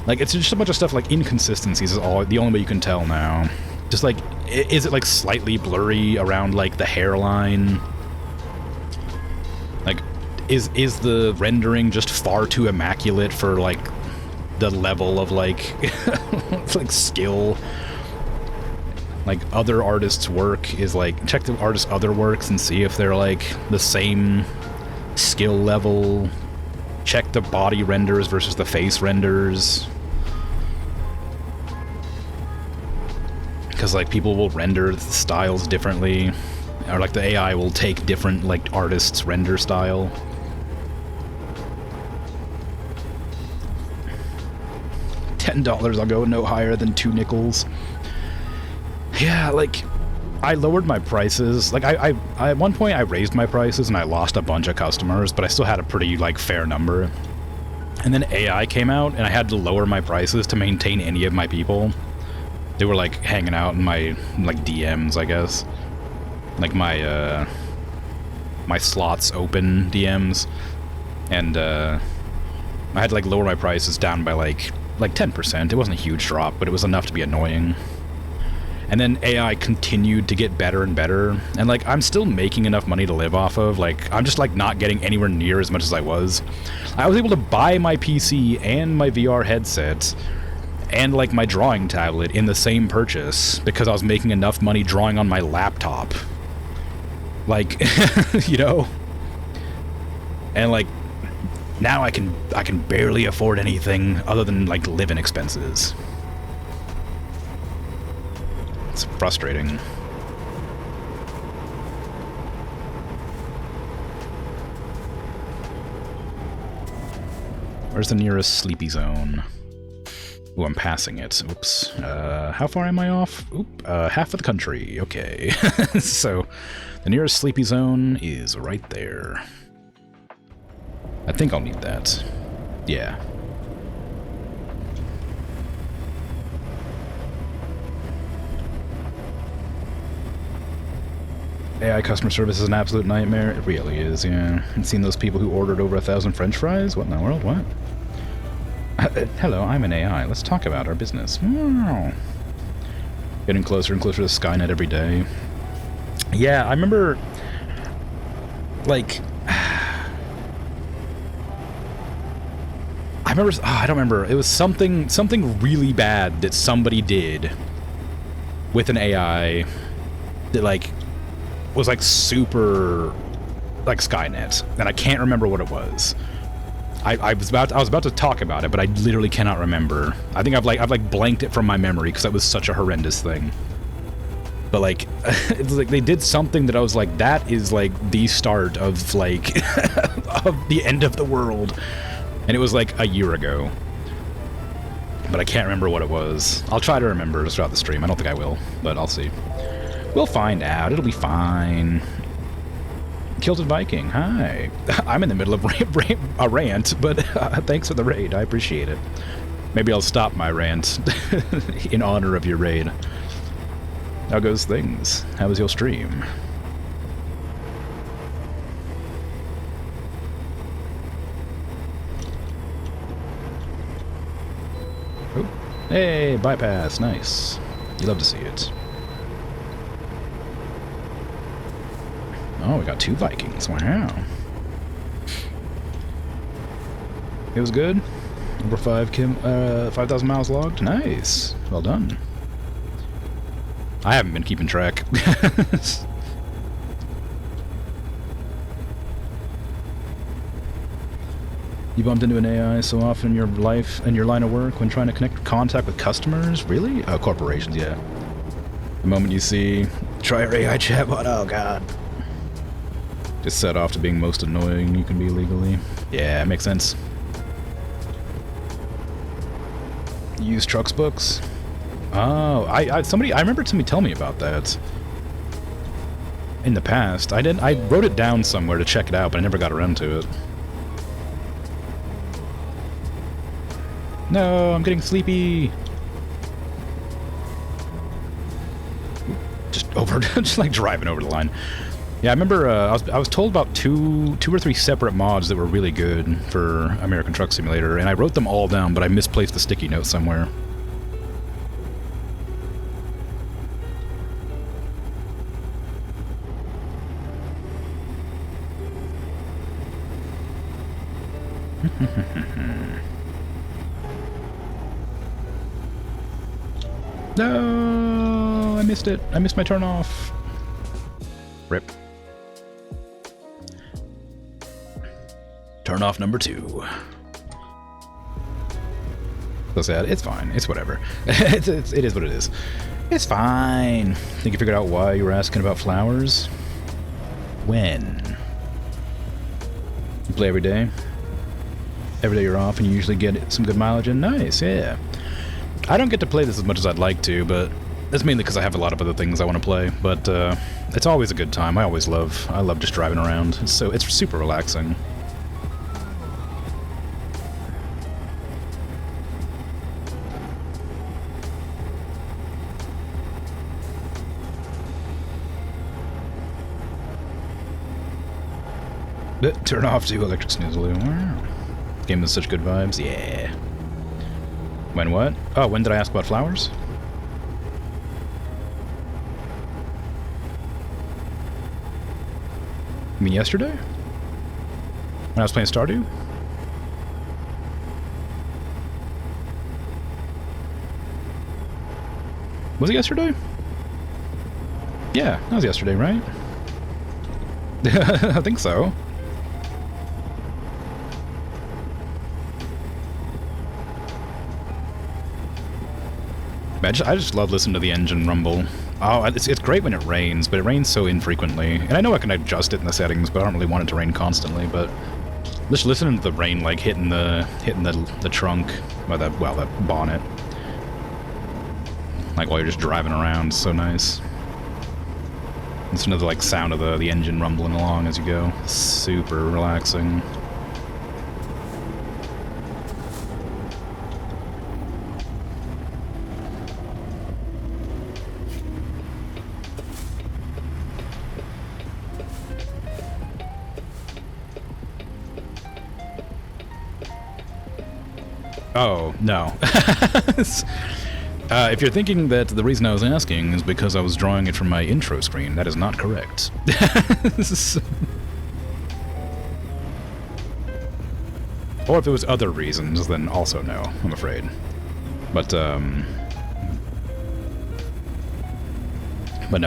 Like, it's just a bunch of stuff, like, inconsistencies is the only way you can tell now. Just, like, is it, like, slightly blurry around, like, the hairline? Like, is the rendering just far too immaculate for, like, the level of, like, like, skill? Like, other artists' work is, like, check the artist's other works and see if they're, like, the same skill level. Check the body renders versus the face renders. Because, like, people will render the styles differently. Or, like, the AI will take different, like, artists' render style. $10, I'll go no higher than 2 nickels. Yeah, like, I lowered my prices. Like, I at one point I raised my prices and I lost a bunch of customers, but I still had a pretty, like, fair number. And then AI came out and I had to lower my prices to maintain any of my people. They were, like, hanging out in my, like, DMs, I guess. Like, my, my slots open DMs. And, I had to, like, lower my prices down by, like 10%. It wasn't a huge drop, but it was enough to be annoying. And then AI continued to get better and better. And, like, I'm still making enough money to live off of. Like, I'm just, like, not getting anywhere near as much as I was. I was able to buy my PC and my VR headset and like my drawing tablet in the same purchase because I was making enough money drawing on my laptop. Like, you know? And like, now I can barely afford anything other than like living expenses. It's frustrating. Where's the nearest sleepy zone? Ooh, I'm passing it. Oops. How far am I off? Oop, half of the country. Okay. So, the nearest sleepy zone is right there. I think I'll need that. Yeah. AI customer service is an absolute nightmare. It really is, yeah. I've seen those people who ordered over 1,000 French fries? What in the world? What? Hello, I'm an AI. Let's talk about our business. Wow. Getting closer and closer to Skynet every day. Yeah, I remember... Like... I remember... Oh, I don't remember. It was something really bad that somebody did with an AI that, like... was like super like Skynet, and I can't remember what it was. I was about to talk about it, but I literally cannot remember. I think I've blanked it from my memory because that was such a horrendous thing. But like, it's like they did something that I was like, that is like the start of like of the end of the world, and it was like a year ago. But I can't remember what it was. I'll try to remember throughout the stream. I don't think I will, but I'll see. We'll find out. It'll be fine. Kilted Viking, hi. I'm in the middle of a rant, but thanks for the raid. I appreciate it. Maybe I'll stop my rant in honor of your raid. How goes things? How was your stream? Oh. Hey, bypass. Nice. You love to see it. Oh, we got 2 Vikings. Wow. It was good. Over 5,000 miles logged. Nice. Well done. I haven't been keeping track. You bumped into an AI so often in your life and your line of work when trying to connect contact with customers? Really? Corporations, yeah. The moment you see, try your AI chatbot. Oh, God. Just set off to being most annoying you can be legally. Yeah, it makes sense. Use trucks books? Oh, I remember somebody telling me about that in the past. I wrote it down somewhere to check it out, but I never got around to it. No, I'm getting sleepy. Just like driving over the line. Yeah, I remember I was told about two or three separate mods that were really good for American Truck Simulator, and I wrote them all down, but I misplaced the sticky note somewhere. No, I missed it. I missed my turn off. Rip. Turn off number 2. So sad. It's fine. It's whatever. It is what it is. It's fine. Think you figured out why you were asking about flowers? When? You play every day? Every day you're off and you usually get some good mileage in? Nice, yeah. I don't get to play this as much as I'd like to, but that's mainly because I have a lot of other things I want to play. But it's always a good time. I love just driving around. It's super relaxing. Turn off to Electric Snoozaloo. Wow. Game with such good vibes. Yeah. When what? Oh, when did I ask about flowers? You mean yesterday? When I was playing Stardew? Was it yesterday? Yeah, that was yesterday, right? I think so. I just love listening to the engine rumble. Oh, it's great when it rains, but it rains so infrequently. And I know I can adjust it in the settings, but I don't really want it to rain constantly. But just listening to the rain like hitting the trunk, or the bonnet, like while you're just driving around, so nice. Listen to the like sound of the engine rumbling along as you go. Super relaxing. Oh, no. If you're thinking that the reason I was asking is because I was drawing it from my intro screen, that is not correct. Or if it was other reasons, then also no, I'm afraid. But no,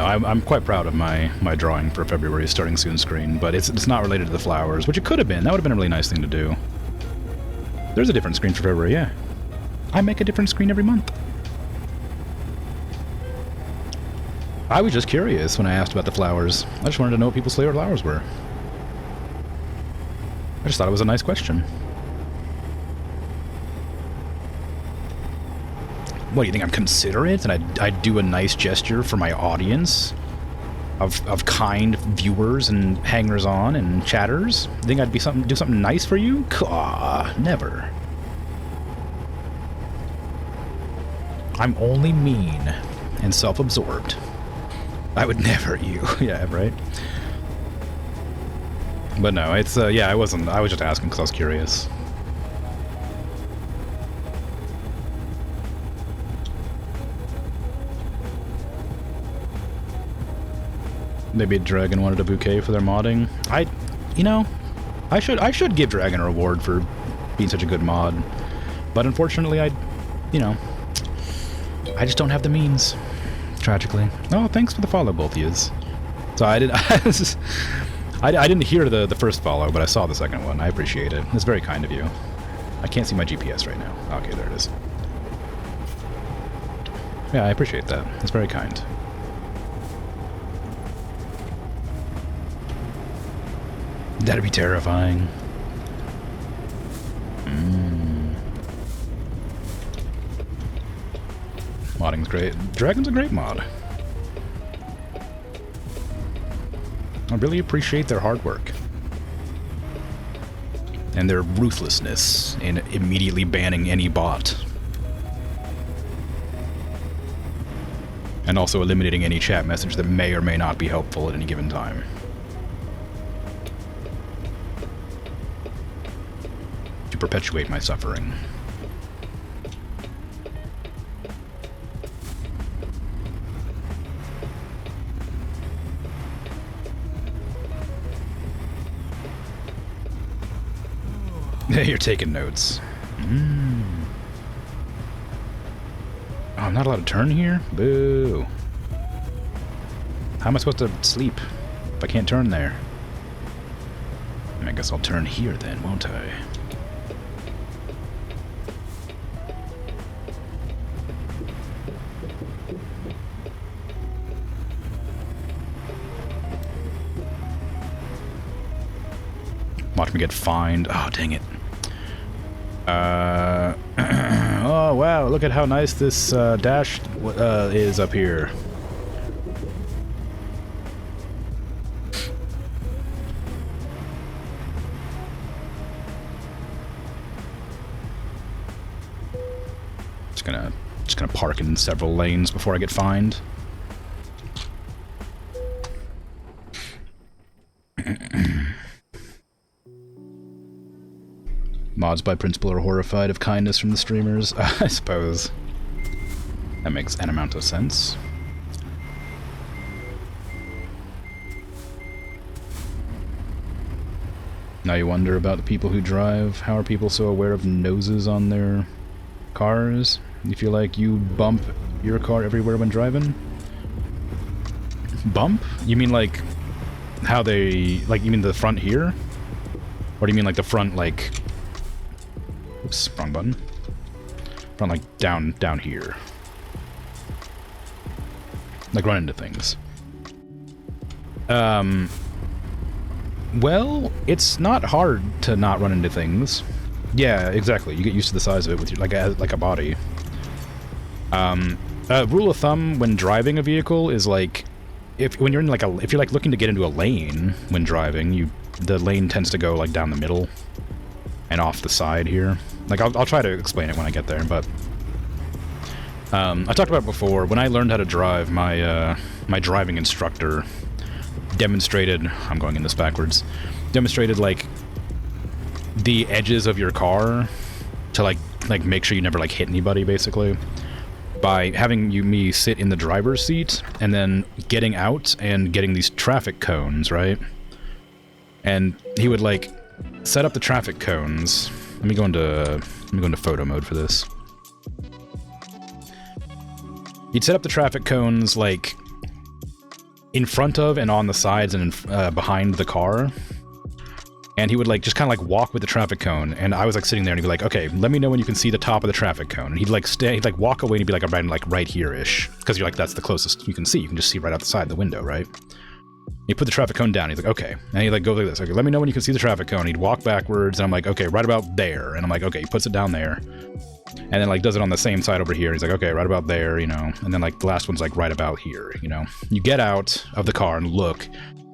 I'm quite proud of my drawing for February's Starting Soon screen, but it's not related to the flowers, which it could have been. That would have been a really nice thing to do. There's a different screen for February, yeah. I make a different screen every month. I was just curious when I asked about the flowers. I just wanted to know what people's favorite flowers were. I just thought it was a nice question. What, do you think I'm considerate and I'd do a nice gesture for my audience of kind viewers and hangers-on and chatters? You think I'd do something nice for you? Never. I'm only mean and self-absorbed. I would never you. Yeah, right? But no, it's, yeah, I was just asking because I was curious. Maybe Dragon wanted a bouquet for their modding. I should give Dragon a reward for being such a good mod. But unfortunately, I just don't have the means. Tragically. Oh, thanks for the follow, both of yous. So I didn't hear the first follow, but I saw the second one. I appreciate it. It's very kind of you. I can't see my GPS right now. Okay, there it is. Yeah, I appreciate that. It's very kind. That'd be terrifying. Modding's great. Dragon's a great mod. I really appreciate their hard work. And their ruthlessness in immediately banning any bot. And also eliminating any chat message that may or may not be helpful at any given time. To perpetuate my suffering. You're taking notes. Oh, I'm not allowed to turn here? Boo. How am I supposed to sleep if I can't turn there? I guess I'll turn here then, won't I? Watch me get fined. Oh, dang it. Oh, wow, look at how nice this dash is up here. Just gonna park in several lanes before I get fined. Mods by principle are horrified of kindness from the streamers. I suppose. That makes an amount of sense. Now you wonder about the people who drive. How are people so aware of noses on their cars? You feel like you bump your car everywhere when driving? Bump? You mean like how they... like, you mean the front here? Or do you mean like the front, like... oops, wrong button. Front, like, down here. Like, run into things. Well, it's not hard to not run into things. Yeah, exactly. You get used to the size of it with your, like a body. Rule of thumb when driving a vehicle is like... if you're like looking to get into a lane when driving, the lane tends to go like down the middle and off the side here. Like I'll try to explain it when I get there, but I talked about it before. When I learned how to drive, my my driving instructor demonstrated, I'm going in this backwards, demonstrated like the edges of your car to like make sure you never like hit anybody, basically, by having me sit in the driver's seat and then getting out and getting these traffic cones, right? And he would like set up the traffic cones. Let me go into photo mode for this. He'd set up the traffic cones like in front of and on the sides and behind the car. And he would like just kind of like walk with the traffic cone, and I was like sitting there, and he'd be like, "Okay, let me know when you can see the top of the traffic cone." And he'd like walk away, and he'd be like, "I'm right here-ish," because you're like, that's the closest you can see. You can just see right out the side of the window, right? He put the traffic cone down. He's like, "Okay," and he like goes like this. "Okay, let me know when you can see the traffic cone." He'd walk backwards, and I'm like, "Okay, right about there." And I'm like, "Okay," he puts it down there, and then like does it on the same side over here. He's like, "Okay, right about there," you know. And then like the last one's like right about here, you know. You get out of the car and look,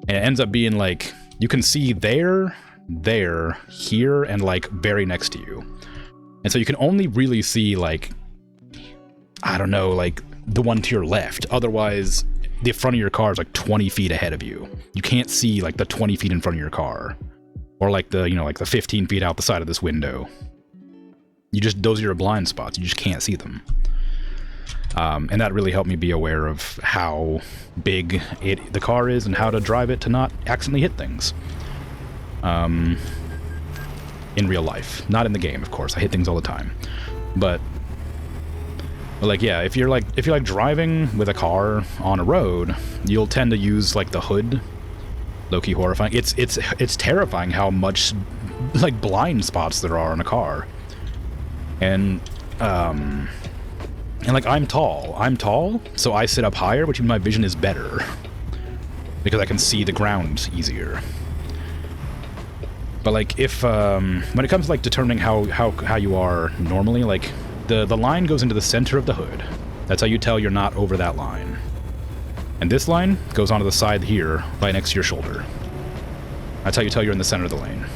and it ends up being like you can see there, here, and like very next to you. And so you can only really see like, I don't know, like the one to your left. Otherwise, the front of your car is like 20 feet ahead of you. You can't see like the 20 feet in front of your car. Or like the, you know, like the 15 feet out the side of this window. Those are your blind spots. You just can't see them. And that really helped me be aware of how big the car is and how to drive it to not accidentally hit things. In real life, not in the game, of course. I hit things all the time, but like, yeah, if you're like driving with a car on a road, you'll tend to use like the hood. Low-key horrifying. It's terrifying how much like blind spots there are in a car, and like I'm tall, so I sit up higher, which means my vision is better because I can see the ground easier. But like if when it comes to like determining how you are normally, like the line goes into the center of the hood. That's how you tell you're not over that line. And this line goes onto the side here, right next to your shoulder. That's how you tell you're in the center of the lane.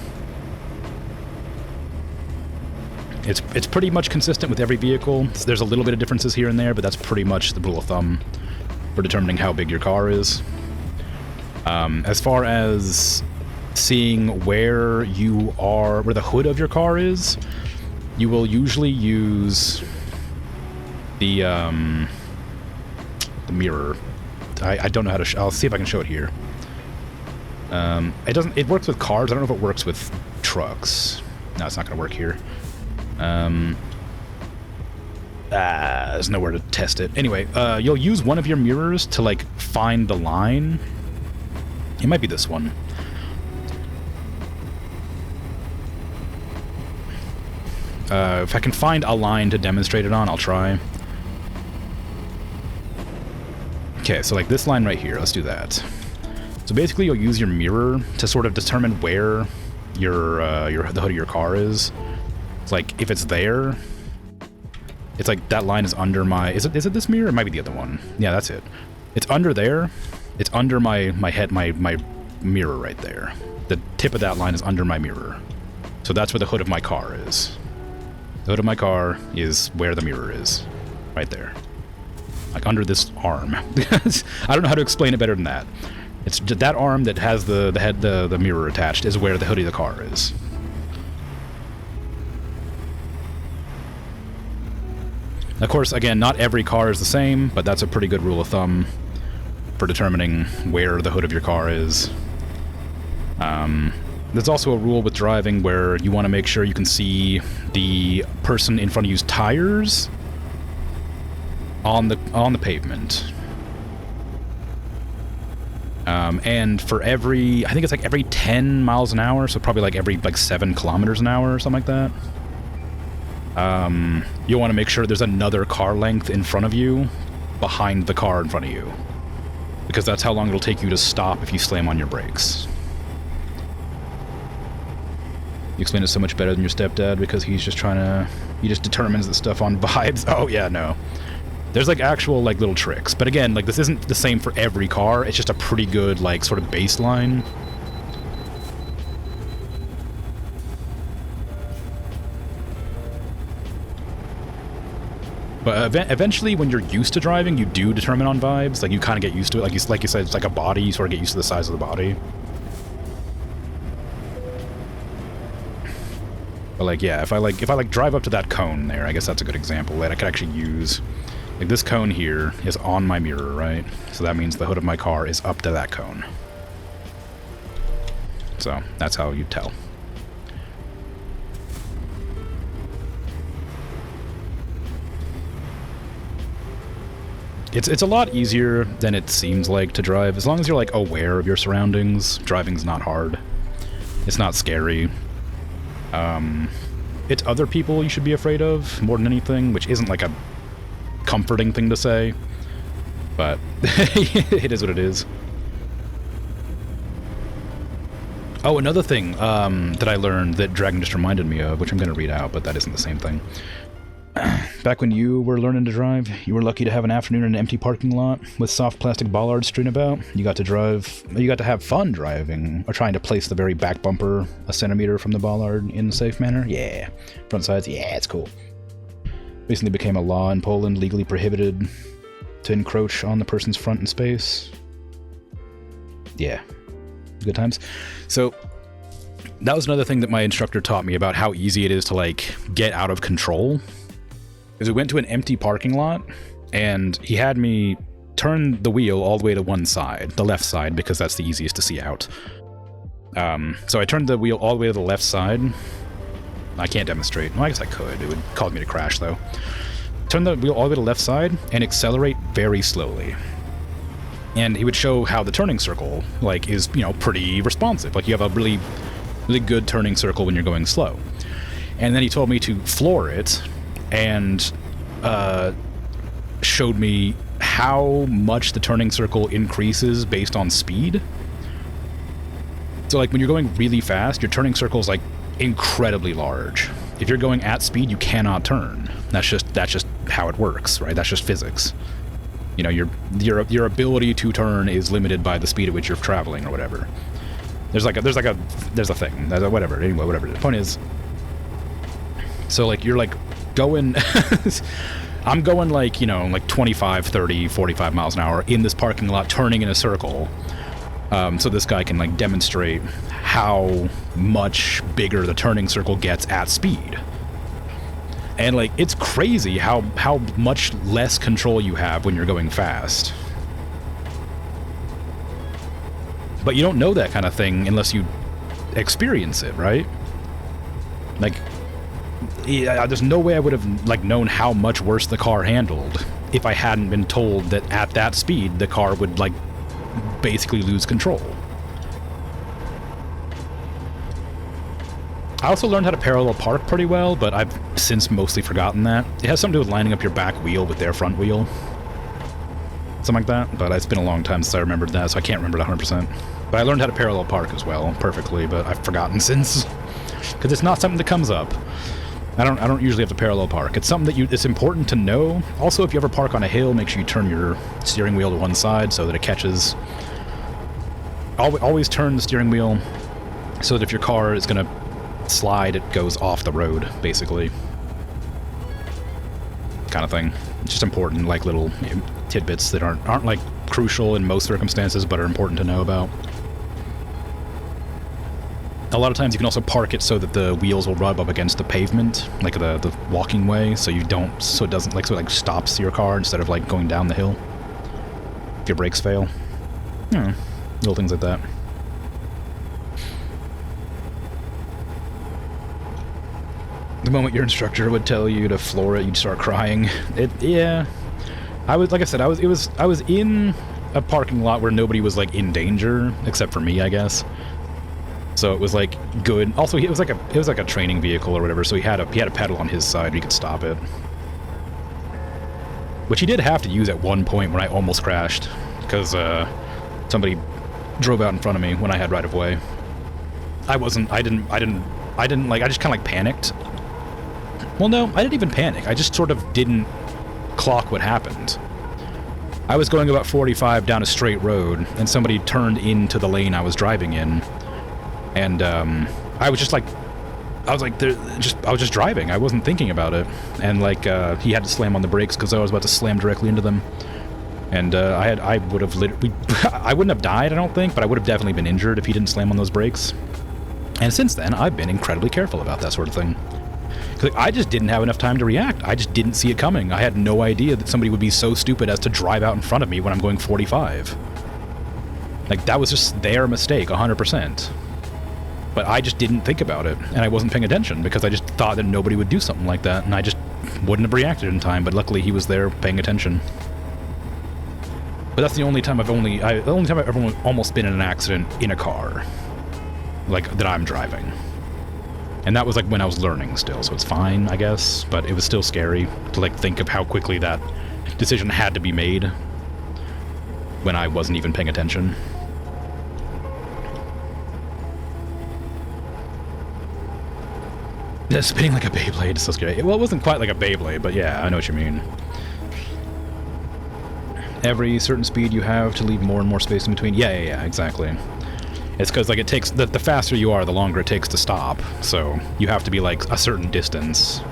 It's pretty much consistent with every vehicle. There's a little bit of differences here and there, but that's pretty much the rule of thumb for determining how big your car is. As far as seeing where you are, where the hood of your car is, you will usually use the mirror. I don't know how to I'll see if I can show it here. It works with cars. I don't know if it works with trucks. No, it's not going to work here. There's nowhere to test it. Anyway, you'll use one of your mirrors to like find the line. It might be this one. If I can find a line to demonstrate it on, I'll try. Okay, so like this line right here, let's do that. So basically you'll use your mirror to sort of determine where the hood of your car is. It's like if it's there, it's like that line is under my, is it this mirror? It might be the other one. Yeah, that's it. It's under there. It's under my head, my mirror right there. The tip of that line is under my mirror. So that's where the hood of my car is. The hood of my car is where the mirror is. Right there. Like under this arm. I don't know how to explain it better than that. It's just that arm that has the mirror attached is where the hood of the car is. Of course, again, not every car is the same, but that's a pretty good rule of thumb for determining where the hood of your car is. There's also a rule with driving where you want to make sure you can see the person in front of you's tires. on the pavement. And for every, I think it's like every 10 miles an hour, so probably like every like 7 kilometers an hour or something like that. You want to make sure there's another car length in front of you, behind the car in front of you, because that's how long it'll take you to stop if you slam on your brakes. You explain it so much better than your stepdad because he's just trying to, he just determines the stuff on vibes. Oh yeah, no. There's like actual like little tricks, but again, like this isn't the same for every car. It's just a pretty good like sort of baseline. But eventually, when you're used to driving, you do determine on vibes. Like you kind of get used to it. Like you said, it's like a body. You sort of get used to the size of the body. But like, yeah, if I drive up to that cone there, I guess that's a good example that I could actually use. Like this cone here is on my mirror, right? So that means the hood of my car is up to that cone. So that's how you tell. It's a lot easier than it seems like to drive. As long as you're like aware of your surroundings, driving's not hard. It's not scary. It's other people you should be afraid of more than anything, which isn't like a comforting thing to say, but it is what it is. Oh, another thing that I learned that Dragon just reminded me of, which I'm going to read out, but that isn't the same thing. Back when you were learning to drive, you were lucky to have an afternoon in an empty parking lot with soft plastic bollards strewn about. You got to have fun driving, or trying to place the very back bumper a centimeter from the bollard in a safe manner. Yeah. Front sides, yeah, it's cool. Recently became a law in Poland, legally prohibited to encroach on the person's front in space. Yeah. Good times. So that was another thing that my instructor taught me about how easy it is to like get out of control. Is we went to an empty parking lot, and he had me turn the wheel all the way to one side, the left side, because that's the easiest to see out. So I turned the wheel all the way to the left side. I can't demonstrate. Well, I guess I could. It would cause me to crash, though. Turn the wheel all the way to the left side and accelerate very slowly. And he would show how the turning circle, like, is, you know, pretty responsive. Like, you have a really, really good turning circle when you're going slow. And then he told me to floor it, and showed me how much the turning circle increases based on speed. So like when you're going really fast, your turning circle is like incredibly large. If you're going at speed, you cannot turn. That's just how it works, right? That's just physics. You know, your ability to turn is limited by the speed at which you're traveling or whatever. There's a thing. Whatever. Anyway, whatever. The point is, so like you're like going I'm going like, you know, like 25, 30, 45 miles an hour in this parking lot, turning in a circle. So this guy can like demonstrate how much bigger the turning circle gets at speed. And like it's crazy how much less control you have when you're going fast. But you don't know that kind of thing unless you experience it, right? Like, yeah, there's no way I would have like known how much worse the car handled if I hadn't been told that at that speed the car would like basically lose control. I also learned how to parallel park pretty well, but I've since mostly forgotten that. It has something to do with lining up your back wheel with their front wheel. Something like that, but it's been a long time since I remembered that, so I can't remember it 100%. But I learned how to parallel park as well, perfectly, but I've forgotten since. Because it's not something that comes up. I don't usually have to parallel park. It's something that it's important to know. Also, if you ever park on a hill, make sure you turn your steering wheel to one side so that it catches. Always turn the steering wheel so that if your car is going to slide, it goes off the road, basically. Kind of thing. It's just important, like little tidbits that aren't like crucial in most circumstances, but are important to know about. A lot of times you can also park it so that the wheels will rub up against the pavement, like the walking way, so it doesn't like, so it like stops your car instead of like going down the hill. If your brakes fail. Yeah, little things like that. The moment your instructor would tell you to floor it, you'd start crying. Yeah. I was, like I said, I was in a parking lot where nobody was like in danger except for me, I guess. So it was like good. Also, it was like a training vehicle or whatever. So he had a pedal on his side. He could stop it, which he did have to use at one point when I almost crashed because somebody drove out in front of me when I had right of way. I didn't like. I just kind of like panicked. Well, no, I didn't even panic. I just sort of didn't clock what happened. I was going about 45 down a straight road, and somebody turned into the lane I was driving in, and I was just driving. I wasn't thinking about it, and like he had to slam on the brakes because I was about to slam directly into them, and I wouldn't have died, I don't think, but I would have definitely been injured if he didn't slam on those brakes. And since then, I've been incredibly careful about that sort of thing. I just didn't have enough time to react. I just didn't see it coming. I had no idea that somebody would be so stupid as to drive out in front of me when I'm going 45. Like, that was just their mistake, 100%. But I just didn't think about it, and I wasn't paying attention because I just thought that nobody would do something like that, and I just wouldn't have reacted in time, but luckily he was there paying attention. But that's the only time I've ever almost been in an accident in a car. Like, that I'm driving. And that was like when I was learning still, so it's fine, I guess, but it was still scary to like think of how quickly that decision had to be made when I wasn't even paying attention. Yeah, spinning like a Beyblade is so scary. Well, it wasn't quite like a Beyblade, but yeah, I know what you mean. Every certain speed you have to leave more and more space in between. Yeah, exactly. It's because like it takes the faster you are, the longer it takes to stop. So you have to be like a certain distance.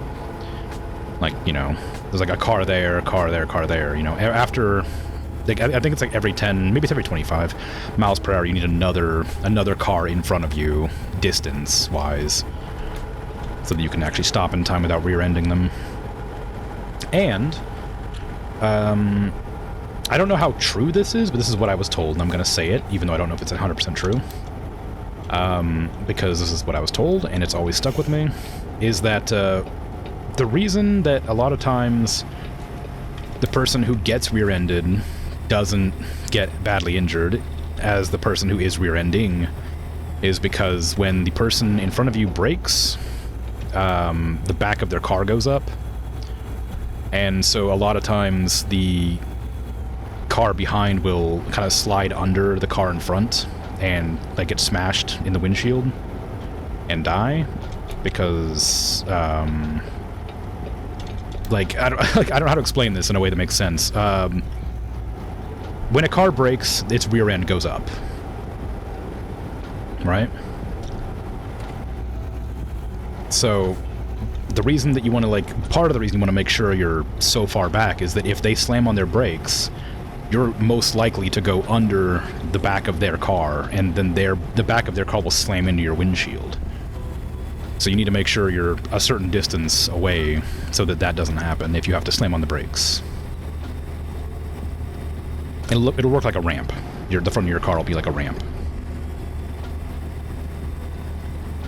Like, you know, there's like a car there, car there, car there. You know, after like I think it's like every 10, maybe it's every 25 miles per hour. You need another car in front of you, distance-wise, so that you can actually stop in time without rear-ending them. And I don't know how true this is, but this is what I was told, and I'm going to say it, even though I don't know if it's 100% true. Because this is what I was told, and it's always stuck with me, is that the reason that a lot of times the person who gets rear-ended doesn't get badly injured as the person who is rear-ending is because when the person in front of you brakes, the back of their car goes up, and so a lot of times the car behind will kind of slide under the car in front and like get smashed in the windshield and die because like I don't know how to explain this in a way that makes sense. When a car brakes, its rear end goes up, right? So the reason that you want to part of the reason you want to make sure you're so far back is that if they slam on their brakes, you're most likely to go under the back of their car, and then the back of their car will slam into your windshield. So you need to make sure you're a certain distance away so that that doesn't happen if you have to slam on the brakes. It'll work like a ramp. The front of your car will be like a ramp.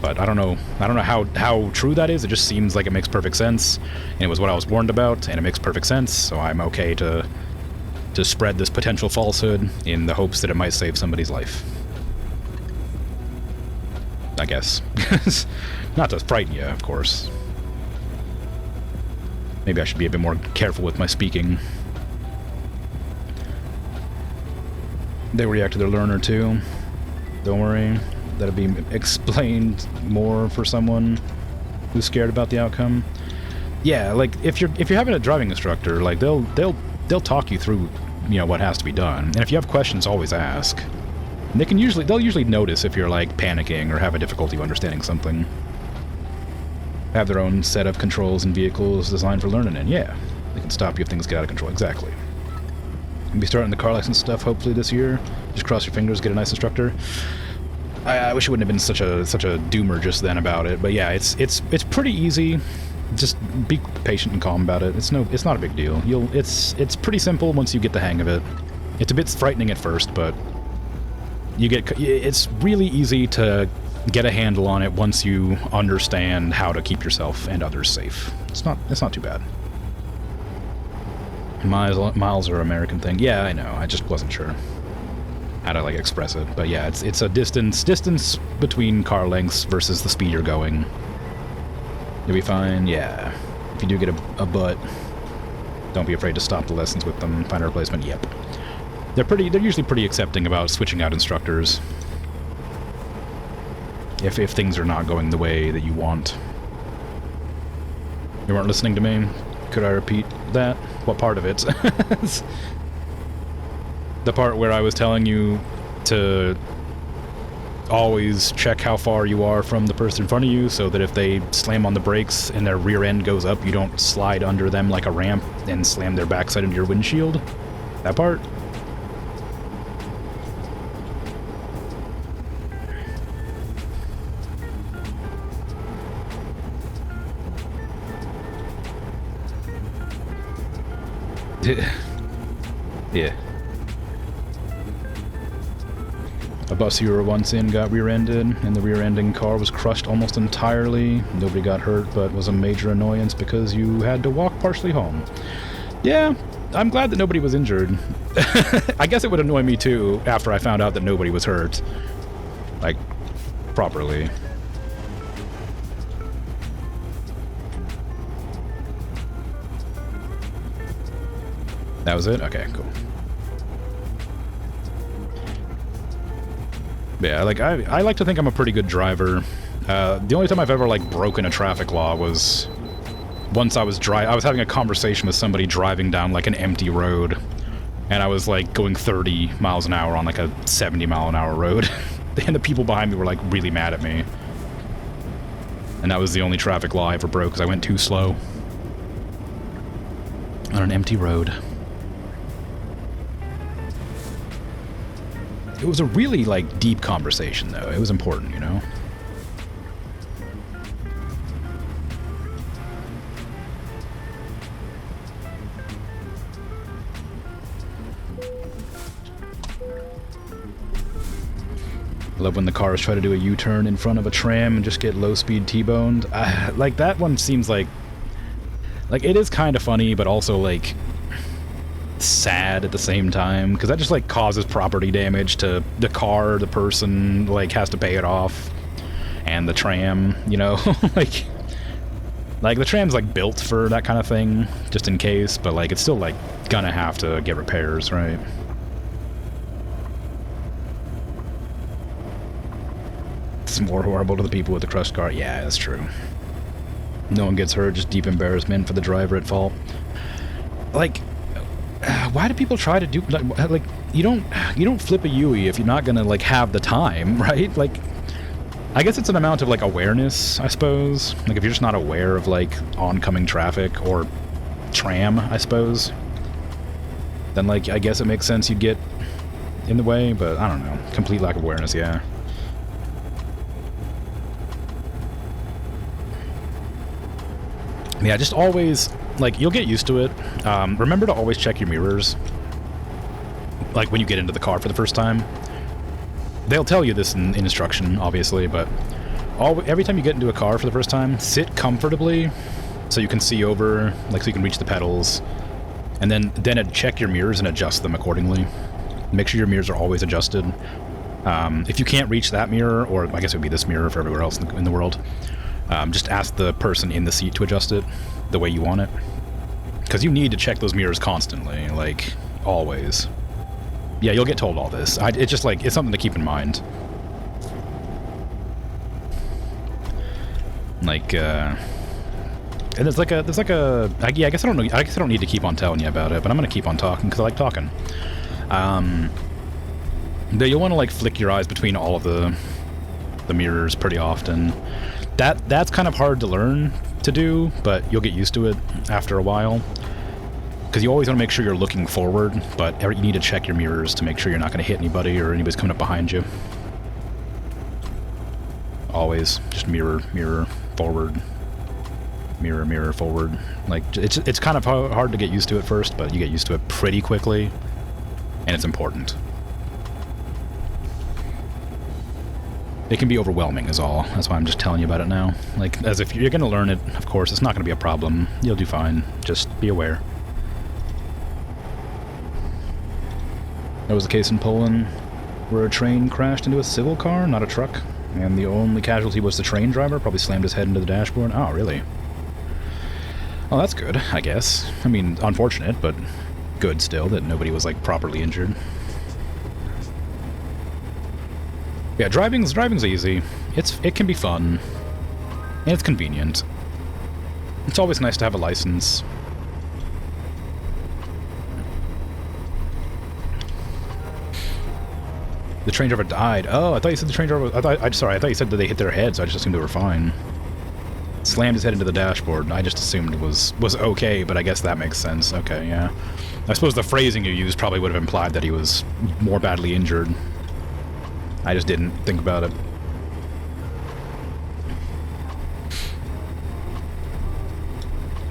But I don't know how true that is. It just seems like it makes perfect sense, and it was what I was warned about, and it makes perfect sense, so I'm okay to spread this potential falsehood in the hopes that it might save somebody's life. I guess. Not to frighten you, of course. Maybe I should be a bit more careful with my speaking. They react to their learner too. Don't worry. That'll be explained more for someone who's scared about the outcome. Yeah, like if you're having a driving instructor, like they'll talk you through, you know, what has to be done. And if you have questions, always ask. And they'll usually notice if you're like panicking or have a difficulty understanding something. Have their own set of controls and vehicles designed for learning, and yeah, they can stop you if things get out of control. Exactly. You'll be starting the car license stuff hopefully this year. Just cross your fingers, get a nice instructor. I wish it wouldn't have been such a doomer just then about it, but yeah, it's pretty easy. Just be patient and calm about it. It's not a big deal. It's pretty simple once you get the hang of it. It's a bit frightening at first, but it's really easy to get a handle on it once you understand how to keep yourself and others safe. It's not too bad. Miles are an American thing. Yeah, I know. I just wasn't sure how to like express it. But yeah, it's a distance between car lengths versus the speed you're going. You'll be fine. Yeah. If you do get a butt, don't be afraid to stop the lessons with them. Find a replacement. Yep. They're usually pretty accepting about switching out instructors. If things are not going the way that you want. You weren't listening to me? Could I repeat that? What part of it? The part where I was telling you to always check how far you are from the person in front of you so that if they slam on the brakes and their rear end goes up, you don't slide under them like a ramp and slam their backside into your windshield? That part? Yeah. A bus you were once in got rear-ended, and the rear-ending car was crushed almost entirely. Nobody got hurt, but was a major annoyance because you had to walk partially home. Yeah, I'm glad that nobody was injured. I guess it would annoy me too after I found out that nobody was hurt. Like, properly. That was it? Okay, cool. Yeah, like, I like to think I'm a pretty good driver. The only time I've ever, like, broken a traffic law was once I was having a conversation with somebody driving down, like, an empty road, and I was, like, going 30 miles an hour on, like, a 70-mile-an-hour road, and the people behind me were, like, really mad at me. And that was the only traffic law I ever broke, because I went too slow on an empty road. It was a really, like, deep conversation, though. It was important, you know? I love when the cars try to do a U-turn in front of a tram and just get low-speed T-boned. Like, that one seems like... Like, it is kind of funny, but also, like... sad at the same time, because that just like causes property damage to the car, the person like has to pay it off, and the tram, you know. like the tram's like built for that kind of thing, just in case, but like it's still like gonna have to get repairs, right? It's more horrible to the people with the crushed car. Yeah, that's true. No one gets hurt, just deep embarrassment for the driver at fault. Like, why do people try to do like you don't flip a Yui if you're not gonna like have the time, right? Like, I guess it's an amount of like awareness, I suppose. Like if you're just not aware of like oncoming traffic or tram, I suppose, then like I guess it makes sense you'd get in the way, but I don't know. Complete lack of awareness, yeah. Yeah, just always, like, you'll get used to it. Remember to always check your mirrors, like, when you get into the car for the first time. They'll tell you this in instruction, obviously, but every time you get into a car for the first time, sit comfortably so you can see over, like, so you can reach the pedals, and then check your mirrors and adjust them accordingly. Make sure your mirrors are always adjusted. If you can't reach that mirror, or I guess it would be this mirror for everywhere else in the world, just ask the person in the seat to adjust it the way you want it. Because you need to check those mirrors constantly, like, always. Yeah, you'll get told all this. It's just, like, it's something to keep in mind. Like, and there's like a, yeah, I guess I don't know, I guess I don't need to keep on telling you about it, but I'm gonna keep on talking, because I like talking. You'll want to, like, flick your eyes between all of the mirrors pretty often. That's kind of hard to learn to do, but you'll get used to it after a while. Because you always want to make sure you're looking forward, but you need to check your mirrors to make sure you're not going to hit anybody or anybody's coming up behind you. Always just mirror forward, mirror forward. Like, it's kind of hard to get used to at first, but you get used to it pretty quickly, and it's important. It can be overwhelming is all. That's why I'm just telling you about it now. Like, as if you're going to learn it, of course, it's not going to be a problem. You'll do fine. Just be aware. That was the case in Poland, where a train crashed into a civil car, not a truck, and the only casualty was the train driver, probably slammed his head into the dashboard. Oh, really? Well, that's good, I guess. I mean, unfortunate, but good still that nobody was, like, properly injured. Yeah, driving's easy. It can be fun, and it's convenient. It's always nice to have a license. The train driver died. Oh, I thought you said the train driver was... Sorry, I thought you said that they hit their heads, so I just assumed they were fine. Slammed his head into the dashboard. I just assumed it was okay, but I guess that makes sense. Okay, yeah. I suppose the phrasing you used probably would have implied that he was more badly injured. I just didn't think about it.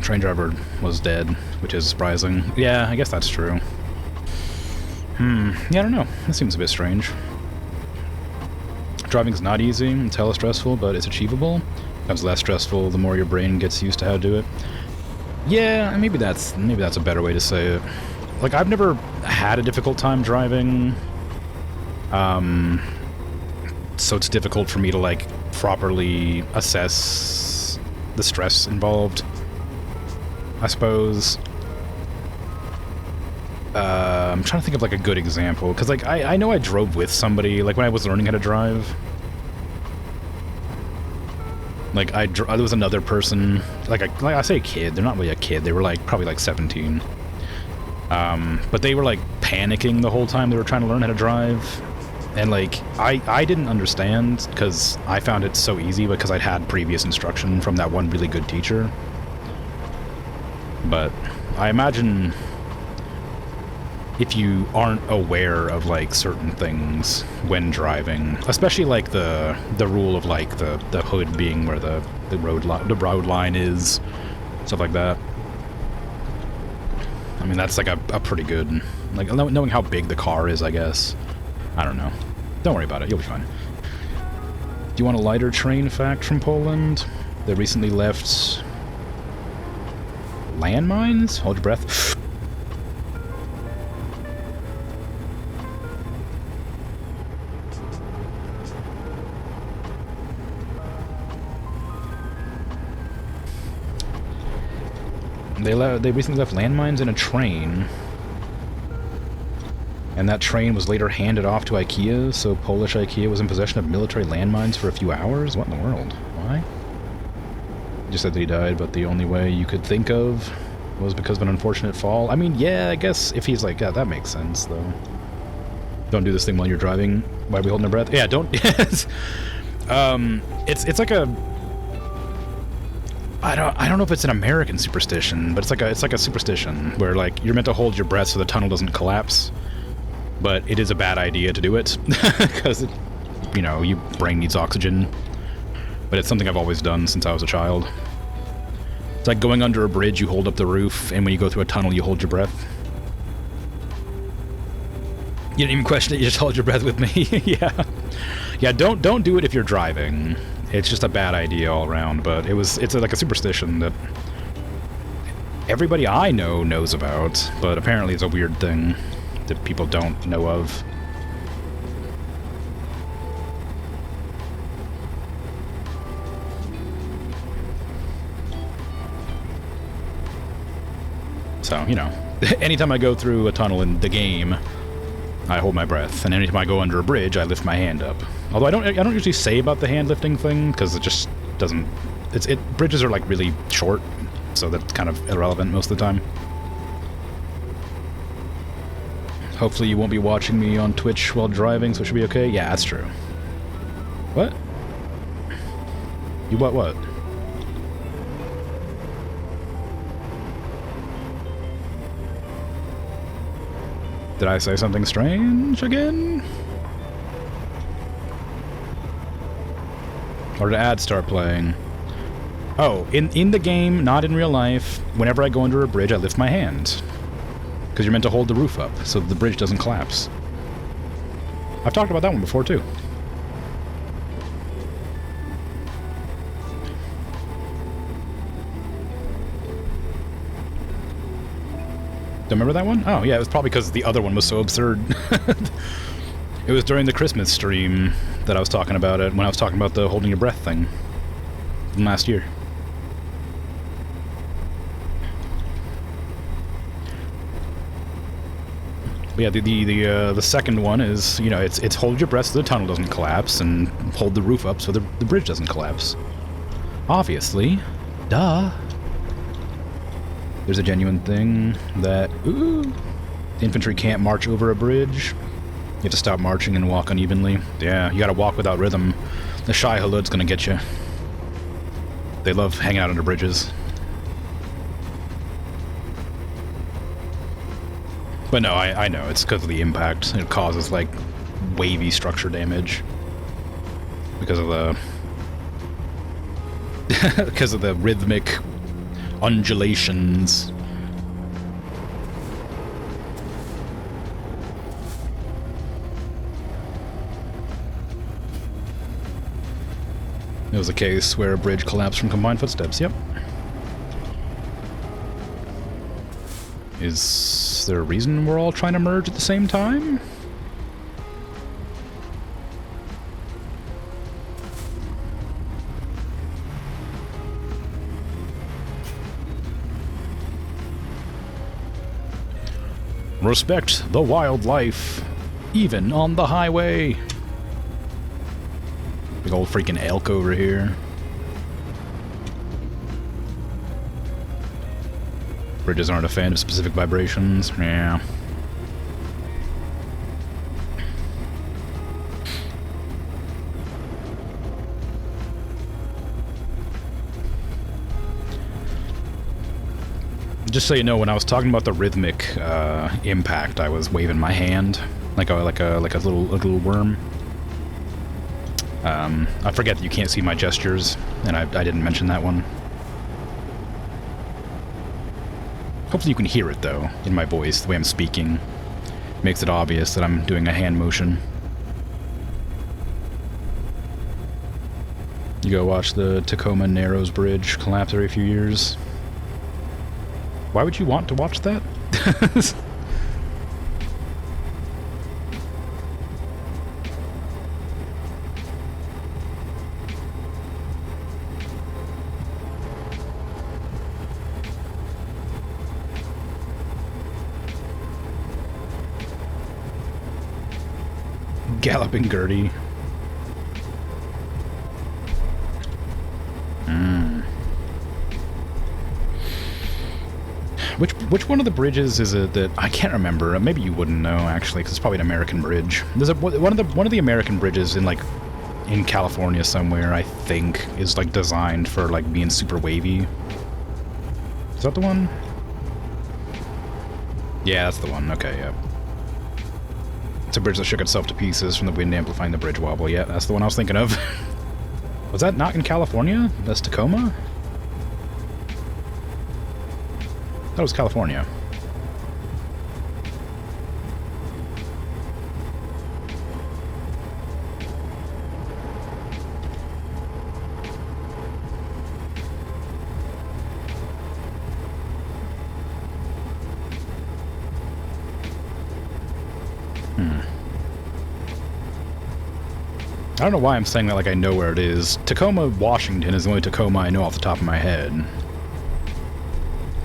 Train driver was dead, which is surprising. Yeah, I guess that's true. Yeah, I don't know. That seems a bit strange. Driving's not easy, it's hella stressful, but it's achievable. Becomes less stressful the more your brain gets used to how to do it. Yeah, maybe that's a better way to say it. Like, I've never had a difficult time driving. So it's difficult for me to, like, properly assess the stress involved, I suppose. I'm trying to think of, like, a good example, because, like, I know I drove with somebody, like, when I was learning how to drive. Like, there was another person, like I say kid, they're not really a kid, they were, like, probably, like, 17. But they were, like, panicking the whole time they were trying to learn how to drive. And, like, I didn't understand, because I found it so easy because I'd had previous instruction from that one really good teacher. But I imagine if you aren't aware of, like, certain things when driving, especially, like, the rule of, like, the hood being where the road line is, stuff like that. I mean, that's, like, a pretty good, like, knowing how big the car is, I guess. I don't know. Don't worry about it. You'll be fine. Do you want a lighter train fact from Poland? They recently left landmines? Hold your breath. They recently left landmines in a train, and that train was later handed off to IKEA, so Polish IKEA was in possession of military landmines for a few hours? What in the world? Why? You just said that he died, but the only way you could think of was because of an unfortunate fall. I mean, yeah, I guess if he's like, yeah, that makes sense, though. Don't do this thing while you're driving. Why are we holding our breath? Yeah, don't... it's like a... I don't know if it's an American superstition, but it's like a superstition where, like, you're meant to hold your breath so the tunnel doesn't collapse. But it is a bad idea to do it, because, you know, your brain needs oxygen. But it's something I've always done since I was a child. It's like going under a bridge, you hold up the roof, and when you go through a tunnel, you hold your breath. You didn't even question it, you just hold your breath with me. Yeah. Yeah, don't do it if you're driving. It's just a bad idea all around, but it's like a superstition that everybody I know knows about, but apparently it's a weird thing that people don't know of. So, you know, anytime I go through a tunnel in the game, I hold my breath, and anytime I go under a bridge, I lift my hand up. Although I don't usually say about the hand lifting thing, because it just doesn't... Bridges are, like, really short, so that's kind of irrelevant most of the time. Hopefully you won't be watching me on Twitch while driving, so it should be okay. Yeah, that's true. What? You what? Did I say something strange again? Or did ads start playing? Oh, in the game, not in real life, whenever I go under a bridge, I lift my hand. Because you're meant to hold the roof up, so the bridge doesn't collapse. I've talked about that one before, too. Don't remember that one? Oh, yeah, it was probably because the other one was so absurd. It was during the Christmas stream that I was talking about it, when I was talking about the holding your breath thing from last year. But yeah, the second one is, you know, it's hold your breath so the tunnel doesn't collapse, and hold the roof up so the bridge doesn't collapse. Obviously. Duh. There's a genuine thing that, ooh, the infantry can't march over a bridge. You have to stop marching and walk unevenly. Yeah, you gotta walk without rhythm. The Shai Halud's gonna get you. They love hanging out under bridges. But no, I know, it's because of the impact. It causes, like, wavy structure damage. Because of the... because of the rhythmic undulations. It was a case where a bridge collapsed from combined footsteps, yep. Is there a reason we're all trying to merge at the same time? Respect the wildlife, even on the highway. Big old freaking elk over here. Bridges aren't a fan of specific vibrations. Yeah. Just so you know, when I was talking about the rhythmic impact, I was waving my hand like a little worm. I forget that you can't see my gestures, and I didn't mention that one. Hopefully you can hear it, though, in my voice, the way I'm speaking. Makes it obvious that I'm doing a hand motion. You go watch the Tacoma Narrows Bridge collapse every few years. Why would you want to watch that? Galloping Gertie. Which one of the bridges is it that I can't remember? Maybe you wouldn't know actually, because it's probably an American bridge. There's one of the American bridges in in California somewhere, I think, is like designed for like being super wavy. Is that the one? Yeah, that's the one. Okay, yeah. It's a bridge that shook itself to pieces from the wind amplifying the bridge wobble. Yeah, that's the one I was thinking of. Was that not in California? That's Tacoma? That was California. I don't know why I'm saying that like I know where it is. Tacoma, Washington is the only Tacoma I know off the top of my head.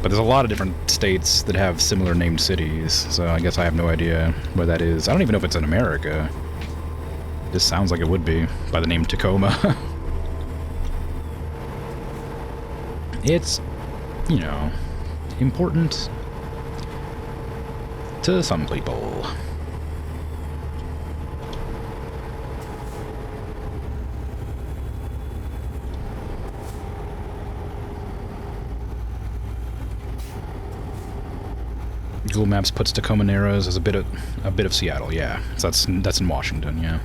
But there's a lot of different states that have similar named cities, so I guess I have no idea where that is. I don't even know if it's in America. This sounds like it would be, by the name Tacoma. It's, you know, important to some people. Google Maps puts Tacoma Narrows as a bit of Seattle, yeah. So that's in Washington, yeah.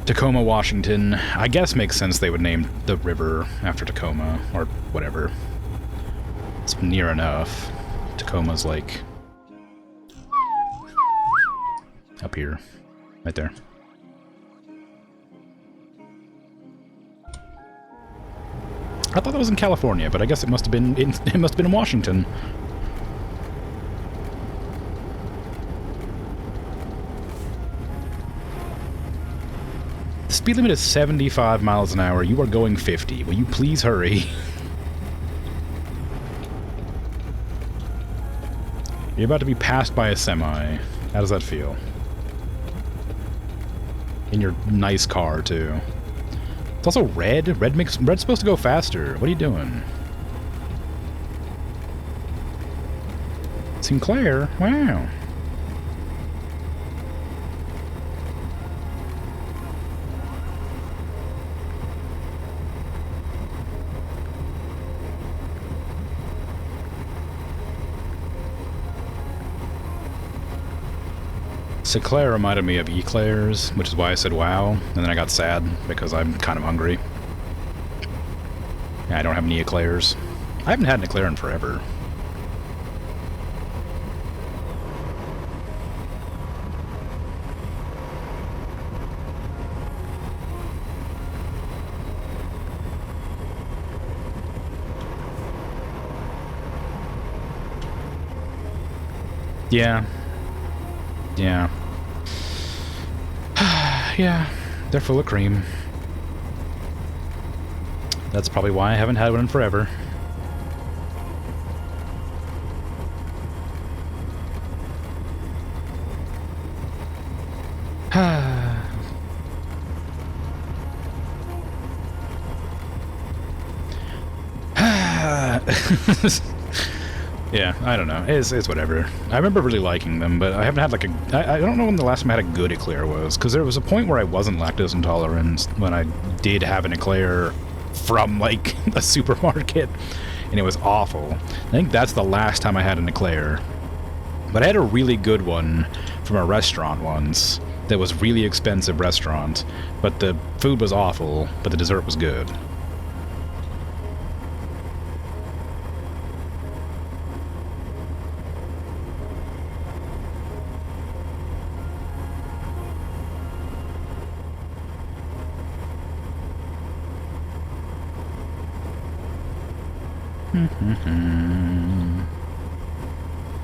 Tacoma, Washington, I guess makes sense they would name the river after Tacoma, or whatever. It's near enough. Tacoma's like up here. Right there. I thought that was in California, but I guess it must have been in Washington. The speed limit is 75 miles an hour. You are going 50. Will you please hurry? You're about to be passed by a semi. How does that feel? In your nice car, too. It's also red. Red's supposed to go faster. What are you doing? Sinclair? Wow. Sinclair reminded me of Eclairs, which is why I said wow, and then I got sad because I'm kind of hungry. Yeah, I don't have any Eclairs. I haven't had an Eclair in forever. Yeah. Yeah. Yeah, they're full of cream. That's probably why I haven't had one in forever. Yeah, I don't know. It's whatever. I remember really liking them, but I haven't had like I don't know when the last time I had a good eclair was, because there was a point where I wasn't lactose intolerant when I did have an eclair from like a supermarket, and it was awful. I think that's the last time I had an eclair. But I had a really good one from a restaurant once that was really expensive restaurant, but the food was awful, but the dessert was good.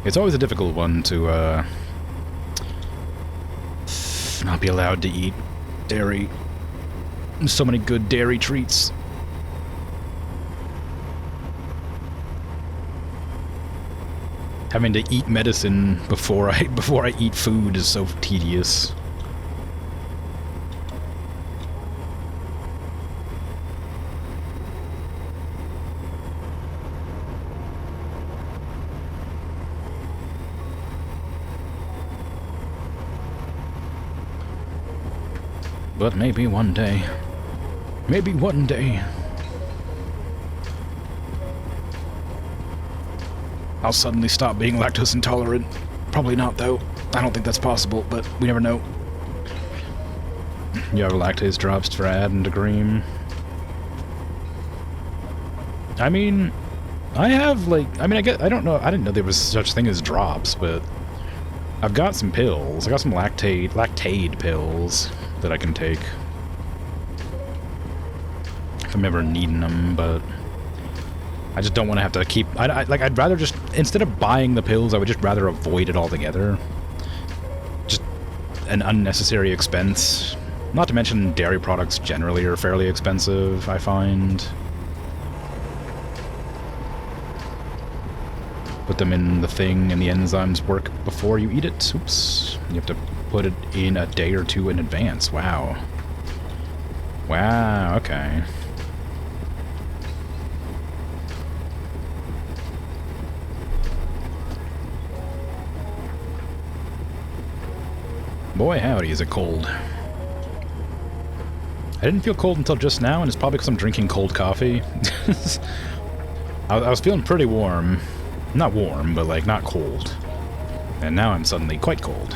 It's always a difficult one to not be allowed to eat dairy. There's so many good dairy treats. Having to eat medicine before I eat food is so tedious. But maybe one day. Maybe one day. I'll suddenly stop being lactose intolerant. Probably not, though. I don't think that's possible, but we never know. You have lactase drops for adding to cream? I mean, I have, like... I mean, I don't know. I didn't know there was such thing as drops, but... I've got some pills. I got some lactate pills that I can take if I'm ever needing them, but I just don't want to have to keep... I'd rather just... Instead of buying the pills, I would just rather avoid it altogether. Just an unnecessary expense. Not to mention dairy products generally are fairly expensive, I find. Put them in the thing and the enzymes work before you eat it. Oops. You have to put it in a day or two in advance. Wow. Wow, okay. Boy, howdy, is it cold. I didn't feel cold until just now, and it's probably because I'm drinking cold coffee. I was feeling pretty warm. Not warm, but like not cold. And now I'm suddenly quite cold.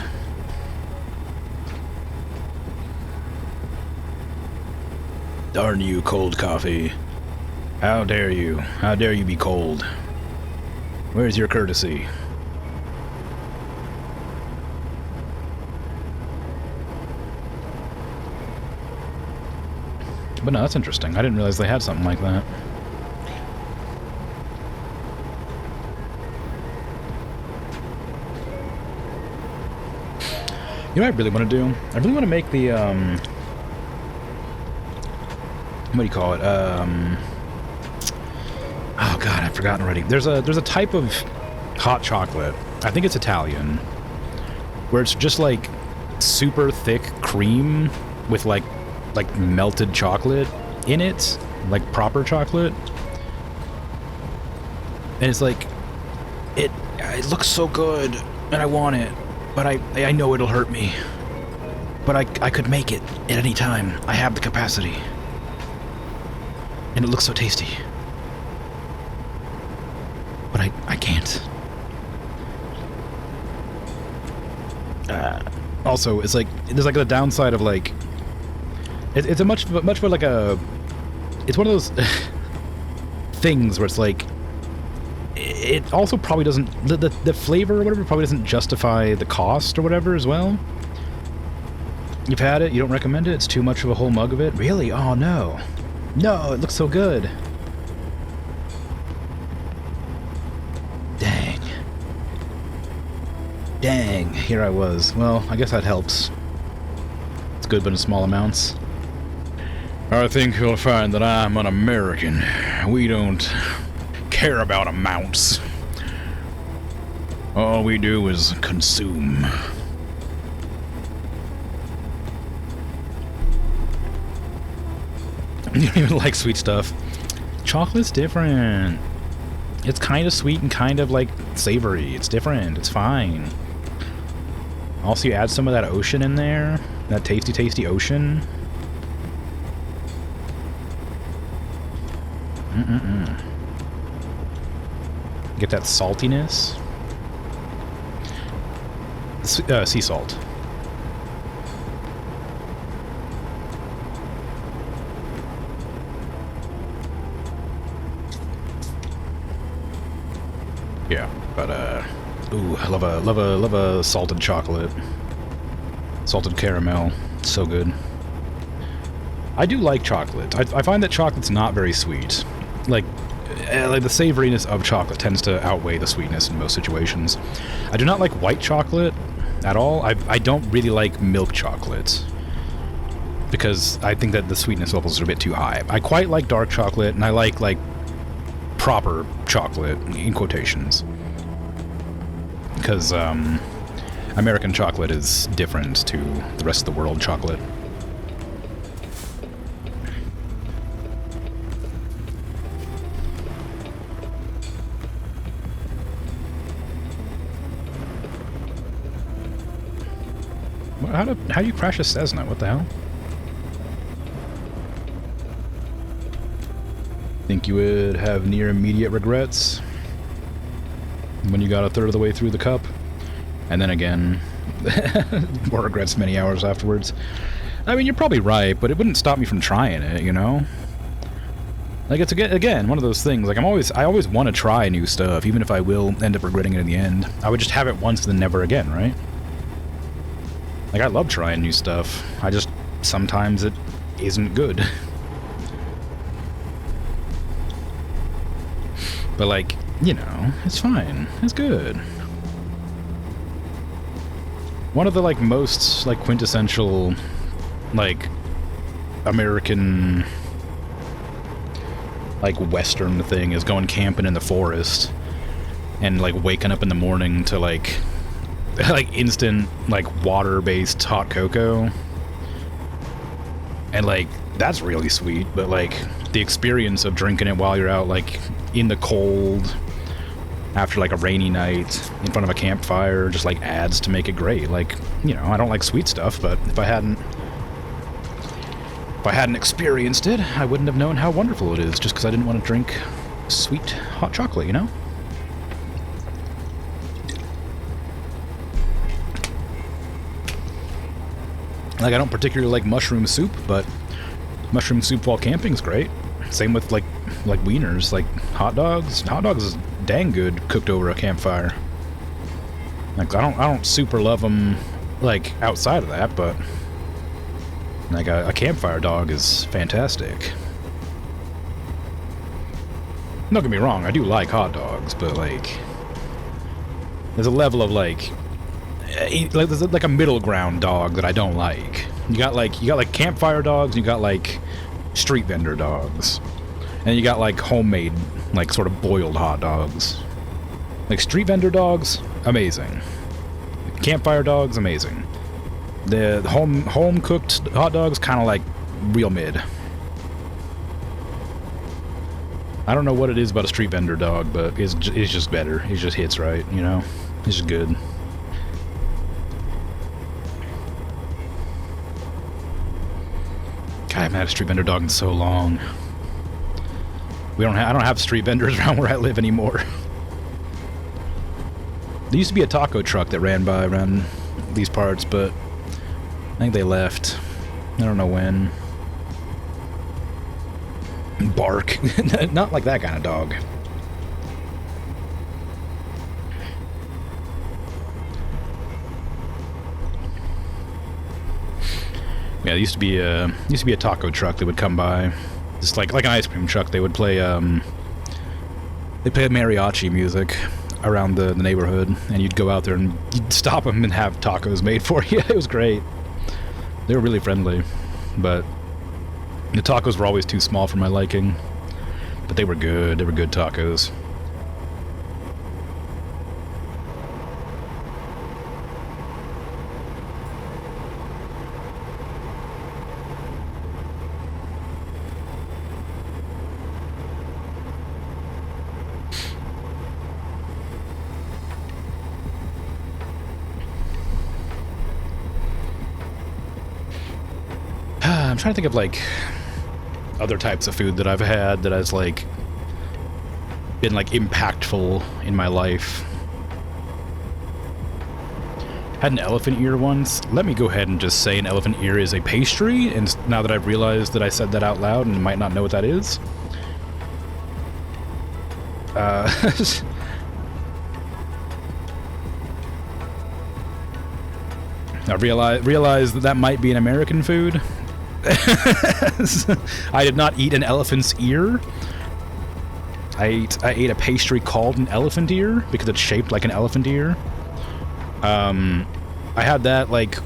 Darn you, cold coffee. How dare you? How dare you be cold? Where's your courtesy? But no, that's interesting. I didn't realize they had something like that. You know what I really want to do? I really want to make the, what do you call it? Oh god, I've forgotten already. There's a type of hot chocolate. I think it's Italian, where it's just like super thick cream with like melted chocolate in it, like proper chocolate. And it's like it looks so good and I want it, but I know it'll hurt me. But I could make it at any time. I have the capacity. And it looks so tasty. But I can't. Also, it's like there's like the downside of like it's a much more like a it's one of those things where it's like it also probably doesn't the flavor or whatever probably doesn't justify the cost or whatever as well. You've had it, you don't recommend it? It's too much of a whole mug of it? Really? Oh no. No, it looks so good. Dang. Dang, here I was. Well, I guess that helps. It's good, but in small amounts. I think you'll find that I'm an American. We don't care about amounts. All we do is consume. You don't even like sweet stuff. Chocolate's different. It's kind of sweet and kind of like savory. It's different. It's fine. Also, you add some of that ocean in there. That tasty, tasty ocean. Get that saltiness. Sea salt. Yeah, but ooh, I love a salted chocolate, salted caramel. It's so good. I do like chocolate. I find that chocolate's not very sweet. Like the savoriness of chocolate tends to outweigh the sweetness in most situations. I do not like white chocolate at all. I don't really like milk chocolate because I think that the sweetness levels are a bit too high. I quite like dark chocolate, and I like proper chocolate, in quotations, because American chocolate is different to the rest of the world chocolate. How do you crash a Cessna? What the hell? Think you would have near immediate regrets when you got a third of the way through the cup, and then again more regrets many hours afterwards. I mean, you're probably right, but it wouldn't stop me from trying it, you know? Like, it's again one of those things. Like, I always want to try new stuff, even if I will end up regretting it in the end. I would just have it once and then never again, right? Like, I love trying new stuff. I just sometimes it isn't good. But, like, you know, it's fine. It's good. One of the, like, most, like, quintessential, like, American, like, Western thing is going camping in the forest and, like, waking up in the morning to, like instant, like, water-based hot cocoa. And, like, that's really sweet, but, like, the experience of drinking it while you're out, like, in the cold after, like, a rainy night in front of a campfire just, like, adds to make it great. Like, you know, I don't like sweet stuff, but if I hadn't experienced it, I wouldn't have known how wonderful it is, just because I didn't want to drink sweet hot chocolate, you know? Like, I don't particularly like mushroom soup, but mushroom soup while camping is great. Same with, like wieners, like hot dogs. Hot dogs is dang good cooked over a campfire. Like, I don't super love them, like, outside of that, but like a campfire dog is fantastic. Don't get me wrong, I do like hot dogs, but, like, there's a level of, like, there's like a middle ground dog that I don't like. You got like campfire dogs, you got like street vendor dogs. And you got like homemade, like sort of boiled hot dogs. Like street vendor dogs, amazing. Campfire dogs, amazing. The home cooked hot dogs, kind of like real mid. I don't know what it is about a street vendor dog, but it's just better. It just hits right, you know? It's just good. God, I haven't had a street vendor dog in so long. I don't have street vendors around where I live anymore. There used to be a taco truck that ran by around these parts, but I think they left. I don't know when. Bark. Not like that kind of dog. Yeah, there used to be a taco truck that would come by. Just like an ice cream truck. They would play mariachi music around the neighborhood, and you'd go out there and you'd stop them and have tacos made for you. It was great. They were really friendly, but the tacos were always too small for my liking. But they were good. They were good tacos. I'm trying to think of like other types of food that I've had that has like been like impactful in my life. Had an elephant ear once. Let me go ahead and just say an elephant ear is a pastry, and now that I've realized that I said that out loud and might not know what that is. I realized that might be an American food. I did not eat an elephant's ear. I ate a pastry called an elephant ear because it's shaped like an elephant ear. I had that like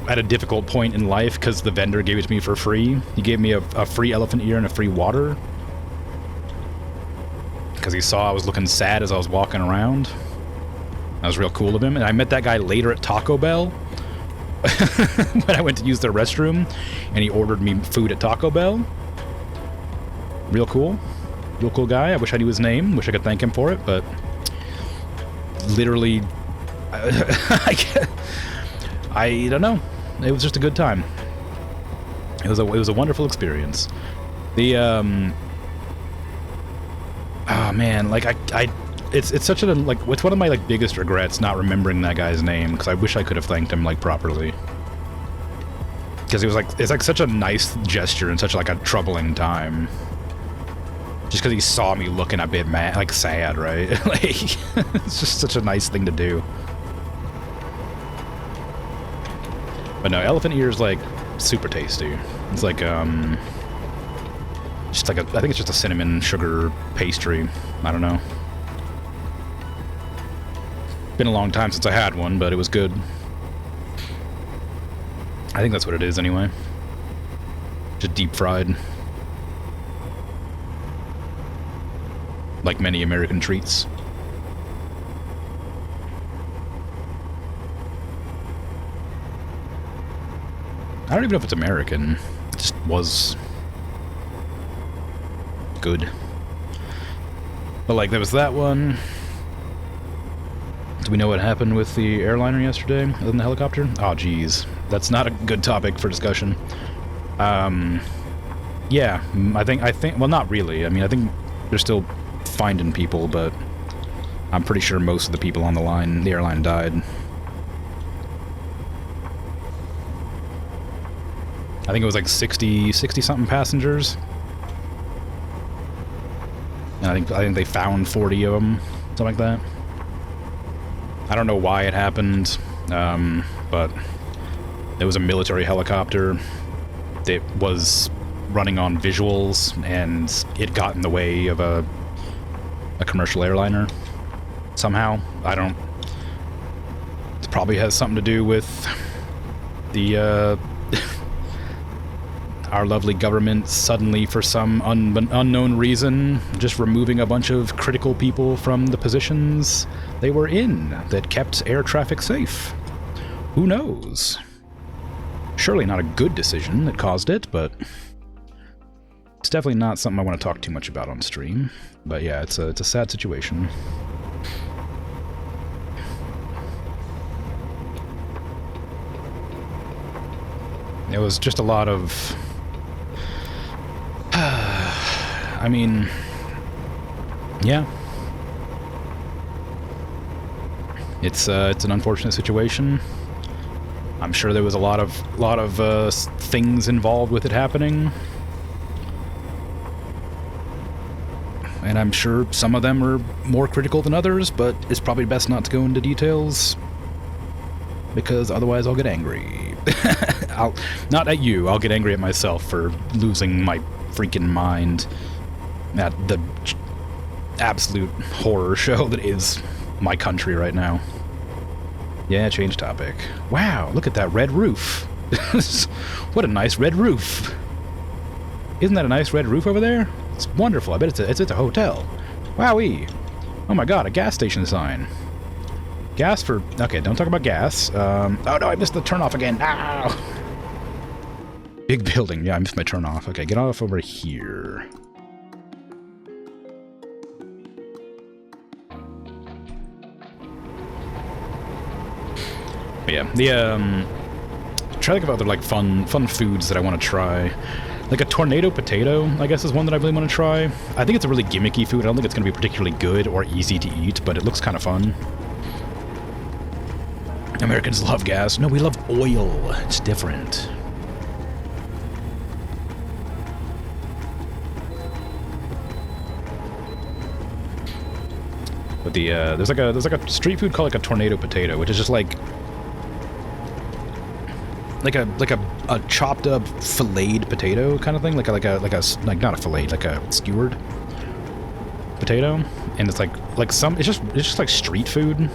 at a difficult point in life because the vendor gave it to me for free. He gave me a free elephant ear and a free water because he saw I was looking sad as I was walking around. That was real cool of him. And I met that guy later at Taco Bell when I went to use their restroom, and he ordered me food at Taco Bell. Real cool. Real cool guy. I wish I knew his name. Wish I could thank him for it, but literally, I don't know. It was just a good time. It was a wonderful experience. The oh man, like it's such a like it's one of my like biggest regrets not remembering that guy's name, because I wish I could have thanked him like properly. Because it's like such a nice gesture in such like a troubling time. Just because he saw me looking a bit mad, like sad, right? Like it's just such a nice thing to do. But no, elephant ear is like super tasty. It's like just like I think it's just a cinnamon sugar pastry. I don't know. Been a long time since I had one, but it was good. I think that's what it is anyway. Just deep fried. Like many American treats. I don't even know if it's American. It just was good. But like there was that one. Do we know what happened with the airliner yesterday, other than the helicopter? Oh, geez. That's not a good topic for discussion. Yeah, I think, well, not really. I mean, I think they're still finding people, but I'm pretty sure most of the people on the airline died. I think it was like 60-something passengers. And I think they found 40 of them, something like that. I don't know why it happened, but there was a military helicopter that was running on visuals, and it got in the way of a commercial airliner somehow. It probably has something to do with the our lovely government suddenly, for some unknown reason, just removing a bunch of critical people from the positions they were in that kept air traffic safe. Who knows? Surely not a good decision that caused it, but it's definitely not something I want to talk too much about on stream. But yeah, it's a sad situation. It was just a lot of... I mean... Yeah. It's an unfortunate situation. I'm sure there was a lot of things involved with it happening. And I'm sure some of them are more critical than others, but it's probably best not to go into details, because otherwise I'll get angry. Not at you, I'll get angry at myself for losing my freaking mind at the absolute horror show that is my country right now. Yeah, change topic. Wow, look at that red roof. What a nice red roof. Isn't that a nice red roof over there? It's wonderful. I bet it's a hotel. Wowee. Oh my god, a gas station sign. Gas for... Okay, don't talk about gas. Oh no, I missed the turnoff again. Ow! Big building. Yeah, I missed my turnoff. Okay, get off over here. But yeah, try to think of other like fun foods that I want to try. Like a tornado potato, I guess, is one that I really want to try. I think it's a really gimmicky food. I don't think it's going to be particularly good or easy to eat, but it looks kind of fun. Americans love gas. No, we love oil. It's different. But there's like a street food called like a tornado potato, which is just like a chopped up filleted potato kind of thing, like not a filleted, like a skewered potato, and it's it's just like street food.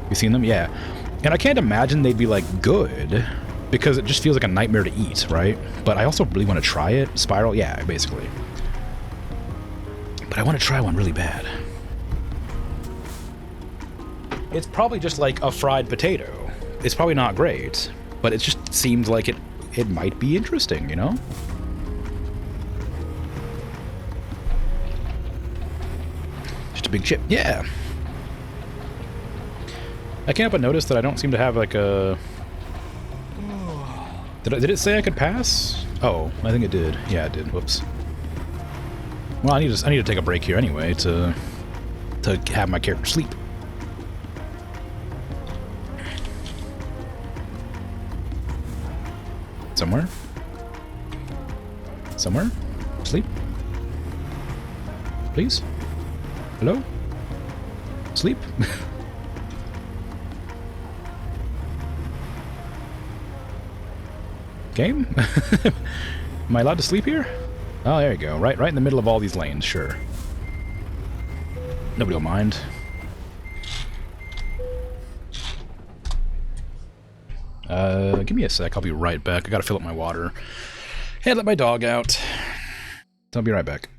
You seen them? Yeah. And I can't imagine they'd be like good, because it just feels like a nightmare to eat, right? But I also really want to try it. Spiral, yeah, basically. But I want to try one really bad. It's probably just like a fried potato. It's probably not great, but it just seems like it might be interesting, you know? Just a big chip. Yeah. I can't help but notice that I don't seem to have like a... Did it say I could pass? Oh, I think it did. Yeah, it did. Whoops. Well, I need to take a break here anyway to have my character sleep. Somewhere? Somewhere? Sleep? Please? Hello? Sleep? Game? Am I allowed to sleep here? Oh, there you go. Right in the middle of all these lanes, sure. Nobody will mind. Give me a sec. I'll be right back. I gotta fill up my water and let my dog out. I'll be right back.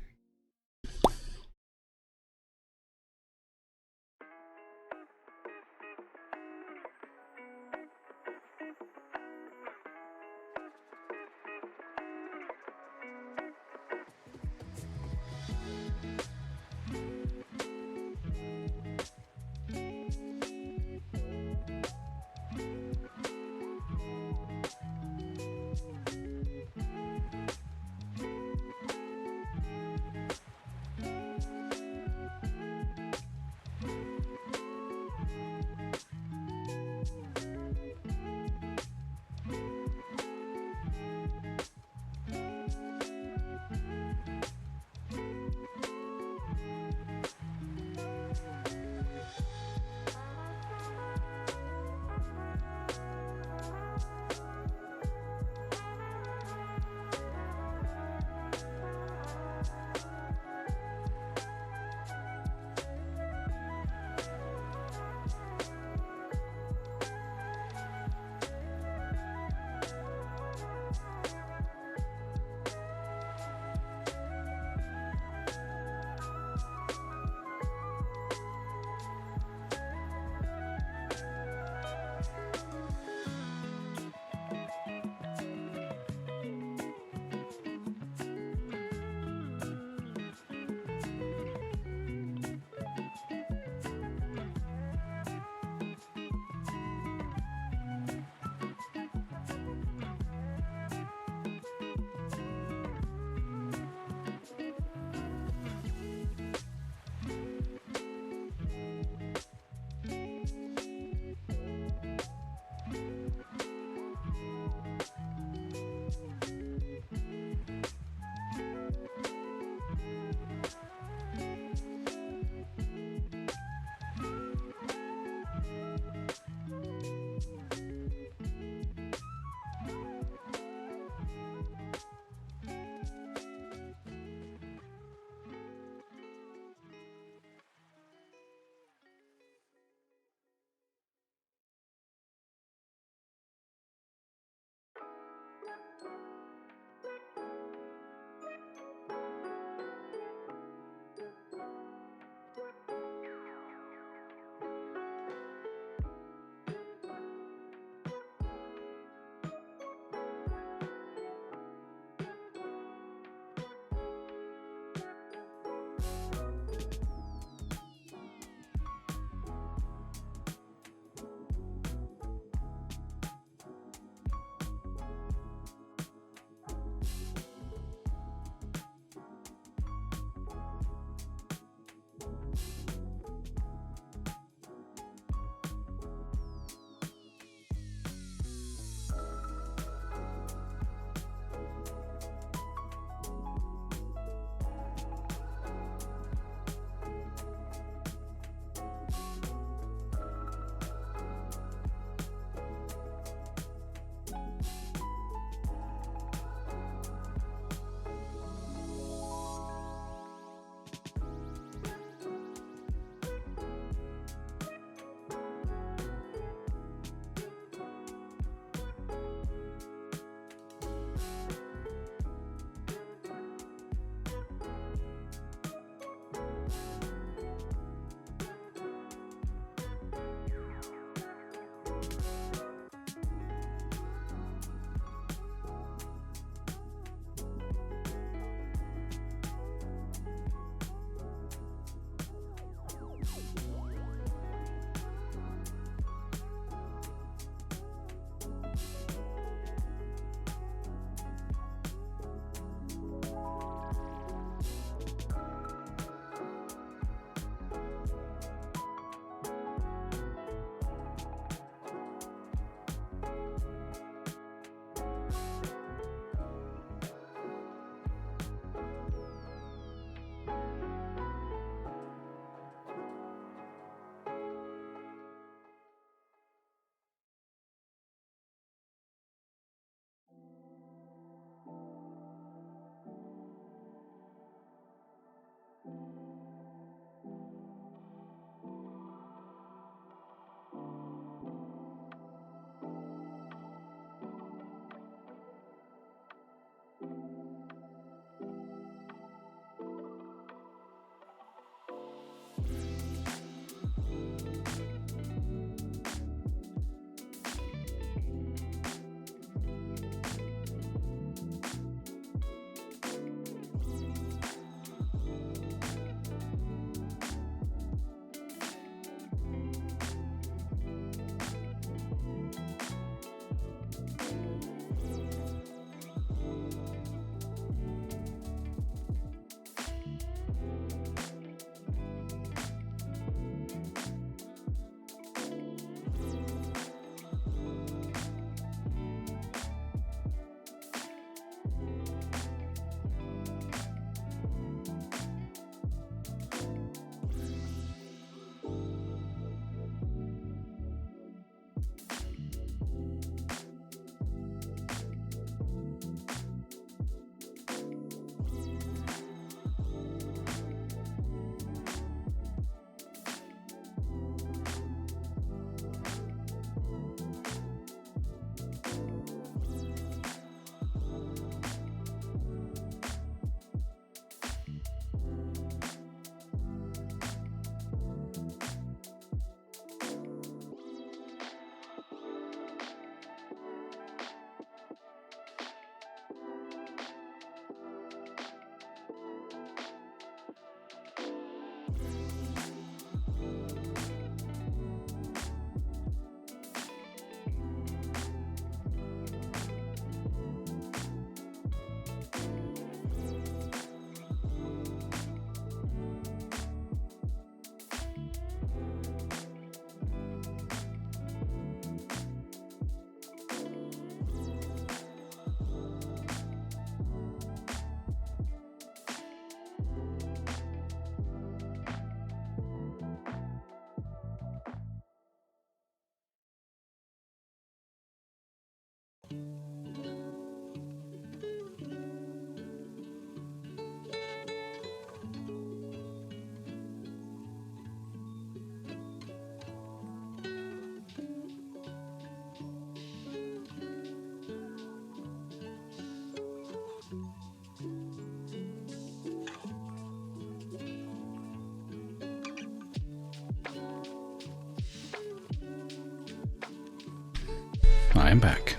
I am back.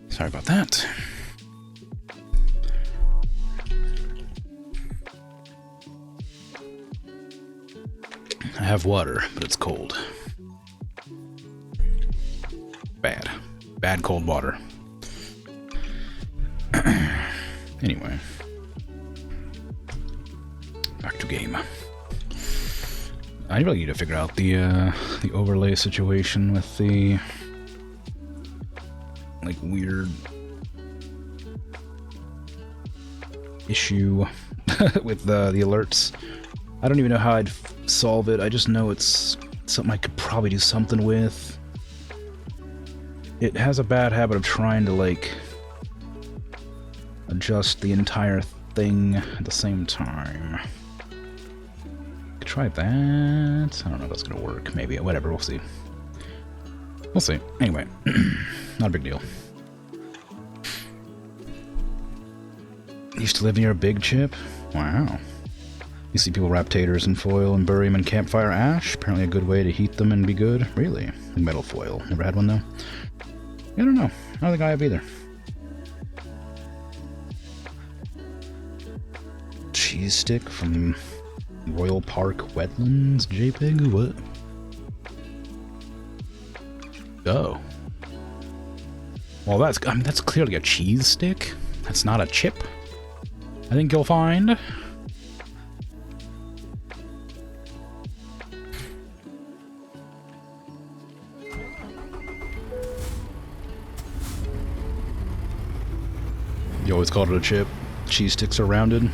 Sorry about that. I have water, but it's cold. Bad. Bad cold water. Anyway. Back to game. I really need to figure out the overlay situation with the like weird issue with the alerts. I don't even know how I'd solve it. I just know it's something I could probably do something with. It has a bad habit of trying to like adjust the entire thing at the same time. Could try that. I don't know if that's gonna work. Maybe. Whatever. We'll see. We'll see. Anyway, not a big deal. Used to live near a big chip? Wow. You see people wrap taters in foil and bury them in campfire ash. Apparently a good way to heat them and be good. Really? Metal foil. Never had one though? I don't know. I don't think I have either. Cheese stick from Royal Park Wetlands JPEG? What? Oh. Well, that's clearly a cheese stick. That's not a chip. I think you'll find. You always called it a chip. Cheese sticks are rounded.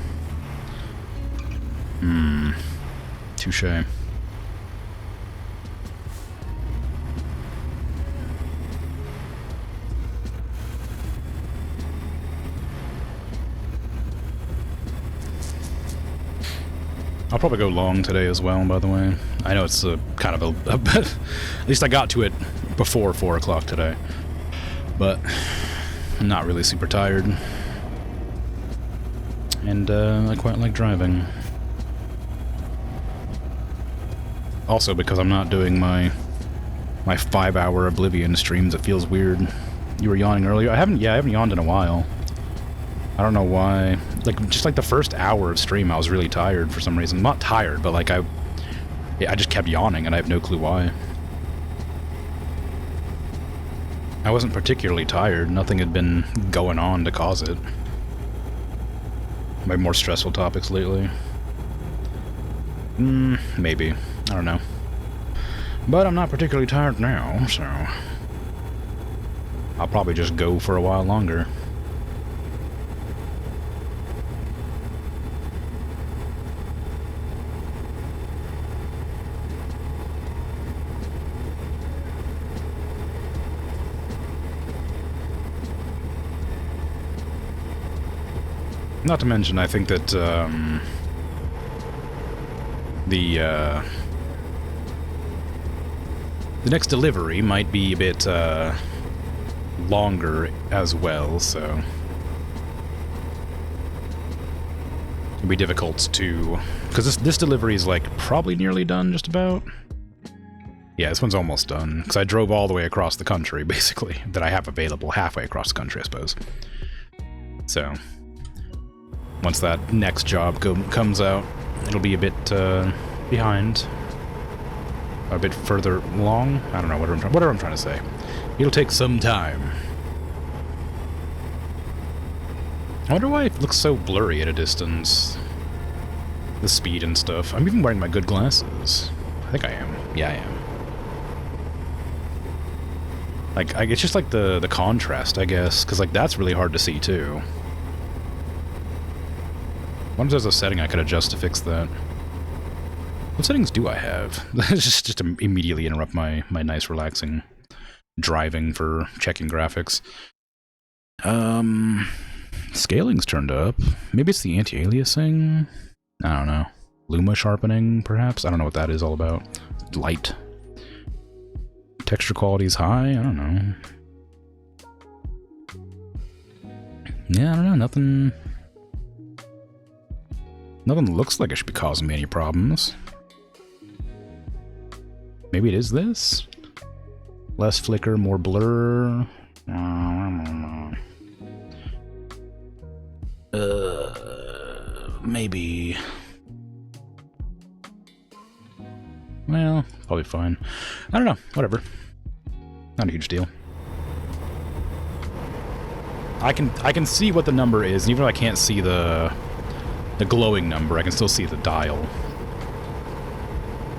Touche. I'll probably go long today as well, by the way. I know it's kind of at least I got to it before 4 o'clock today. But I'm not really super tired. And I quite like driving. Also, because I'm not doing my 5-hour Oblivion streams, it feels weird. You were yawning earlier. I haven't yawned in a while. I don't know why. Like, just like the first hour of stream, I was really tired for some reason. I'm not tired, but like I just kept yawning, and I have no clue why. I wasn't particularly tired. Nothing had been going on to cause it. Maybe more stressful topics lately. Maybe. I don't know. But I'm not particularly tired now, so I'll probably just go for a while longer. Not to mention, I think that the next delivery might be a bit longer as well, so it'll be difficult to, because this delivery is like probably nearly done, just about. Yeah, this one's almost done, because I drove all the way across the country, basically, that I have available, halfway across the country, I suppose. So once that next job comes out, it'll be a bit behind. A bit further along? I don't know, whatever I'm trying to say. It'll take some time. I wonder why it looks so blurry at a distance. The speed and stuff. I'm even wearing my good glasses. I think I am. Yeah, I am. Like, it's just like the contrast, I guess, because like that's really hard to see too. I wonder if there's a setting I could adjust to fix that. What settings do I have? just to immediately interrupt my nice relaxing driving for checking graphics. Scaling's turned up. Maybe it's the anti-aliasing? I don't know. Luma sharpening, perhaps? I don't know what that is all about. Light. Texture quality's high? I don't know. Yeah, I don't know. Nothing looks like it should be causing me any problems. Maybe it is this? Less flicker, more blur. Maybe. Well, probably fine. I don't know. Whatever. Not a huge deal. I can see what the number is, and even though I can't see the glowing number, I can still see the dial.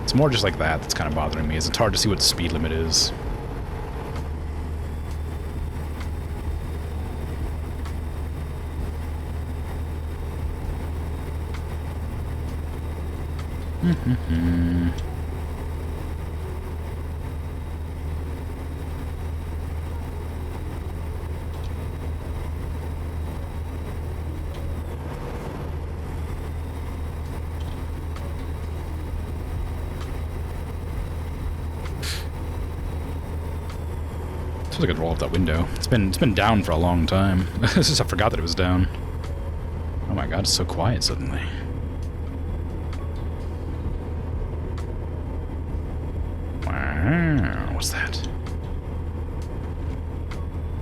It's more just like that that's kind of bothering me, is it's hard to see what the speed limit is. Feels like I could roll up that window. It's been down for a long time. I forgot that it was down. Oh my god, it's so quiet suddenly. Wow, what's that?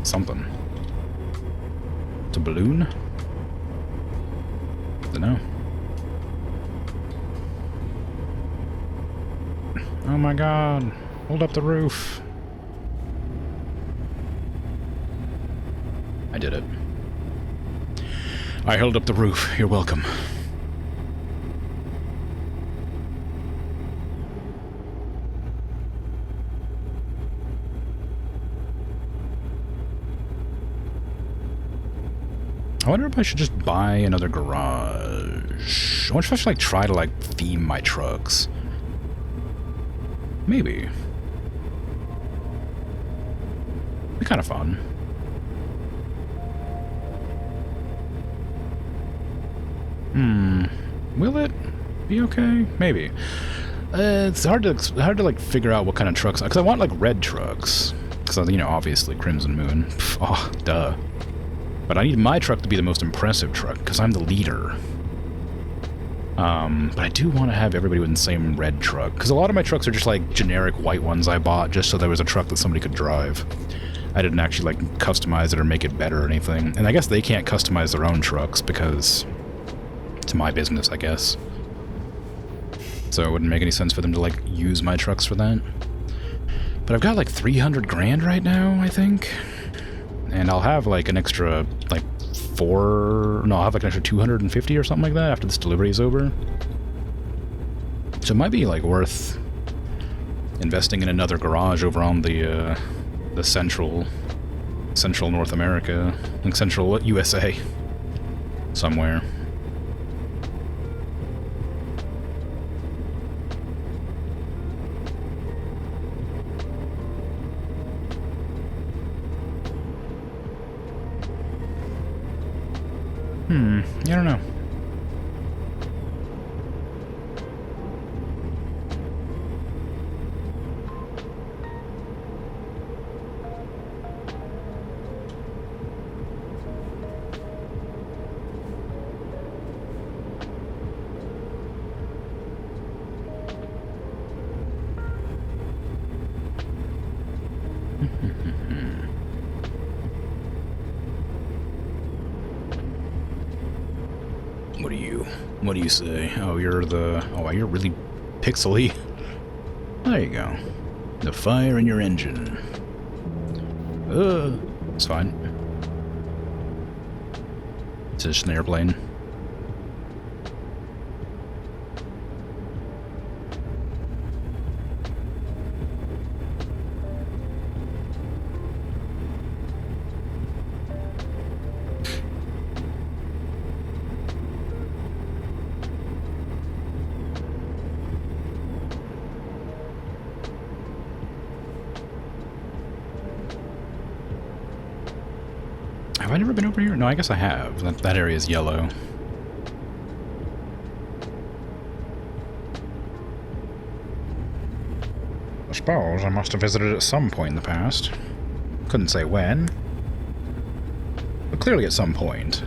Something. It's a balloon? Dunno. Oh my god, hold up the roof. I did it. I held up the roof. You're welcome. I wonder if I should just buy another garage. I wonder if I should like try to like theme my trucks. Maybe. Be kind of fun. Will it be okay? Maybe. It's hard to like figure out what kind of trucks, because I want like red trucks, because you know obviously Crimson Moon. Pff, oh, duh. But I need my truck to be the most impressive truck because I'm the leader. But I do want to have everybody with the same red truck, because a lot of my trucks are just like generic white ones I bought just so there was a truck that somebody could drive. I didn't actually like customize it or make it better or anything. And I guess they can't customize their own trucks because it's my business, I guess. So it wouldn't make any sense for them to like use my trucks for that. But I've got like 300 grand right now, I think. And I'll have like an extra like I'll have like an extra 250 or something like that after this delivery is over. So it might be like worth investing in another garage over on the central North America, like central USA somewhere. I don't know. What do you say? Oh, you're really pixely. There you go. The fire in your engine. It's fine. It's just an airplane. Have I never been over here? No, I guess I have. That area is yellow. I suppose I must have visited at some point in the past. Couldn't say when. But clearly at some point.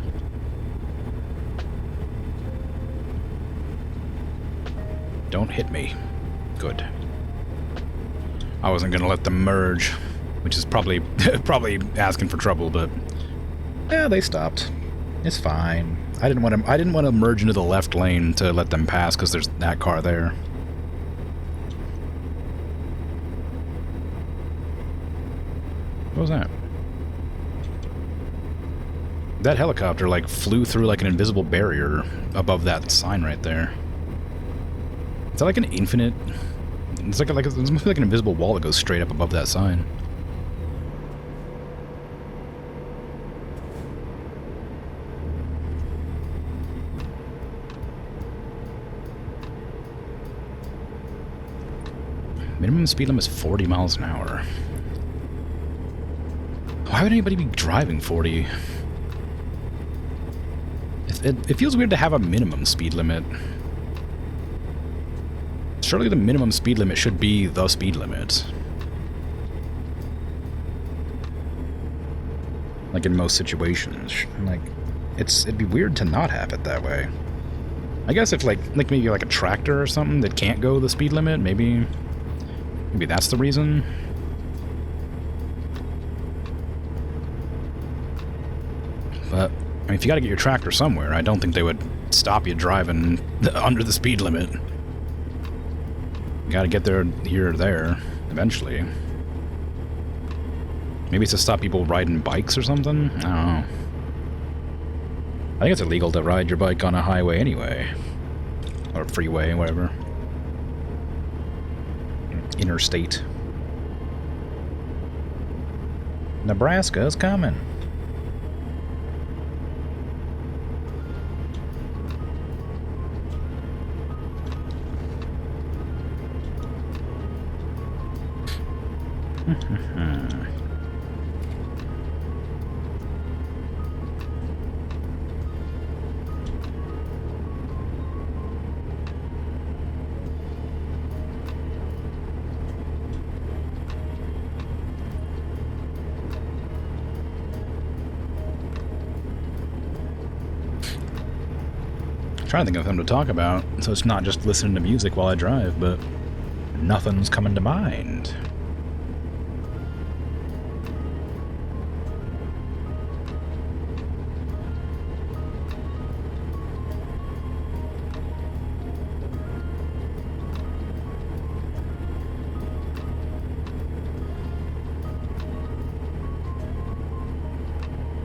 Don't hit me. Good. I wasn't gonna let them merge, which is probably probably asking for trouble, but yeah, they stopped. It's fine. I didn't want to merge into the left lane to let them pass because there's that car there. What was that? That helicopter like flew through like an invisible barrier above that sign right there. Is that like an infinite? It's like it must be like an invisible wall that goes straight up above that sign. Minimum speed limit is 40 miles an hour. Why would anybody be driving 40? It feels weird to have a minimum speed limit. Surely the minimum speed limit should be the speed limit. Like in most situations. Like, it'd be weird to not have it that way. I guess if like maybe like a tractor or something that can't go the speed limit, maybe that's the reason. But I mean, if you got to get your tractor somewhere, I don't think they would stop you driving under the speed limit. You got to get there, here, or there, eventually. Maybe it's to stop people riding bikes or something? I don't know. I think it's illegal to ride your bike on a highway anyway. Or freeway, whatever. Interstate. Nebraska's coming. Trying to think of something to talk about, so it's not just listening to music while I drive, but nothing's coming to mind.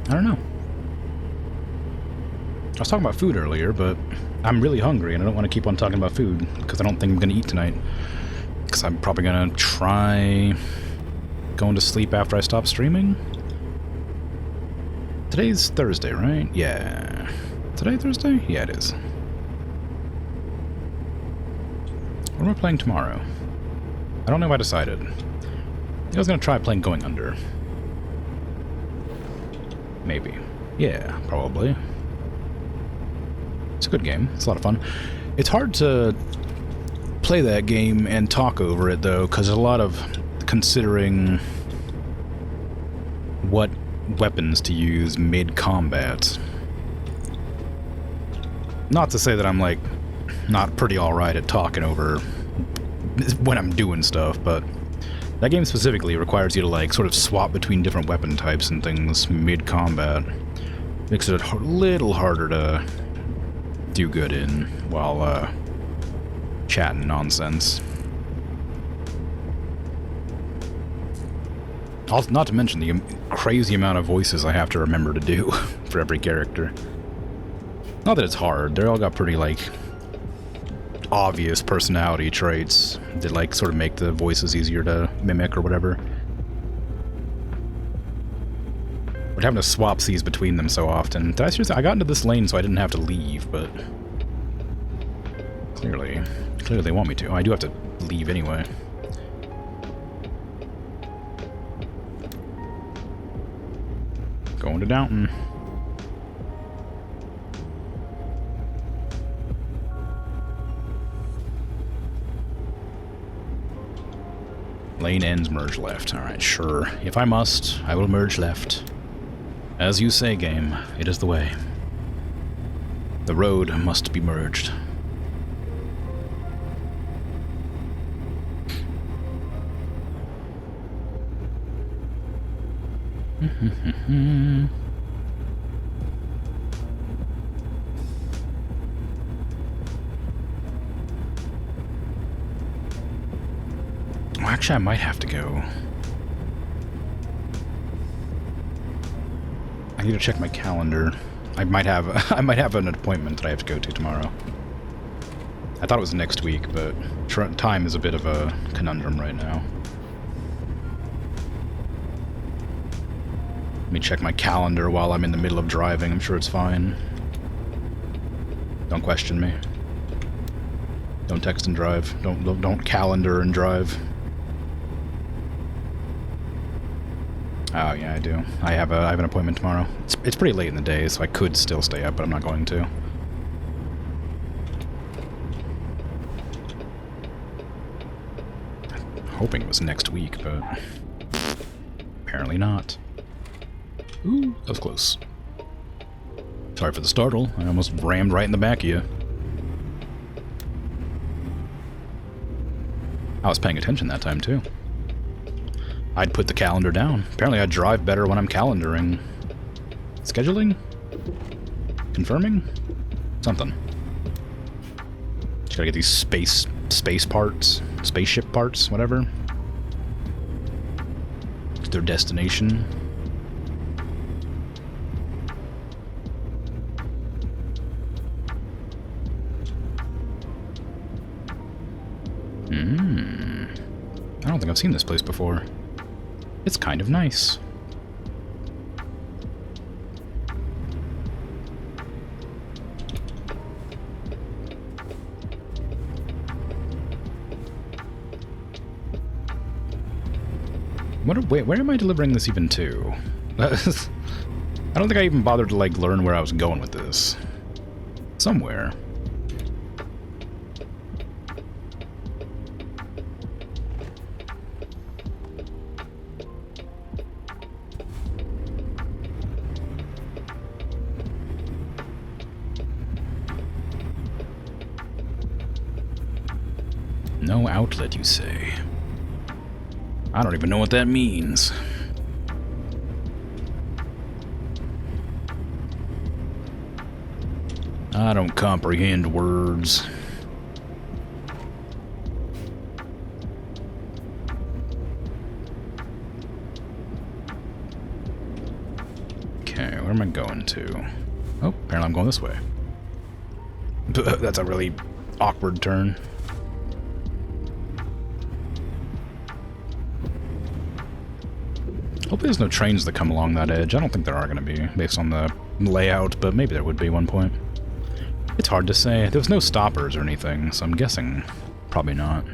I don't know. I was talking about food earlier, but I'm really hungry and I don't want to keep on talking about food because I don't think I'm going to eat tonight. Because I'm probably going to try going to sleep after I stop streaming. Today's Thursday, right? Yeah. Today Thursday? Yeah, it is. What am I playing tomorrow? I don't know if I decided. I was going to try playing Going Under. Maybe. Yeah, probably. It's a good game. It's a lot of fun. It's hard to play that game and talk over it, though, because there's a lot of considering what weapons to use mid-combat. Not to say that I'm, like, not pretty alright at talking over when I'm doing stuff, but that game specifically requires you to, like, sort of swap between different weapon types and things mid-combat. Makes it a little harder to do good in while chatting nonsense. Also, not to mention the crazy amount of voices I have to remember to do for every character. Not that it's hard, they all got pretty, like, obvious personality traits that, like, sort of make the voices easier to mimic or whatever. But having to swap these between them so often. Did I seriously? I got into this lane so I didn't have to leave, but clearly they want me to. I do have to leave anyway. Going to Downton. Lane ends, merge left. Alright, sure. If I must, I will merge left. As you say, game, it is the way. The road must be merged. Well, actually, I might have to go. I need to check my calendar. I might have an appointment that I have to go to tomorrow. I thought it was next week, but time is a bit of a conundrum right now. Let me check my calendar while I'm in the middle of driving. I'm sure it's fine. Don't question me. Don't text and drive. Don't calendar and drive. Oh yeah, I do. I have an appointment tomorrow. It's pretty late in the day, so I could still stay up, but I'm not going to. I'm hoping it was next week, but apparently not. Ooh, that was close. Sorry for the startle. I almost rammed right in the back of you. I was paying attention that time, too. I'd put the calendar down. Apparently I drive better when I'm calendaring. Scheduling? Confirming? Something. Just gotta get these space parts. Spaceship parts, whatever. Their destination. I don't think I've seen this place before. It's kind of nice. Where am I delivering this even to? I don't think I even bothered to, like, learn where I was going with this. Somewhere. No outlet, you say? I don't even know what that means. I don't comprehend words. Okay, where am I going to? Oh, apparently I'm going this way. That's a really awkward turn. Hopefully there's no trains that come along that edge. I don't think there are going to be, based on the layout, but maybe there would be at one point. It's hard to say. There was no stoppers or anything, so I'm guessing probably not.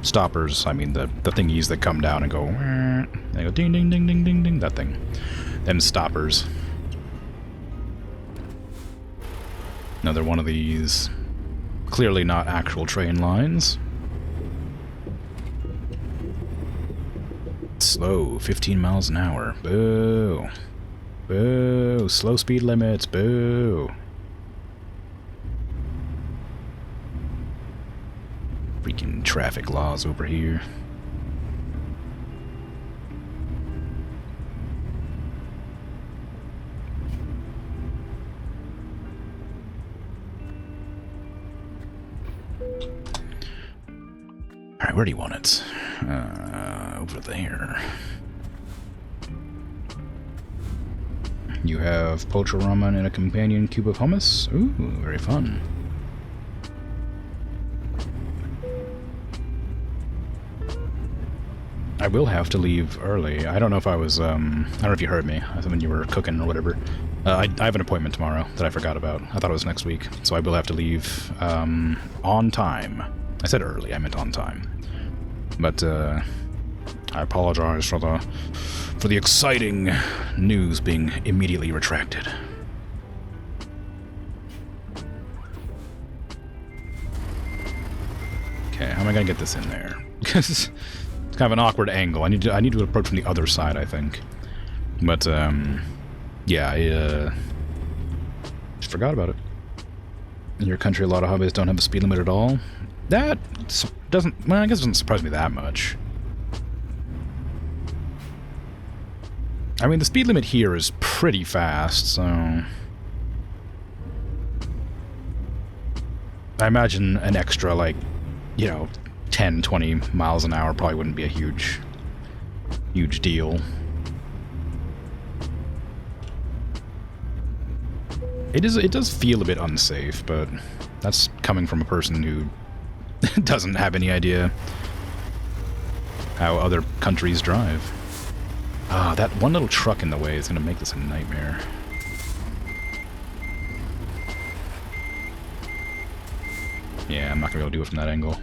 Stoppers, I mean the thingies that come down and go, they go ding ding ding ding ding ding, that thing. Them stoppers. Another one of these. Clearly not actual train lines. Slow, 15 miles an hour. Boo. Boo. Slow speed limits. Boo. Freaking traffic laws over here. Alright, where do you want it? Over there. You have pocho ramen and a companion cube of hummus? Ooh, very fun. I will have to leave early. I don't know if I was, I don't know if you heard me when you were cooking or whatever. I have an appointment tomorrow that I forgot about. I thought it was next week, so I will have to leave on time. I said early, I meant on time. But I apologize for the exciting news being immediately retracted. Okay, how am I gonna get this in there? Because it's kind of an awkward angle. I need to approach from the other side, I think. But yeah, I just forgot about it. In your country, a lot of highways don't have a speed limit at all. That doesn't, well, I guess it doesn't surprise me that much. I mean, the speed limit here is pretty fast, so... I imagine an extra, like, you know, 10, 20 miles an hour probably wouldn't be a huge deal. It does feel a bit unsafe, but that's coming from a person who doesn't have any idea how other countries drive. Ah, that one little truck in the way is going to make this a nightmare. Yeah, I'm not going to be able to do it from that angle.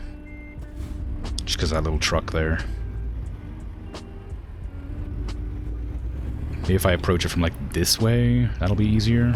Just because of that little truck there. Maybe if I approach it from, like, this way, that'll be easier.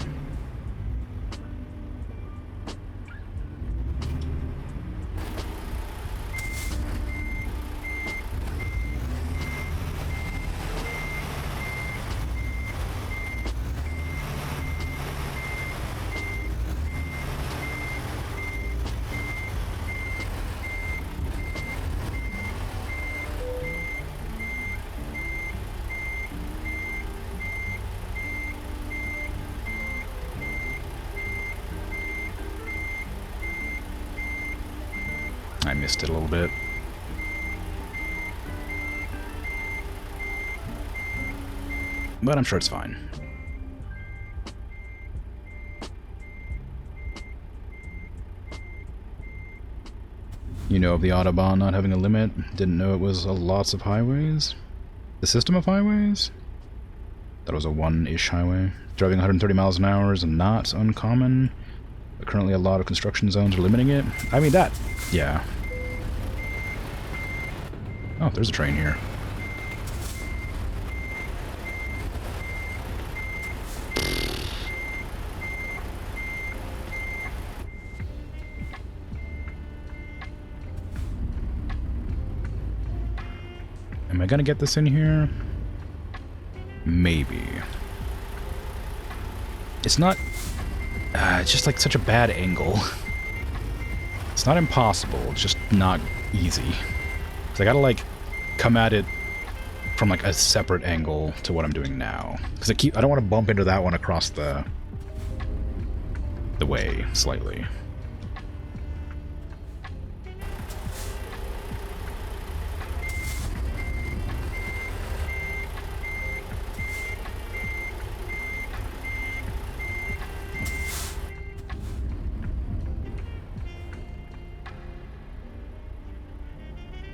I missed it a little bit. But I'm sure it's fine. You know of the Autobahn not having a limit? Didn't know it was lots of highways? The system of highways? That was a one-ish highway. Driving 130 miles an hour is not uncommon. But currently a lot of construction zones are limiting it. I mean, that... yeah. Oh, there's a train here. Am I gonna get this in here? Maybe. It's not... it's just like such a bad angle. It's not impossible, it's just not easy. So I gotta like come at it from like a separate angle to what I'm doing now. Because I don't want to bump into that one across the way slightly.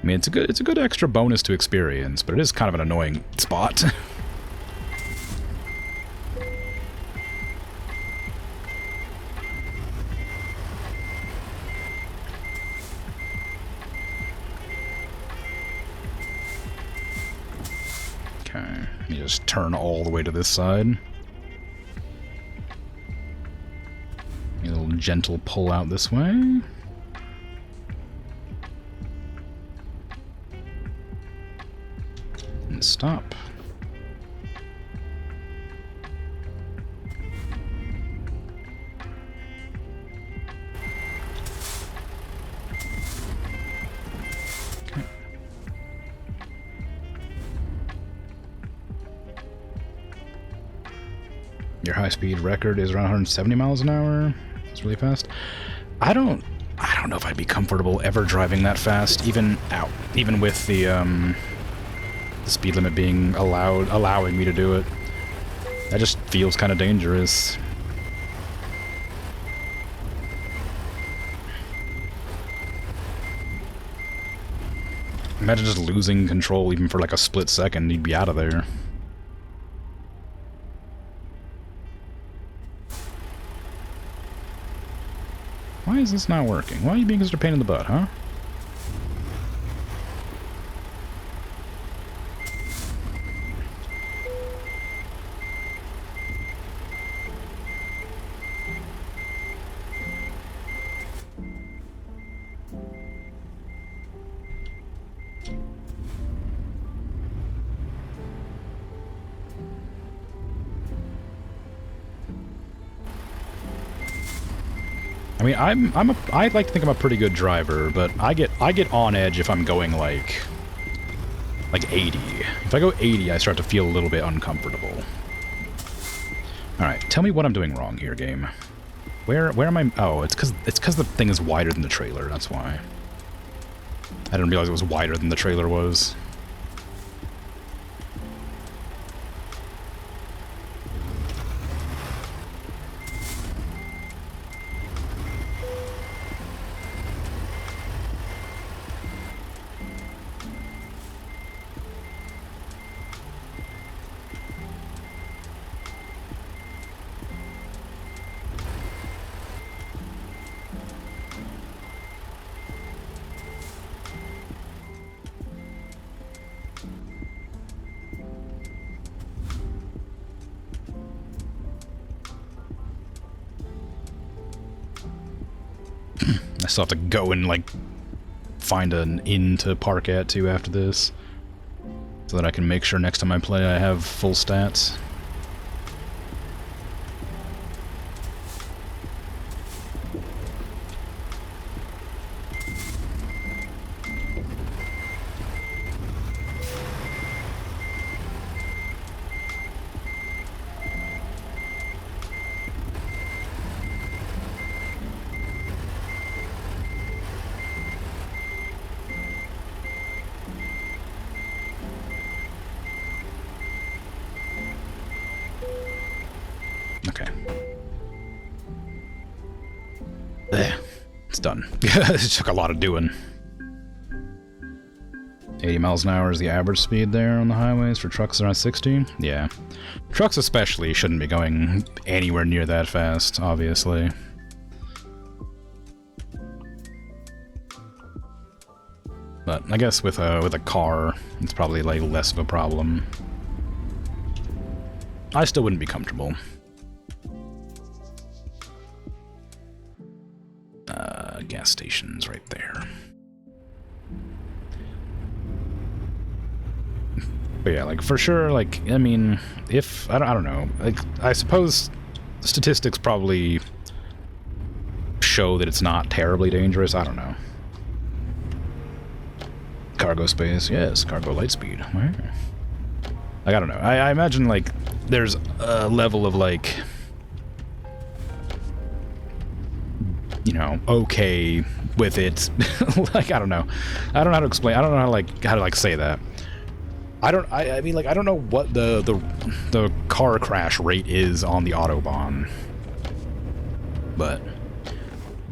I mean, it's a good extra bonus to experience, but it is kind of an annoying spot. Okay, you just turn all the way to this side. A little gentle pull out this way. Stop. Okay. Your high-speed record is around 170 miles an hour. That's really fast. I don't know if I'd be comfortable ever driving that fast, even with the speed limit being allowing me to do it. That just feels kind of dangerous. Imagine just losing control even for like a split second, you'd be out of there. Why is this not working? Why are you being such a pain in the butt, huh? I mean, I like to think I'm a pretty good driver, but I get on edge if I'm going like like 80. If I go 80, I start to feel a little bit uncomfortable. Alright, tell me what I'm doing wrong here, game. Where am I? Oh, it's because the thing is wider than the trailer, that's why. I didn't realize it was wider than the trailer was. I still have to go and, like, find an inn to park at, too, after this. So that I can make sure next time I play I have full stats. Okay. There. It's done. It took a lot of doing. 80 miles an hour is the average speed there on the highways for trucks around 60? Yeah. Trucks especially shouldn't be going anywhere near that fast, obviously. But I guess with a car, it's probably like less of a problem. I still wouldn't be comfortable. Gas station's right there. But yeah, like, for sure, like, I mean, if, I don't know, like, I suppose statistics probably show that it's not terribly dangerous, I don't know. Cargo space, yes, cargo light speed. Like, I don't know, I imagine, like, there's a level of, like, you know, okay with it. Like, I don't know. I don't know how to explain. I don't know how to say that. I mean, like, I don't know what the car crash rate is on the Autobahn. But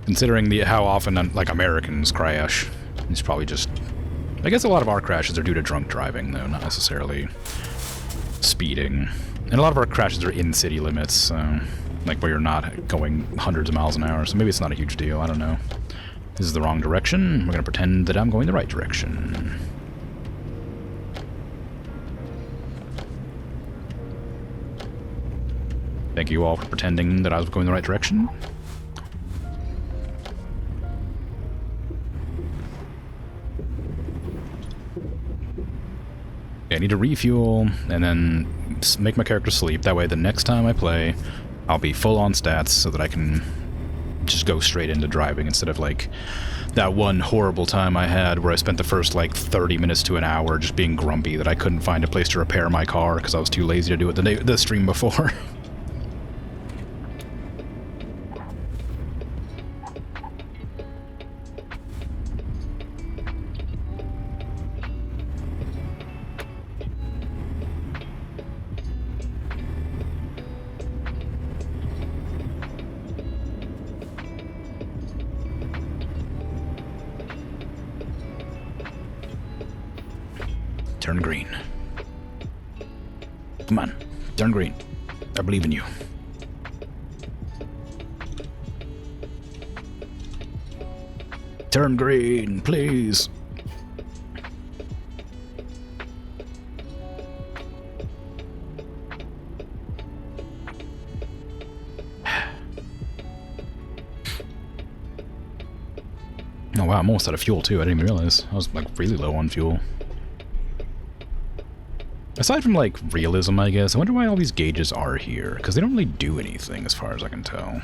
considering how often, like, Americans crash, it's probably just... I guess a lot of our crashes are due to drunk driving, though, not necessarily speeding. And a lot of our crashes are in city limits, so... like, where you're not going hundreds of miles an hour, so maybe it's not a huge deal, I don't know. This is the wrong direction. We're gonna pretend that I'm going the right direction. Thank you all for pretending that I was going the right direction. Okay, I need to refuel, and then make my character sleep. That way the next time I play, I'll be full on stats so that I can just go straight into driving instead of, like, that one horrible time I had where I spent the first, like, 30 minutes to an hour just being grumpy that I couldn't find a place to repair my car because I was too lazy to do it the stream before. Turn green. Come on, turn green. I believe in you. Turn green, please. Oh wow, I'm almost out of fuel too. I didn't even realize. I was, like, really low on fuel. Aside from, like, realism, I guess, I wonder why all these gauges are here, because they don't really do anything as far as I can tell.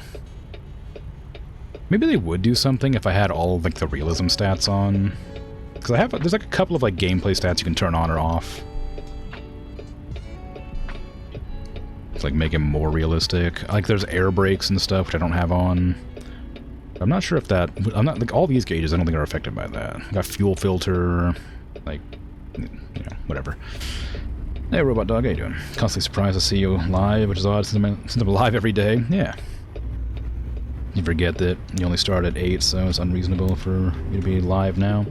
Maybe they would do something if I had all, like, the realism stats on. Because there's like a couple of like gameplay stats you can turn on or off. It's like make it more realistic. Like there's air brakes and stuff, which I don't have on. I'm not sure if that... I'm not... Like, all these gauges I don't think are affected by that. I got fuel filter, like, you know, whatever. Hey, Robot Dog, how you doing? Constantly surprised to see you live, which is odd since I'm live every day. Yeah. You forget that you only start at 8, so it's unreasonable for you to be live now.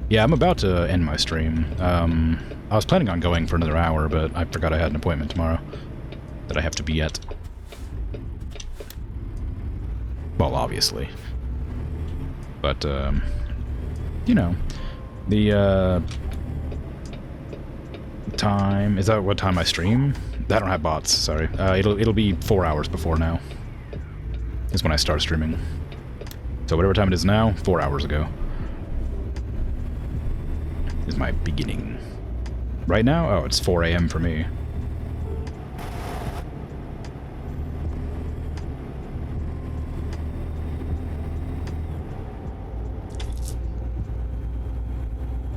Yeah, I'm about to end my stream. I was planning on going for another hour, but I forgot I had an appointment tomorrow that I have to be at. Well, obviously. But, you know, the, time... Is that what time I stream? I don't have bots, sorry. It'll be 4 hours before now. Is when I start streaming. So whatever time it is now, 4 hours ago. Is my beginning. Right now? Oh, it's 4 a.m. for me.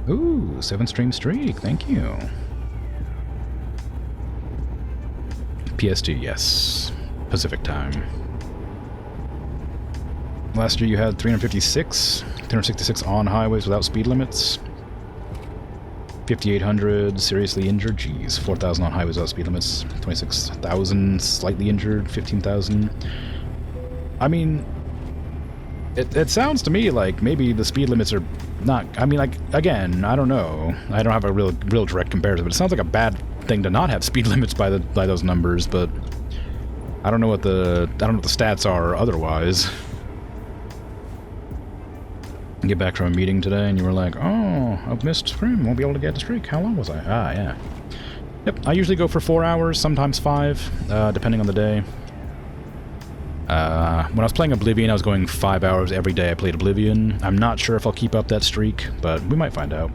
Ooh, 7-stream streak, thank you. PST, yes. Pacific time. Last year you had 366 on highways without speed limits. 5,800 seriously injured, geez. 4,000 on highways without speed limits. 26,000 slightly injured, 15,000. I mean, it sounds to me like maybe the speed limits are not... I mean, like, again, I don't know. I don't have a real direct comparison, but it sounds like a bad thing to not have speed limits by those numbers, but I don't know what the stats are otherwise. Get back from a meeting today and you were like, oh, I've missed stream, won't be able to get the streak. How long was I? Ah, yeah. Yep, I usually go for 4 hours, sometimes 5, depending on the day. When I was playing Oblivion, I was going 5 hours every day I played Oblivion. I'm not sure if I'll keep up that streak, but we might find out.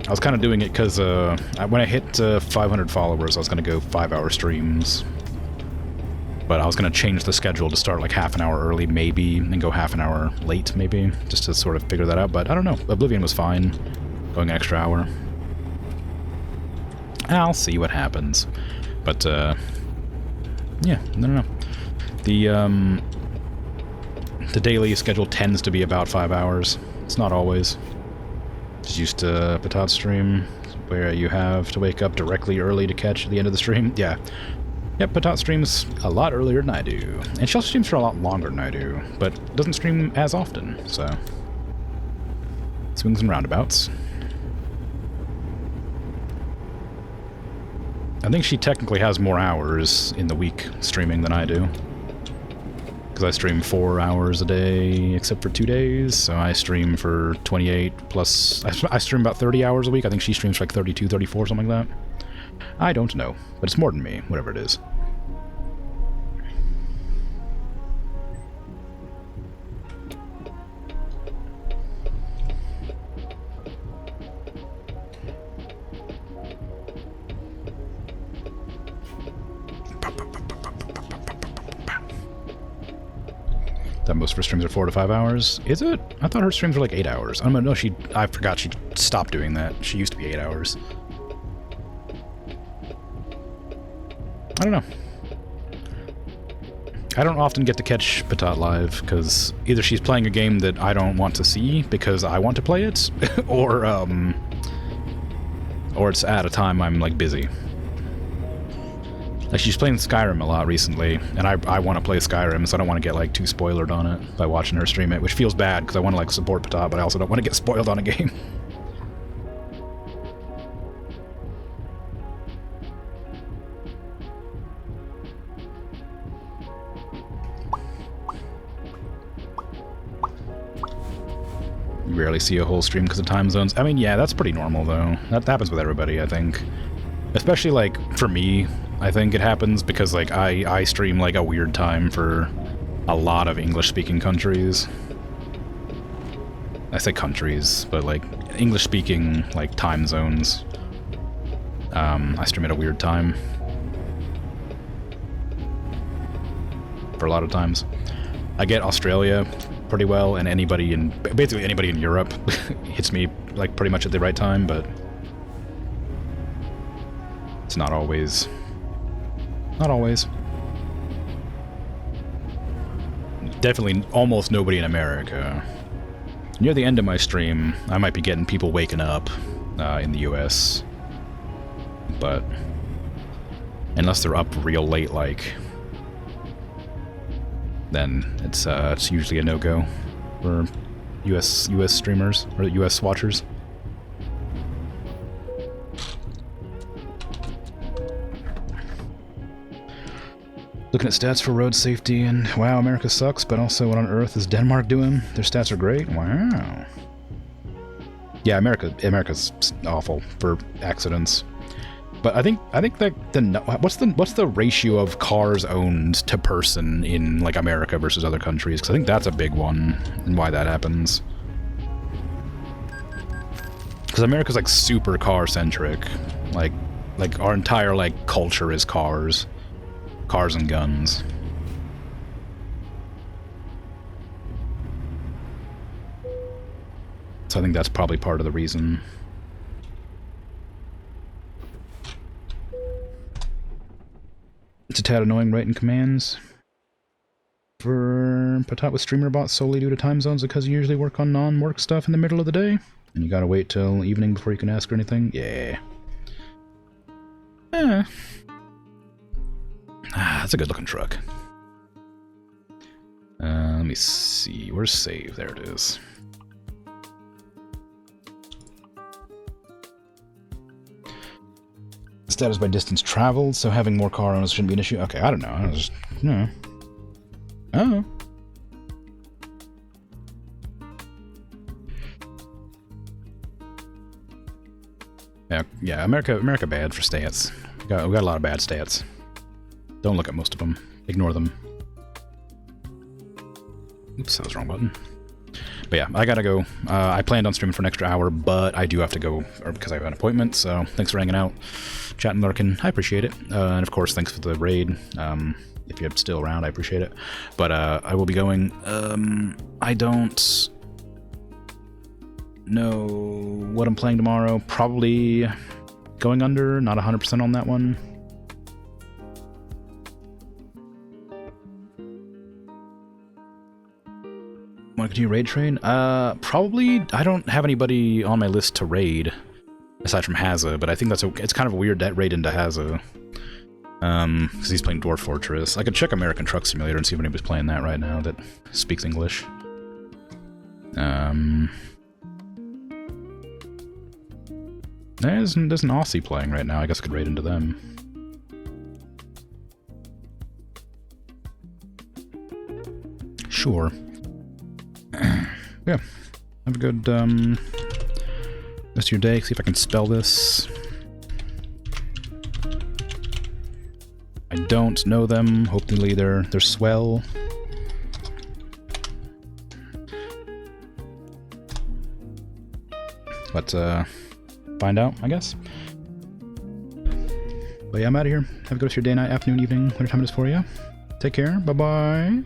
I was kind of doing it because when I hit 500 followers, I was going to go 5-hour streams. But I was going to change the schedule to start like half an hour early, maybe, and go half an hour late, maybe, just to sort of figure that out. But I don't know. Oblivion was fine, going an extra hour. I'll see what happens. But, yeah, I don't know. The daily schedule tends to be about 5 hours. It's not always. Just used to Patat's stream, where you have to wake up directly early to catch the end of the stream. Yeah. Yep, Patat streams a lot earlier than I do. And she also streams for a lot longer than I do, but doesn't stream as often, so... Swings and roundabouts. I think she technically has more hours in the week streaming than I do. Because I stream 4 hours a day, except for 2 days, so I stream for 28 plus... I stream about 30 hours a week. I think she streams for like 32, 34, something like that. I don't know, but it's more than me, whatever it is. That most of her streams are 4 to 5 hours. Is it? I thought her streams were like 8 hours. I don't know, I forgot she stopped doing that. She used to be 8 hours. I don't know. I don't often get to catch Patat live, because either she's playing a game that I don't want to see because I want to play it, or it's at a time I'm, like, busy. Like, she's playing Skyrim a lot recently, and I want to play Skyrim, so I don't want to get, like, too spoiled on it by watching her stream it, which feels bad, because I want to, like, support Patat, but I also don't want to get spoiled on a game. You rarely see a whole stream because of time zones. I mean, yeah, that's pretty normal, though. That happens with everybody, I think. Especially, like, for me, I think it happens because, like, I stream, like, a weird time for a lot of English-speaking countries. I say countries, but, like, English-speaking, like, time zones. I stream at a weird time. For a lot of times. I get Australia pretty well, and basically anybody in Europe hits me like pretty much at the right time, but it's not always. Not always. Definitely almost nobody in America. Near the end of my stream, I might be getting people waking up in the US, but unless they're up real late, like, then it's usually a no-go for US streamers or US watchers. Looking at stats for road safety, and wow, America sucks, but also what on earth is Denmark doing? Their stats are great? Wow. Yeah, America's awful for accidents. But I think that what's the ratio of cars owned to person in like America versus other countries? Because I think that's a big one, and why that happens. Because America's like super car centric, like our entire like culture is cars and guns. So I think that's probably part of the reason. It's a tad annoying writing commands for Patat with streamer bots solely due to time zones because you usually work on non-work stuff in the middle of the day. And you gotta wait till evening before you can ask her anything. Yeah. That's a good looking truck. Let me see. Where's save? There it is. Status by distance traveled, so having more car owners shouldn't be an issue. Okay, I don't know. I was just, no. Oh. Yeah. America bad for stats. We got a lot of bad stats. Don't look at most of them. Ignore them. Oops, that was the wrong button. But yeah, I gotta go. I planned on streaming for an extra hour, but I do have to go because I have an appointment, so thanks for hanging out, chatting, lurking. I appreciate it. And of course, thanks for the raid. If you're still around, I appreciate it. But I will be going. I don't know what I'm playing tomorrow. Probably going under, not 100% on that one. Want to continue raid train? Probably. I don't have anybody on my list to raid aside from Hazza, but I think it's kind of a weird raid into Hazza. Because he's playing Dwarf Fortress. I could check American Truck Simulator and see if anybody's playing that right now that speaks English. There's an Aussie playing right now. I guess I could raid into them. Sure. Yeah. Have a good rest of your day. See if I can spell this. I don't know them. Hopefully they're swell. Let's find out, I guess. But yeah, I'm out of here. Have a good rest of your day, night, afternoon, evening, whatever time it is for you. Take care. Bye-bye.